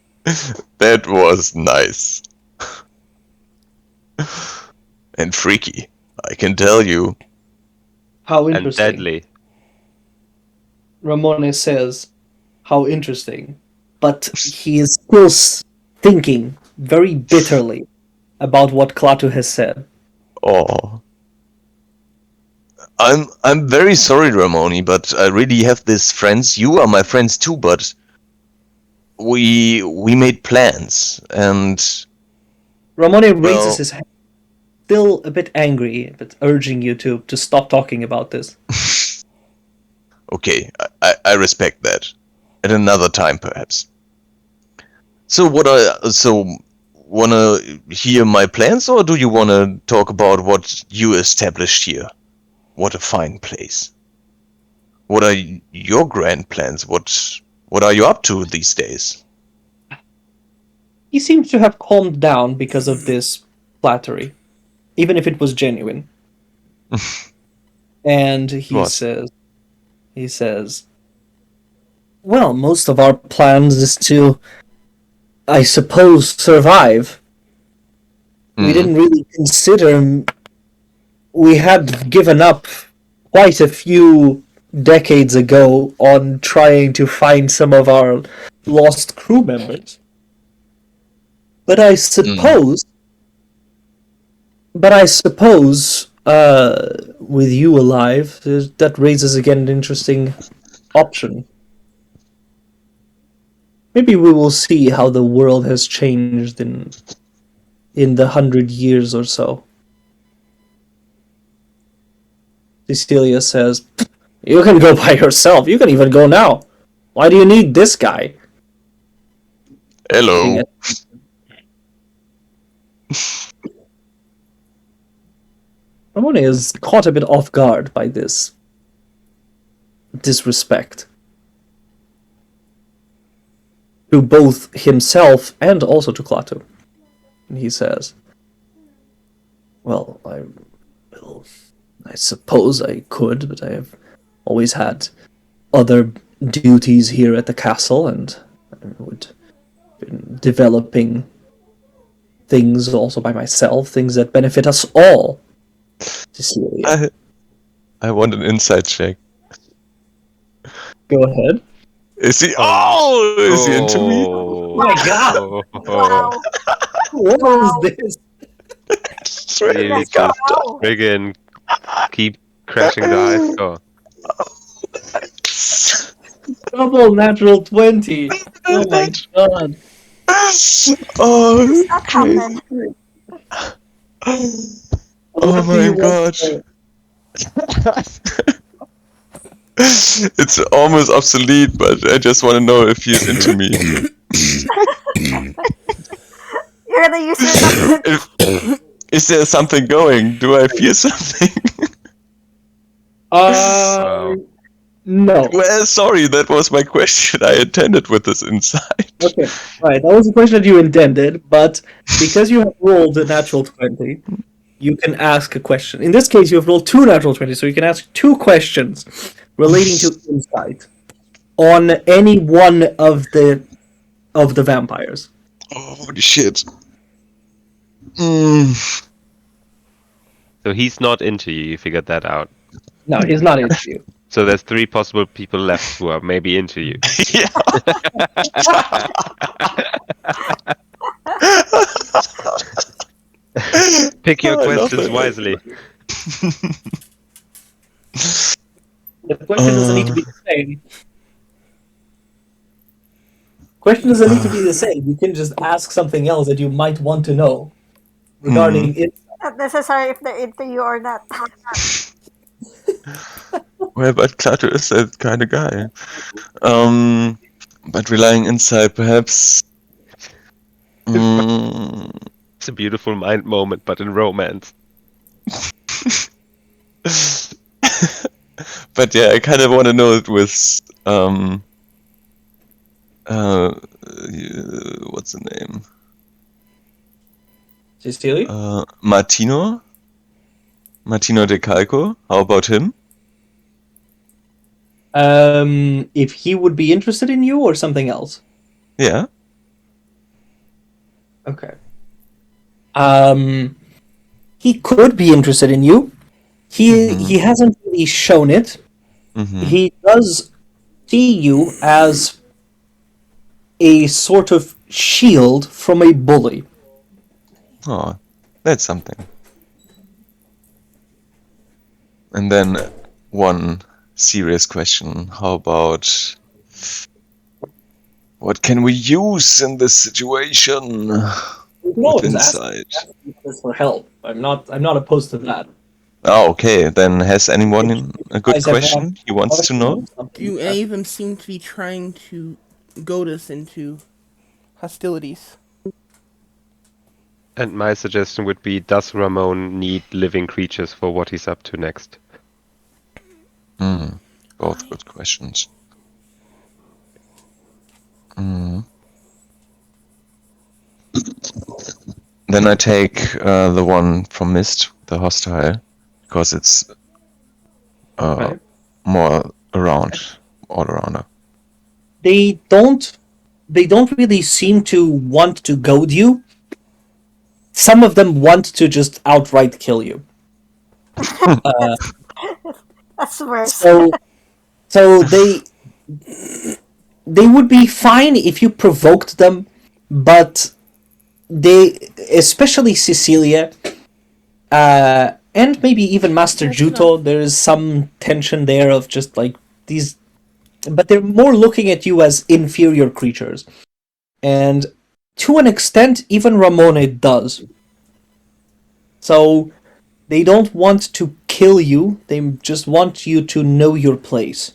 That was nice. And freaky, I can tell you. How And interesting. deadly. Ramone says, "How interesting." But he is still thinking very bitterly about what Klaatu has said. Oh. I'm very sorry, Ramoni, but I really have these friends. You are my friends too, but we made plans, and Ramone raises well, his hand, still a bit angry, but urging you to stop talking about this. okay, I respect that. At another time, perhaps. So wanna hear my plans, or do you wanna talk about what you established here? What a fine place. What are your grand plans? What are you up to these days? He seems to have calmed down because of this flattery, even if it was genuine. And What? he says, "Well, most of our plans is to, I suppose, survive. We didn't really consider. We had given up quite a few decades ago on trying to find some of our lost crew members. But I suppose, with you alive, that raises again an interesting option. Maybe we will see how the world has changed in the 100 years or so." Cecilia says, You can go by yourself. You can even go now. Why do you need this guy? Hello. Ramone is caught a bit off guard by this disrespect to both himself and also to Klaatu. And he says, well, I suppose I could, but I have always had other duties here at the castle, and I would been developing things also by myself, things that benefit us all. Cecilia. I want an insight check. Go ahead. Is he? Oh, is he into me? Oh my God! Wow. What Wow. is this? Really just Wow. friggin' keep crashing the high score. Double natural 20. Oh my god. Oh, That happened. oh What do you my want god. to know? It's almost obsolete, but I just want to know if he's into me. You're gonna use your Is there something going? Do I feel something? Wow. No. Well, sorry, that was my question. I intended with this insight. Okay, right. That was the question that you intended, but because you have rolled a natural 20, you can ask a question. In this case, you have rolled 2 natural 20, so you can ask 2 questions relating to insight on any one of the vampires. Holy shit. Mm. So he's not into you, you figured that out. No, he's not into you. So there's 3 possible people left who are maybe into you. Yeah. Pick your I love questions it. wisely. The question doesn't need to be the same. Question doesn't need to be the same. You can just ask something else that you might want to know regarding it. Not necessary if they're into you or not. Well, but Klaatu is that kind of guy. But relying inside, perhaps. It's a beautiful mind moment, but in romance. But yeah, I kind of want to know it with what's the name? Cecilia? Martino De Calco. How about him? If he would be interested in you or something else. Yeah. Okay. He could be interested in you. He hasn't really shown it. He does see you as a sort of shield from a bully. Oh, that's something. And then one serious question. How about what can we use in this situation? You can With always ask insight. for help. I'm not opposed to that. Oh, okay. Then has anyone a good Guys have question he wants to know? Do any of them seem to be trying to goad us into hostilities? And my suggestion would be, does Ramon need living creatures for what he's up to next? Both good questions. Then I take the one from Mist, the hostile, because it's Right. more around, all around her. They don't really seem to want to goad you. Some of them want to just outright kill you. That's worse. So they would be fine if you provoked them, but they, especially Cecilia, and maybe even Master Juto, there is some tension there of just like these, but they're more looking at you as inferior creatures. And to an extent, even Ramone does. So they don't want to kill you. They just want you to know your place.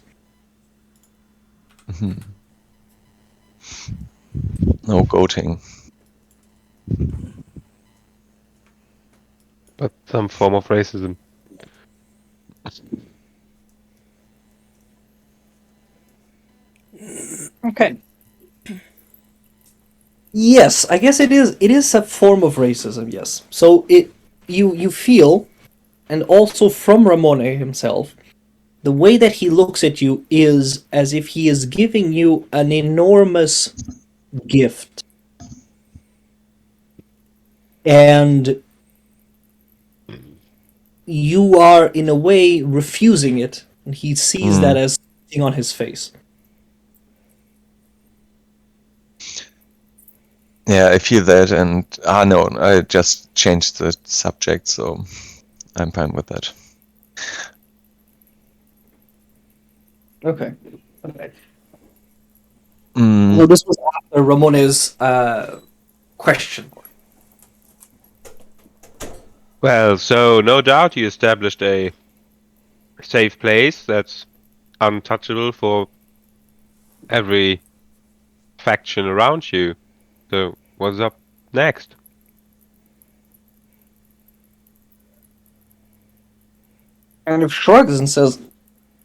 No goating. But some form of racism. Okay. Yes, I guess it is. It is a form of racism. Yes. So you feel, and also from Ramone himself, the way that he looks at you is as if he is giving you an enormous gift, and you are in a way refusing it, and he sees that as something on his face. Yeah, I feel that, and no, I just changed the subject, so I'm fine with that. Okay. Well, this was after Ramone's question. Well, so no doubt you established a safe place that's untouchable for every faction around you. So what's up next? Kind of shrugs and says,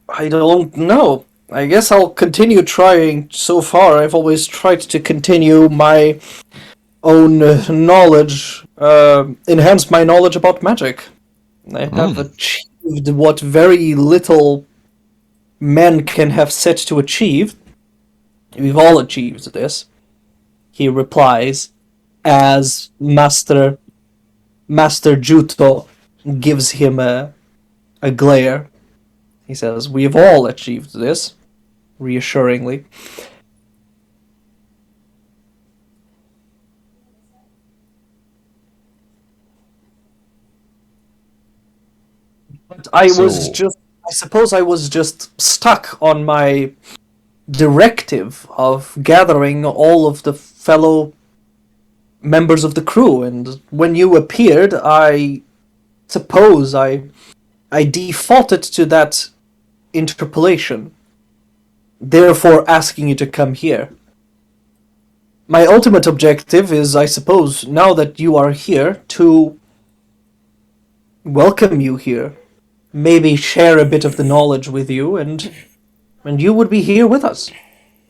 I don't know. I guess I'll continue trying. So far, I've always tried to continue my own knowledge, enhance my knowledge about magic. I have achieved what very little men can have set to achieve. We've all achieved this, he replies, as Master Juto gives him a glare. He says, we've all achieved this, reassuringly. But I suppose I was just stuck on my directive of gathering all of the fellow members of the crew, and when you appeared, I suppose I defaulted to that interpolation, therefore asking you to come here. My ultimate objective is, I suppose, now that you are here, to welcome you here, maybe share a bit of the knowledge with you, and you would be here with us.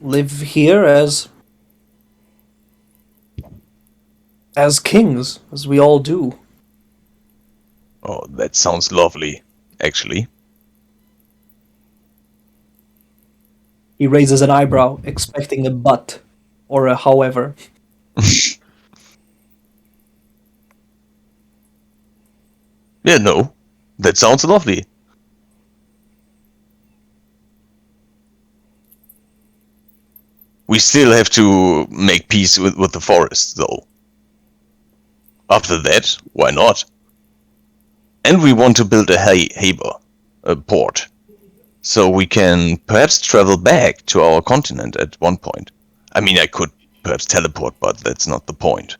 Live here as kings, as we all do. Oh, that sounds lovely, actually. He raises an eyebrow, expecting a but, or a however. Yeah, no, that sounds lovely. We still have to make peace with the forest, though. After that, why not? And we want to build a harbor, a port, so we can perhaps travel back to our continent at one point. I mean, I could perhaps teleport, but that's not the point.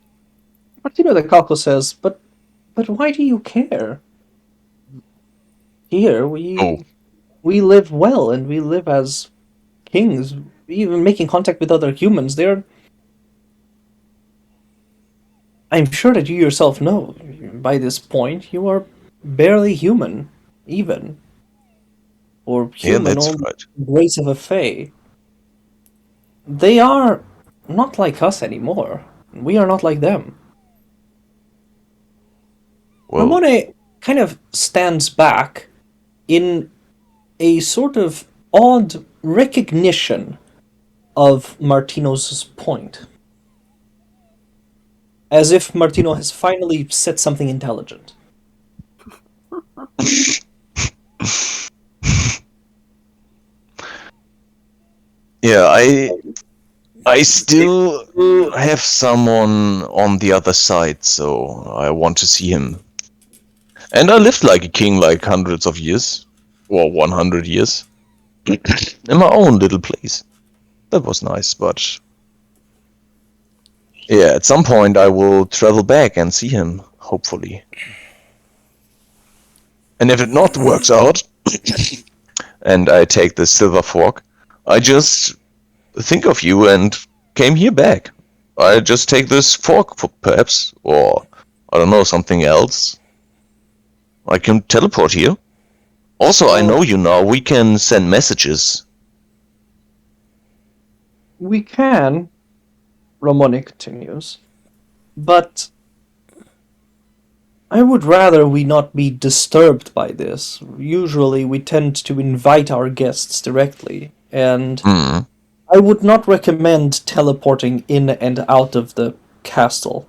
Martino the Calco says, but why do you care? Here, we live well, and we live as kings. Even making contact with other humans, I'm sure that you yourself know, by this point, you are barely human, even. Or human on the grace of a fae. They are not like us anymore. We are not like them. Well, Ramone kind of stands back in a sort of odd recognition of Martino's point. As if Martino has finally said something intelligent. Yeah, I still have someone on the other side, so I want to see him. And I lived like a king like hundreds of years, or 100 years, in my own little place. That was nice, but yeah, at some point I will travel back and see him, hopefully. And if it not works out, and I take the silver fork, I just think of you and came here back. I just take this fork, perhaps, or I don't know, something else. I can teleport here. Also, I know you now. We can send messages. We can, Ramoni continues, but I would rather we not be disturbed by this. Usually we tend to invite our guests directly, and I would not recommend teleporting in and out of the castle.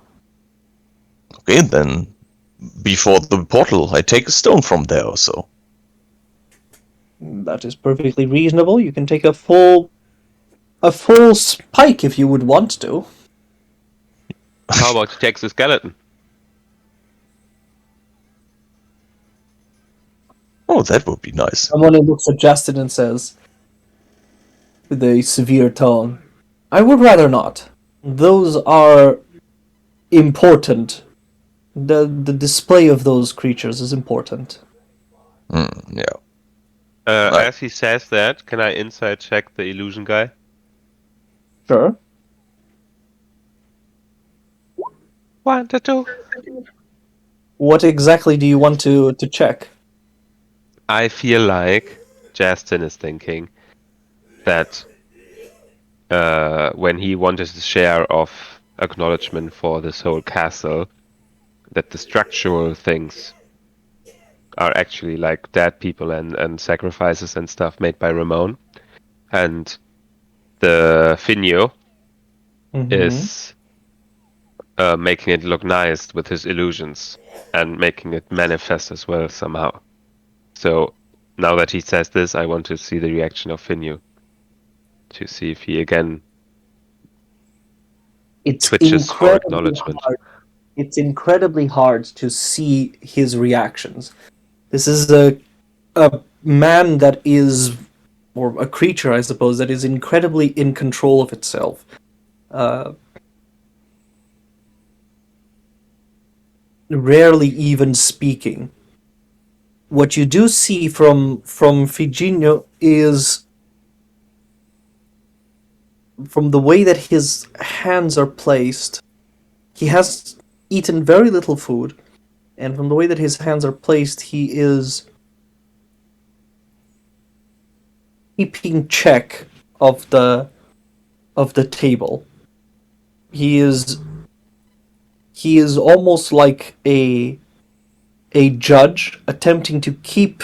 Okay, then before the portal, I take a stone from there or so. That is perfectly reasonable. You can take a full spike if you would want to. How about you take the skeleton? Oh, that would be nice. Someone looks at Justin and says, with a severe tone, I would rather not. Those are important. The display of those creatures is important. Yeah. As he says that, can I insight check the illusion guy? Sure. 1 to 2. What exactly do you want to check? I feel like Justin is thinking that when he wanted his share of acknowledgement for this whole castle, that the structural things are actually like dead people and sacrifices and stuff made by Ramon. And the Finio is making it look nice with his illusions and making it manifest as well somehow. So now that he says this, I want to see the reaction of Finio to see if he again twitches for acknowledgement. It's incredibly hard to see his reactions. This is a man that is, or a creature, I suppose, that is incredibly in control of itself. Rarely even speaking. What you do see from Figinio is, from the way that his hands are placed, he has eaten very little food, and from the way that his hands are placed, he is keeping check of the table. He is almost like a judge attempting to keep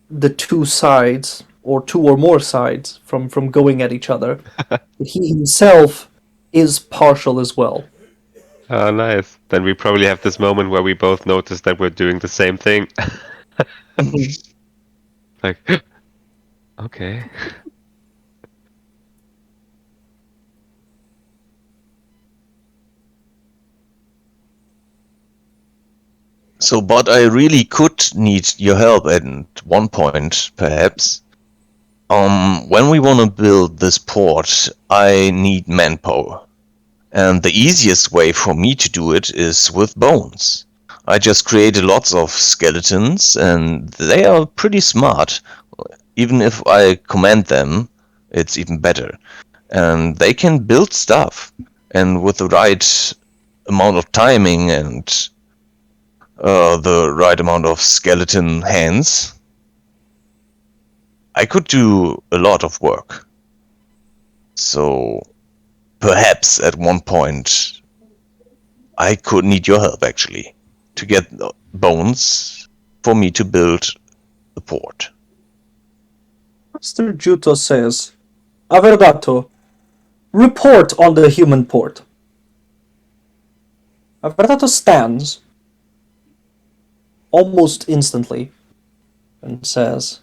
the two sides, or two or more sides, from going at each other. But he himself is partial as well. Oh, nice. Then we probably have this moment where we both notice that we're doing the same thing. Like, okay. So, but I really could need your help at one point, perhaps. When we want to build this port, I need manpower. And the easiest way for me to do it is with bones. I just created lots of skeletons, and they are pretty smart. Even if I command them, it's even better. And they can build stuff. And with the right amount of timing and the right amount of skeleton hands, I could do a lot of work. So perhaps at one point I could need your help, actually, to get bones for me to build the port. Master Juto says, Averdato, report on the human port. Averdato stands almost instantly and says,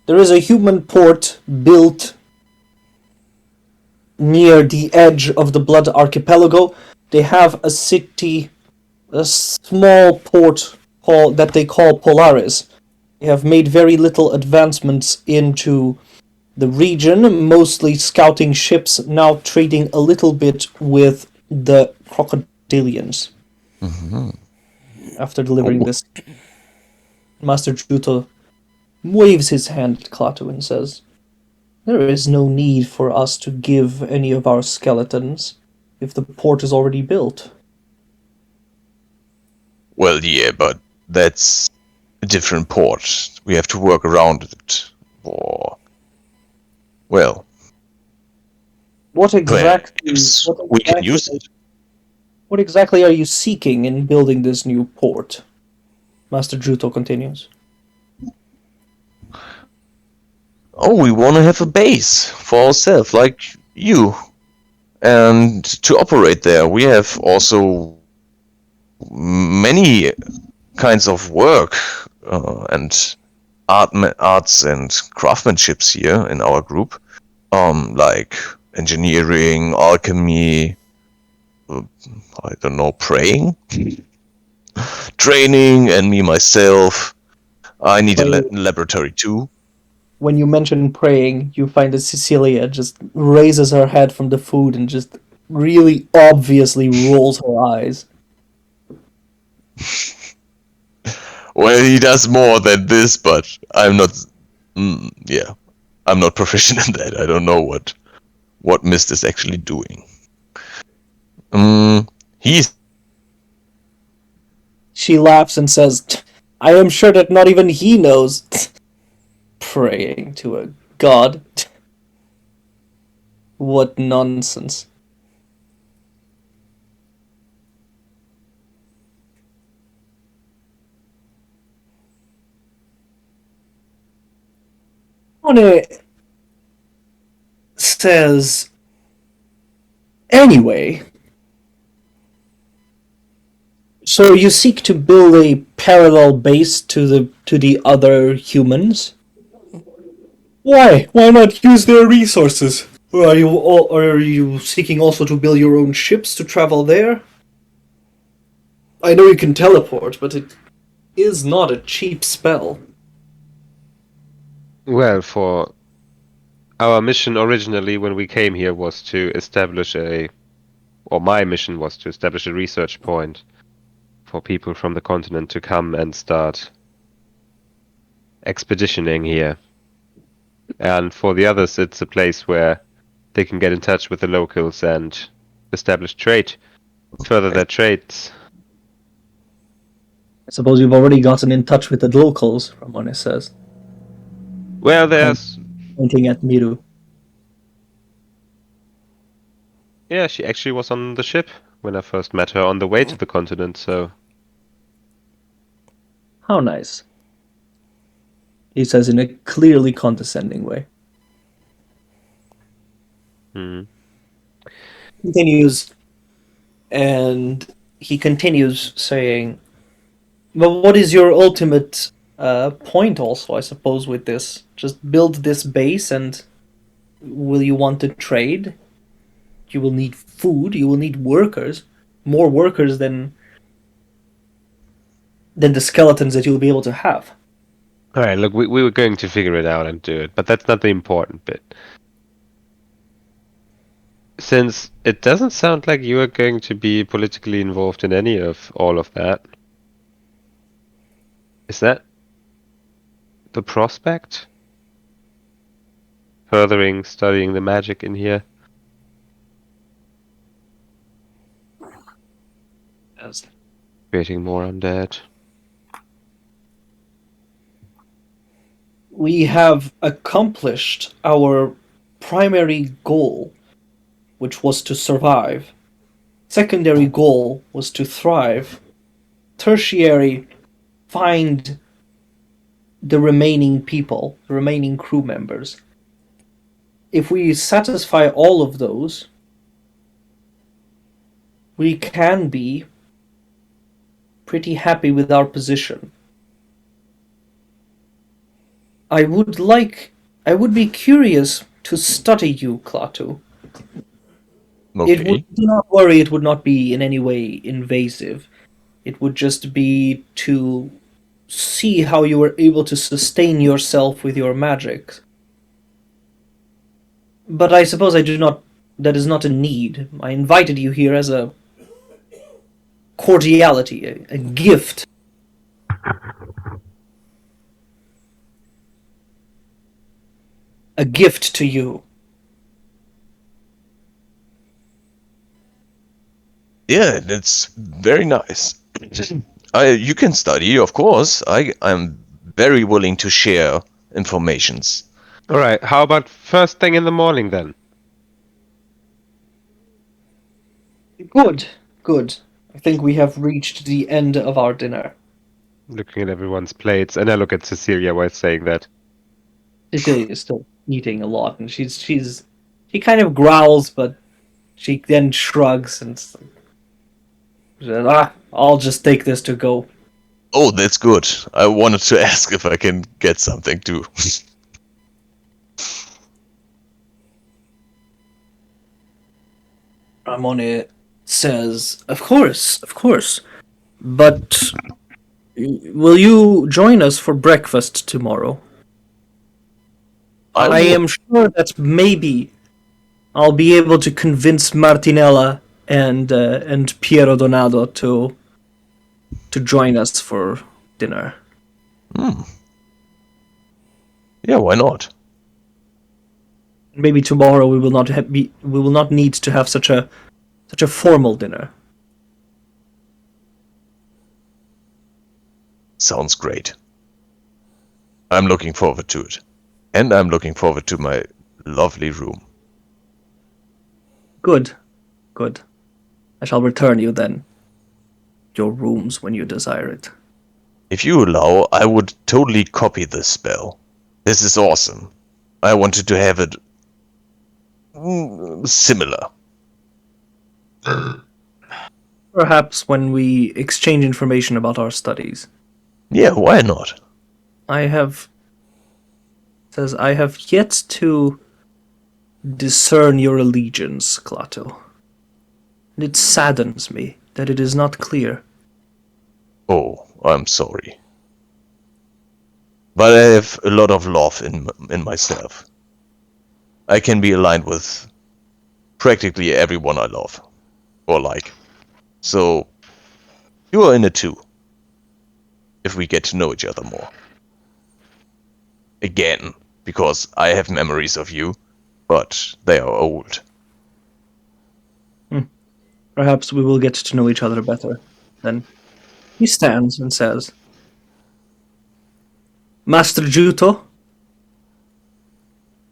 there is a human port built near the edge of the Blood Archipelago. They have a city, a small port that they call Polaris. They have made very little advancements into the region, mostly scouting ships, now trading a little bit with the crocodilians. After delivering this. Master Juto waves his hand at Klaatu and says, "There is no need for us to give any of our skeletons if the port is already built." Well, yeah, but that's a different port. We have to work around it. Or, well, What exactly? perhaps What we can exactly, use it. what exactly are you seeking in building this new port? Master Juto continues. Oh, we want to have a base for ourselves, like you. And to operate there, we have also many kinds of work and arts and craftsmanships here in our group. Like engineering, alchemy, I don't know, praying, training, and me myself. I need a laboratory too. When you mention praying, you find that Cecilia just raises her head from the food and just really obviously rolls her eyes. Well, he does more than this, but I'm not. Yeah, I'm not proficient in that. I don't know what Mist is actually doing. He's She laughs and says, "I am sure that not even he knows." Praying to a god. What nonsense. One says, "Anyway, so you seek to build a parallel base to the other humans? Why? Why not use their resources? Or are you seeking also to build your own ships to travel there? I know you can teleport, but it is not a cheap spell." Well, for our mission originally when we came here was to establish my mission was to establish a research point for people from the continent to come and start expeditioning here. And for the others, it's a place where they can get in touch with the locals and establish trade, further their trades. I suppose you've already gotten in touch with the locals, Ramone says, Well, there's... pointing at Miru. Yeah, she actually was on the ship when I first met her on the way to the continent, so... How nice. He says in a clearly condescending way. Continues, and he continues saying, "But what is your ultimate point also, I suppose, with this? Just build this base, and will you want to trade? You will need food, you will need workers. More workers than the skeletons that you'll be able to have." Alright, look, we were going to figure it out and do it, but that's not the important bit. Since it doesn't sound like you are going to be politically involved in any of all of that, is that the prospect? Furthering studying the magic in here? Yes. Creating more undead? We have accomplished our primary goal, which was to survive. Secondary goal was to thrive. Tertiary, find the remaining people, the remaining crew members. If we satisfy all of those, we can be pretty happy with our position. I would be curious to study you, Klaatu. okay. Do not worry, it would not be in any way invasive. It would just be to see how you were able to sustain yourself with your magic. But I suppose that is not a need. I invited you here as a cordiality, a gift. a gift to you. Yeah, that's very nice. You can study, of course. I'm very willing to share informations. All right. How about first thing in the morning then? Good, good. I think we have reached the end of our dinner. Looking at everyone's plates, and I look at Cecilia while saying that. Cecilia is still eating a lot, and she kind of growls, but she then shrugs and says, I'll just take this to go. Oh, that's good. I wanted to ask if I can get something too. Ramone says, of course. But will you join us for breakfast tomorrow? I am sure that maybe I'll be able to convince Martinella and Piero Donato to join us for dinner. Yeah, why not? Maybe tomorrow we will not need to have such a formal dinner. Sounds great. I'm looking forward to it. And I'm looking forward to my lovely room. Good. I shall return you then your rooms when you desire it. If you allow, I would totally copy this spell. This is awesome. I wanted to have it similar. Perhaps when we exchange information about our studies. Yeah, why not? I have yet to discern your allegiance, Klaatu. And it saddens me that it is not clear. Oh, I'm sorry. But I have a lot of love in myself. I can be aligned with practically everyone I love. Or like. So, you are in it too. If we get to know each other more. Again, because I have memories of you, but they are old. Perhaps we will get to know each other better. Then he stands and says, Master Giuto,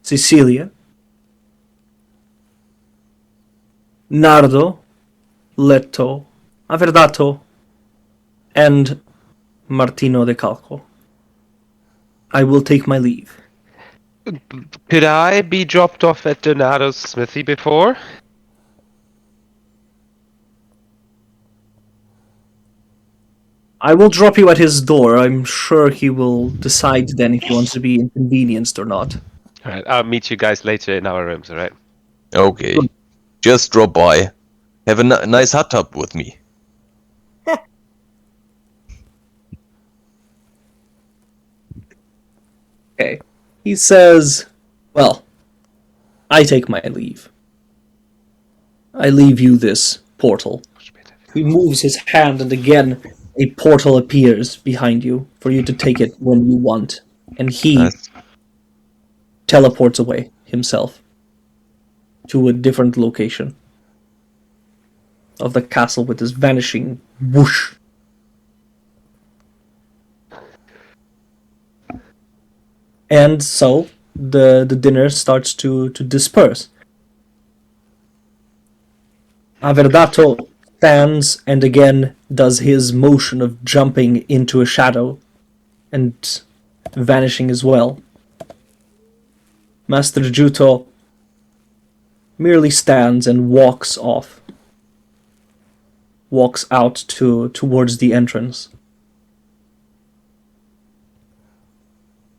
Cecilia, Nardo, Letto, Averdato, and Martino de Calco. I will take my leave. Could I be dropped off at Donato's smithy before? I will drop you at his door. I'm sure he will decide then if he wants to be inconvenienced or not. Alright, I'll meet you guys later in our rooms, alright? Okay. Just drop by. Have a nice hot tub with me. Okay. He says, well, I take my leave. I leave you this portal. He moves his hand and again a portal appears behind you for you to take it when you want. And he teleports away himself to a different location of the castle with this vanishing whoosh. And so the dinner starts to disperse. Averdato stands and again does his motion of jumping into a shadow and vanishing as well. Master Giuto merely stands and walks off. Walks out towards the entrance.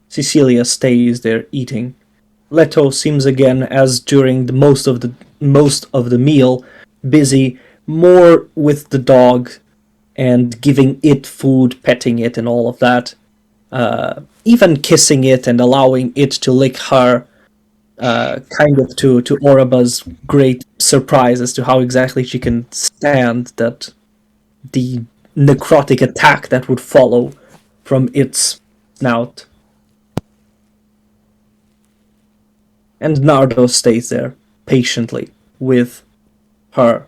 Cecilia stays there eating. Leto seems again, as during the most of the meal, busy more with the dog and giving it food, petting it, and all of that. Even kissing it and allowing it to lick her, kind of to Oraba's great surprise as to how exactly she can stand that the necrotic attack that would follow from its snout. And Nardo stays there patiently with her,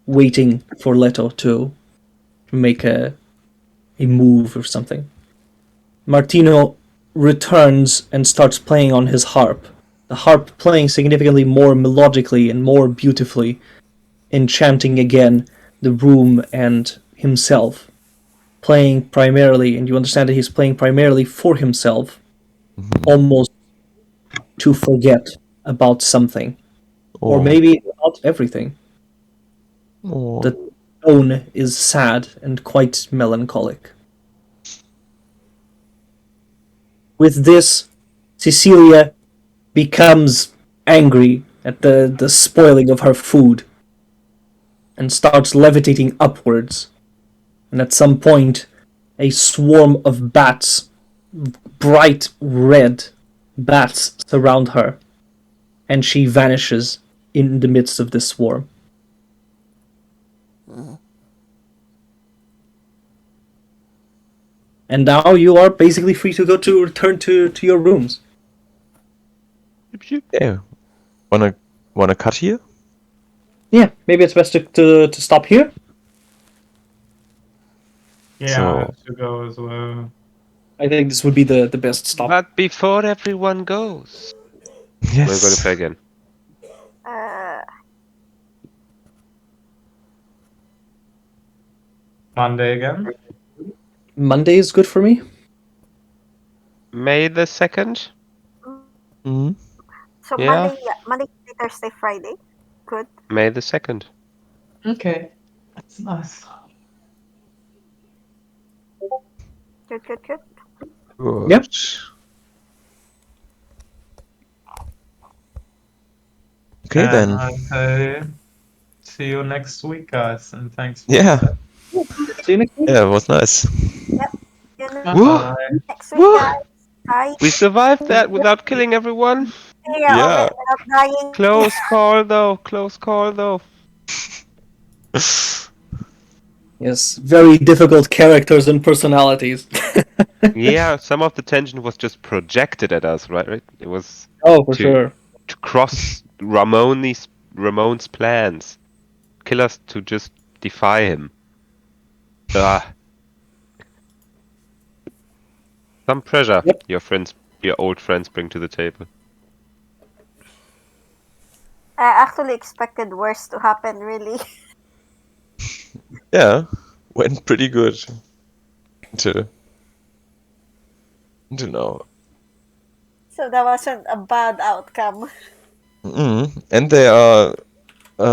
waiting for Leto to make a move or something. Martino returns and starts playing on his harp. The harp playing significantly more melodically and more beautifully, enchanting again the room and himself. Playing primarily, and you understand that he's playing primarily for himself, almost to forget about something. Or maybe about everything. The tone is sad and quite melancholic. With this, Cecilia becomes angry at the spoiling of her food and starts levitating upwards. And at some point, a swarm of bats, bright red bats, surround her, and she vanishes in the midst of this swarm. And now you are basically free to return to your rooms. Yeah. Wanna cut here? Yeah, maybe it's best to stop here. Yeah, So- I have to go as well. I think this would be the best stop. But before everyone goes, we're going to Yes. play again. Uh, Monday again. Monday is good for me. May the 2nd? Mhm. so Yeah. Monday, Thursday, Friday. Good. May the 2nd. Okay, that's nice. Good. Good. Yep. Okay And then. I say see you next week, guys, and thanks for Yeah. that. See you next week. Yeah, it was nice. You know, Woo! next week, Woo! guys. Bye. We survived that without killing everyone. Yeah. Without dying. Close call though. Close call though. Yes, very difficult characters and personalities. Yeah, some of the tension was just projected at us, right? It was Oh, for to- sure. to cross Ramon's plans. Kill us to just defy him. Ah. Some pressure Yep. your old friends bring to the table. I actually expected worse to happen, really. Yeah. Went pretty good. Until now. So that wasn't a bad outcome. And they are